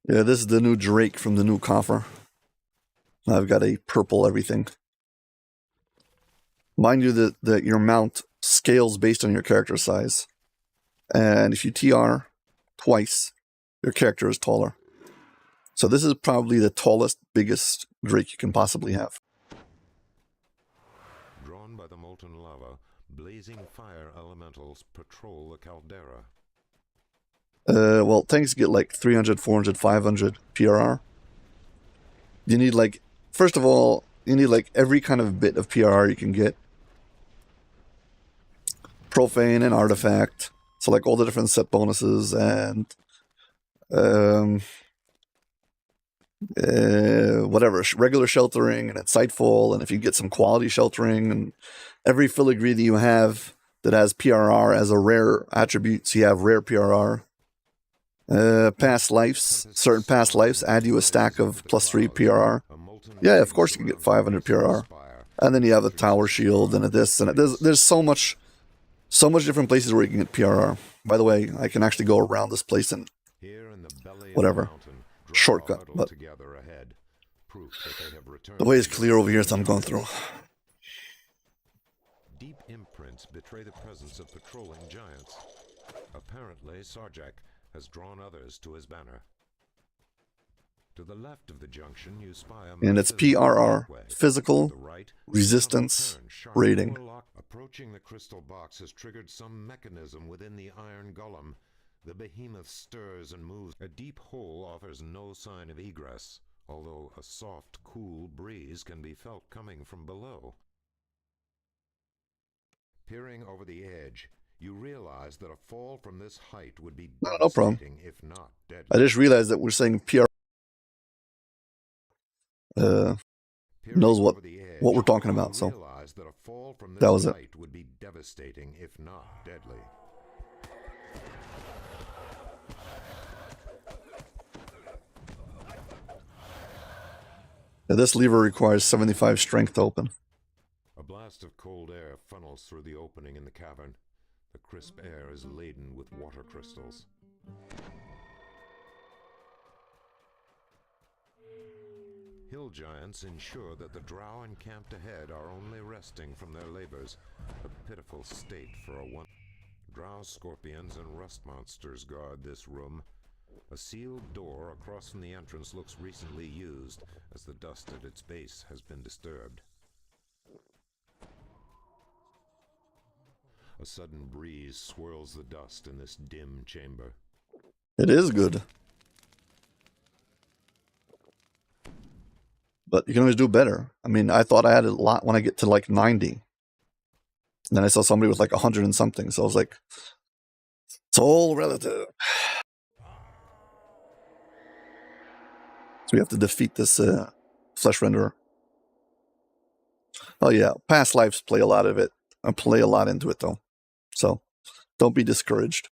Yeah, this is the new Drake from the new coffer. I've got a purple everything. Mind you that your mount scales based on your character size. And if you TR twice, your character is taller. So this is probably the tallest, biggest Drake you can possibly have. Drawn by the molten lava, blazing fire elementals patrol the caldera. Well, tanks get like 300, 400, 500 PRR. You need like, first of all, you need like every kind of bit of PRR you can get. Profane and Artifact. So like all the different set bonuses and whatever, regular sheltering and insightful, and if you get some quality sheltering, and every filigree that you have that has PRR as a rare attribute, so you have rare PRR. Past lives, certain past lives add you a stack of +3 PRR. Yeah, of course you can get 500 PRR. And then you have a tower shield and a this and a, there's so much different places where you can get PRR. By the way, I can actually go around this place and whatever. Shortcut, but the way is clear over here, so I'm going through. Deep imprints betray the presence of patrolling giants. Apparently, Sarjak has drawn others to his banner. To the left of the junction, you spy a and it's PRR, physical, right, resistance, rating. Approaching the crystal box has triggered some mechanism within the iron golem. The behemoth stirs and moves. A deep hole offers no sign of egress, although a soft, cool breeze can be felt coming from below. Peering over the edge, you realize that a fall from this height would be no problem. if not deadly. I just realized that we're saying PR knows what we're talking about, so that a fall from this that was it. height would be devastating if not deadly. Yeah, this lever requires 75 strength to open. A blast of cold air funnels through the opening in the cavern. The crisp air is laden with water crystals. Hill giants ensure that the drow encamped ahead are only resting from their labors, a pitiful state for a one. Drow scorpions and rust monsters guard this room. A sealed door across from the entrance looks recently used, as the dust at its base has been disturbed. A sudden breeze swirls the dust in this dim chamber. It is good. But you can always do better. I mean, I thought I had a lot when I get to like 90. And then I saw somebody with like 100 and something. So I was like, it's all relative. So we have to defeat this flesh renderer. Oh yeah, past lives play a lot of it. I play a lot into it though. So don't be discouraged.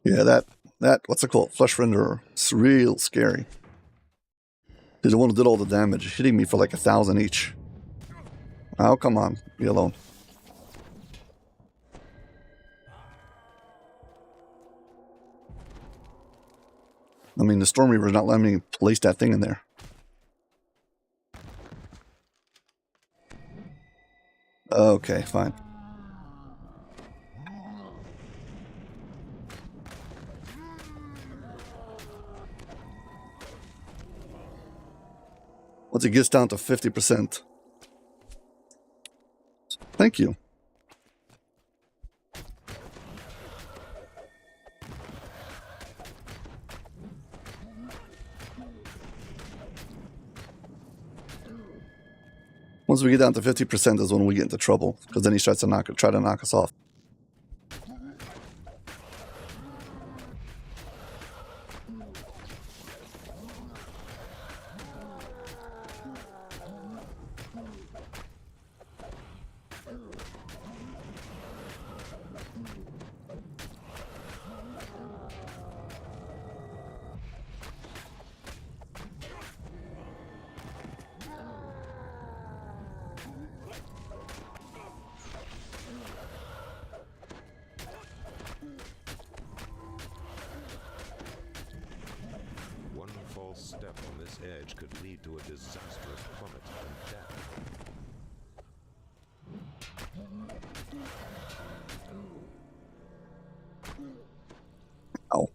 Yeah, that what's it called? Flesh renderer. It's real scary. He's the one who did all the damage, hitting me for like 1,000 each. Oh, come on, be alone. I mean, the Storm Reaver's not letting me place that thing in there. Okay, fine. Once it gets down to 50%. Thank you. Once we get down to 50% is when we get into trouble, because then he tries to try to knock us off. One false step on this edge could lead to a disastrous plummet and death. Ow.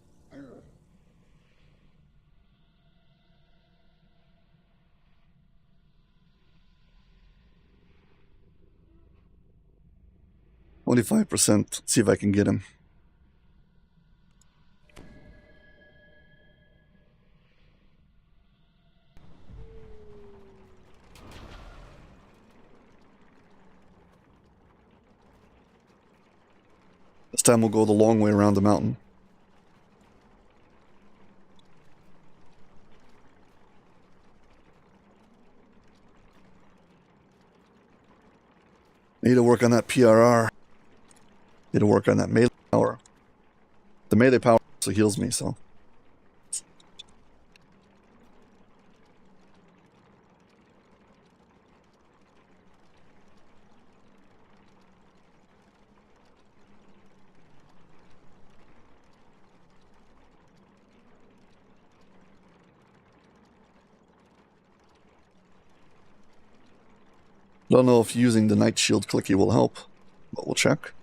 $25%. See if I can get him. This time we'll go the long way around the mountain. Need to work on that PRR. Need to work on that melee power. The melee power also heals me, so. Don't know if using the Night Shield clicky will help, but we'll check.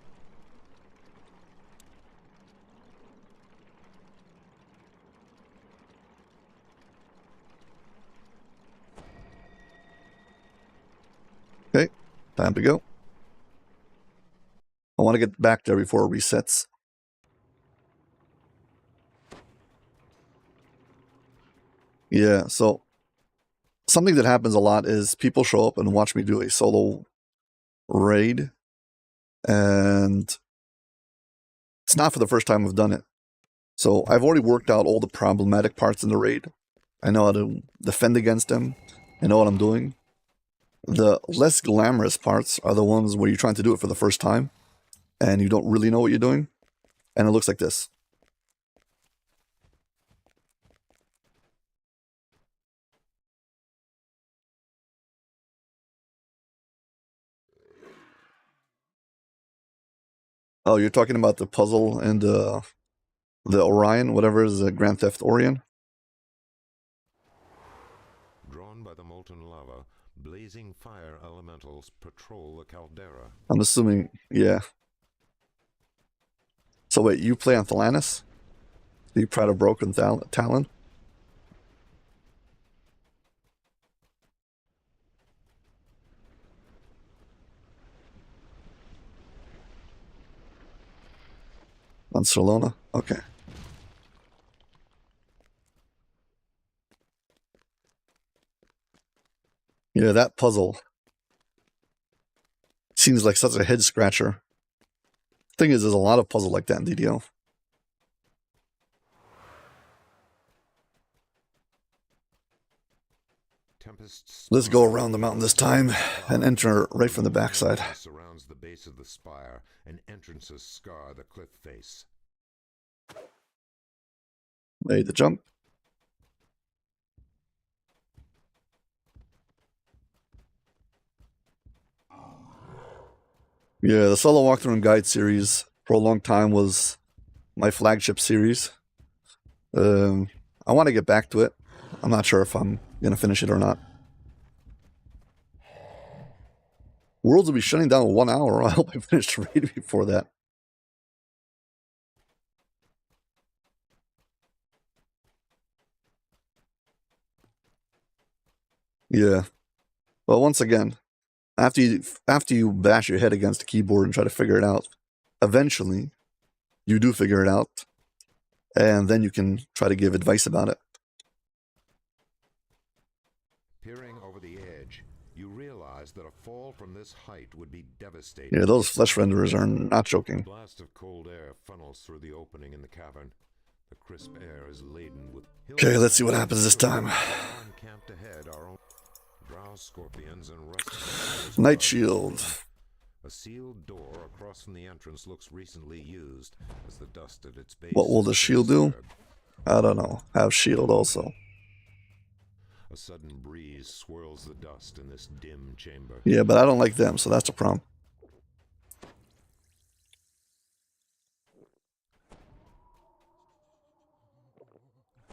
Okay, time to go. I want to get back there before it resets. Yeah, so something that happens a lot is people show up and watch me do a solo raid, and it's not for the first time I've done it. So I've already worked out all the problematic parts in the raid. I know how to defend against them. I know what I'm doing. The less glamorous parts are the ones where you're trying to do it for the first time and you don't really know what you're doing. And it looks like this. Oh, you're talking about the puzzle and the Orion, whatever is the Grand Theft Orion? Drawn by the molten lava, blazing fire elementals patrol the caldera. I'm assuming, yeah. So wait, you play on Thalanis? You proud of Broken Talon? On Solana? Okay. Yeah, that puzzle seems like such a head scratcher. Thing is, there's a lot of puzzle like that in DDO. Let's go around the mountain this time and enter right from the backside. Surrounds the base of the spire, and entrances scar the cliff face. Made the jump. Yeah, the solo walkthrough and guide series for a long time was my flagship series. I want to get back to it. I'm not sure if I'm going to finish it or not. Worlds will be shutting down in 1 hour. I hope I finish the raid before that. Yeah. Well, once again, after you bash your head against the keyboard and try to figure it out, eventually you do figure it out, and then you can try to give advice about it. Peering over the edge, you realize that a fall from this height would be devastating. Yeah, those flesh renderers are not joking. A blast of cold air funnels through the opening in the cavern. The crisp air is laden with... Okay, let's see what happens this time. Camped ahead are drow scorpions and rust. Night shield. A sealed door across from the entrance looks recently used, as the dust at its base. What will the shield do? I don't know. Have shield also. A sudden breeze swirls the dust in this dim chamber. Yeah, but I don't like them, so that's a problem.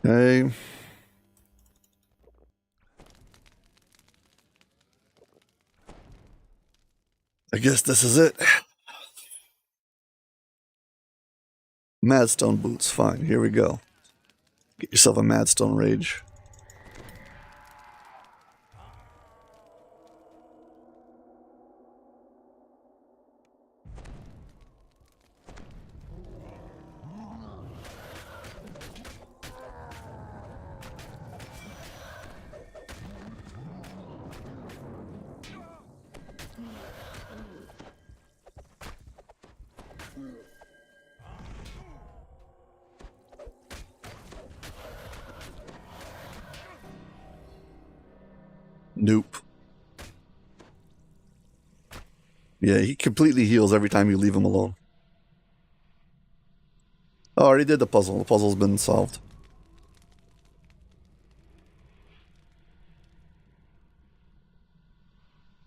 Okay. I guess this is it. Madstone boots, fine. Here we go. Get yourself a Madstone Rage. Nope. Yeah, he completely heals every time you leave him alone. Oh, I already did the puzzle. The puzzle's been solved.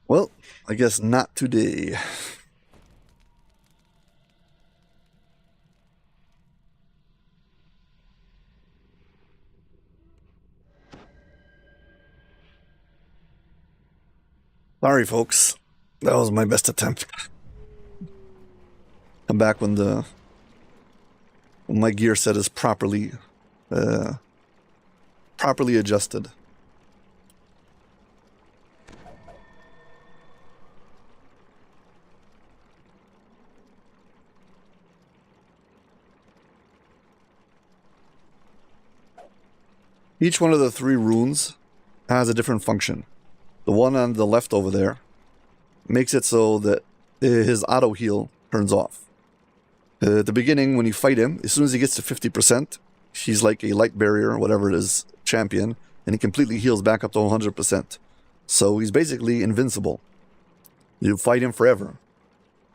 Well, I guess not today. Sorry, folks. That was my best attempt. I'm back when my gear set is properly adjusted. Each one of the 3 runes has a different function. The one on the left over there makes it so that his auto heal turns off. At the beginning, when you fight him, as soon as he gets to 50%, he's like a light barrier, or whatever it is, champion, and he completely heals back up to 100%. So he's basically invincible. You fight him forever.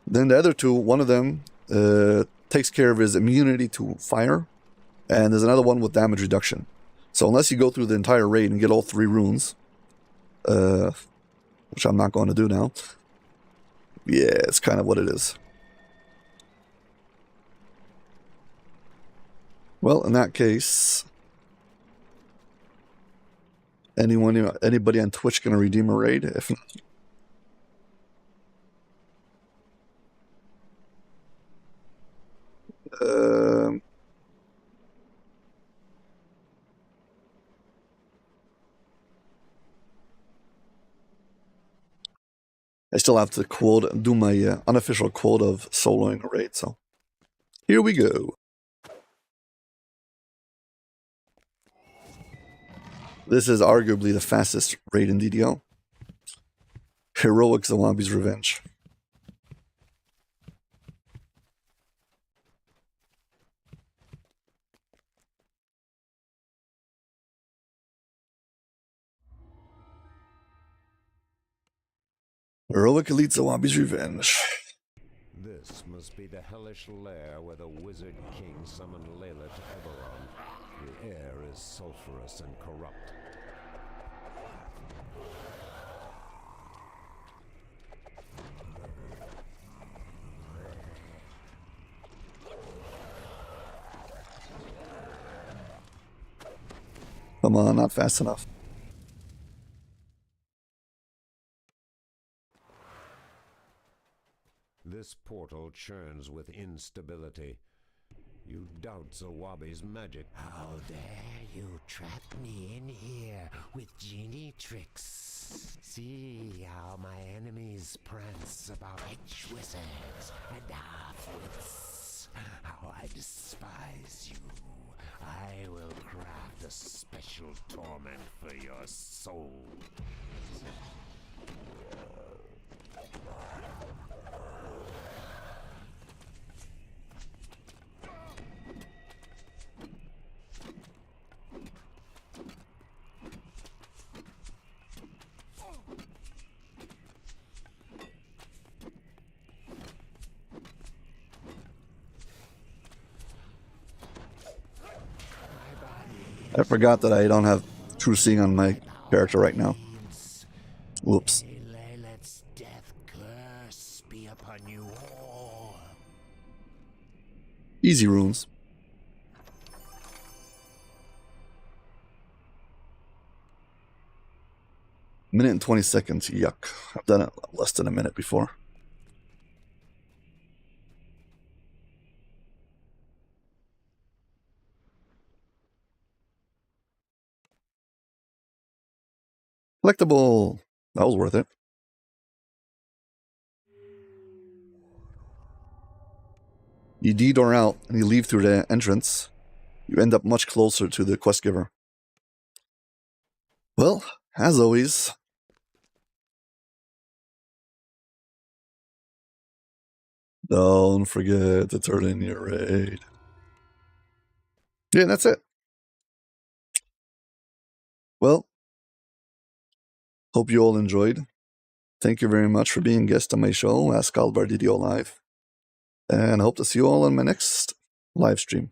Then the other two, one of them takes care of his immunity to fire, and there's another one with damage reduction. So unless you go through the entire raid and get all 3 runes, which I'm not going to do now, yeah, it's kind of what it is. Well, in that case, anybody on Twitch gonna redeem a raid? If not, I still have to do my unofficial quote of soloing a raid, so here we go. This is arguably the fastest raid in DDO. Heroic Zawabi's Revenge. Heroic Elite Zawabi's Revenge. This must be the hellish lair where the Wizard King summoned Layla to Eberron. The air is sulphurous and corrupt. Come on, not fast enough. This portal churns with instability. You doubt Zawabi's magic. How dare you trap me in here with genie tricks? See how my enemies prance about witch wizards and half-wits. How I despise you. I will craft a special torment for your soul. I forgot that I don't have true seeing on my character right now. Whoops. Layla's death curse be upon you all. Easy runes. Minute and 20 seconds. Yuck. I've done it less than a minute before. Collectible. That was worth it. You D-door out and you leave through the entrance, you end up much closer to the quest giver. Well, as always, don't forget to turn in your raid. Yeah, that's it. Well, hope you all enjoyed. Thank you very much for being a guest on my show, Ask Aldbar DDO Live. And I hope to see you all on my next live stream.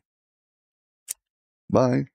Bye.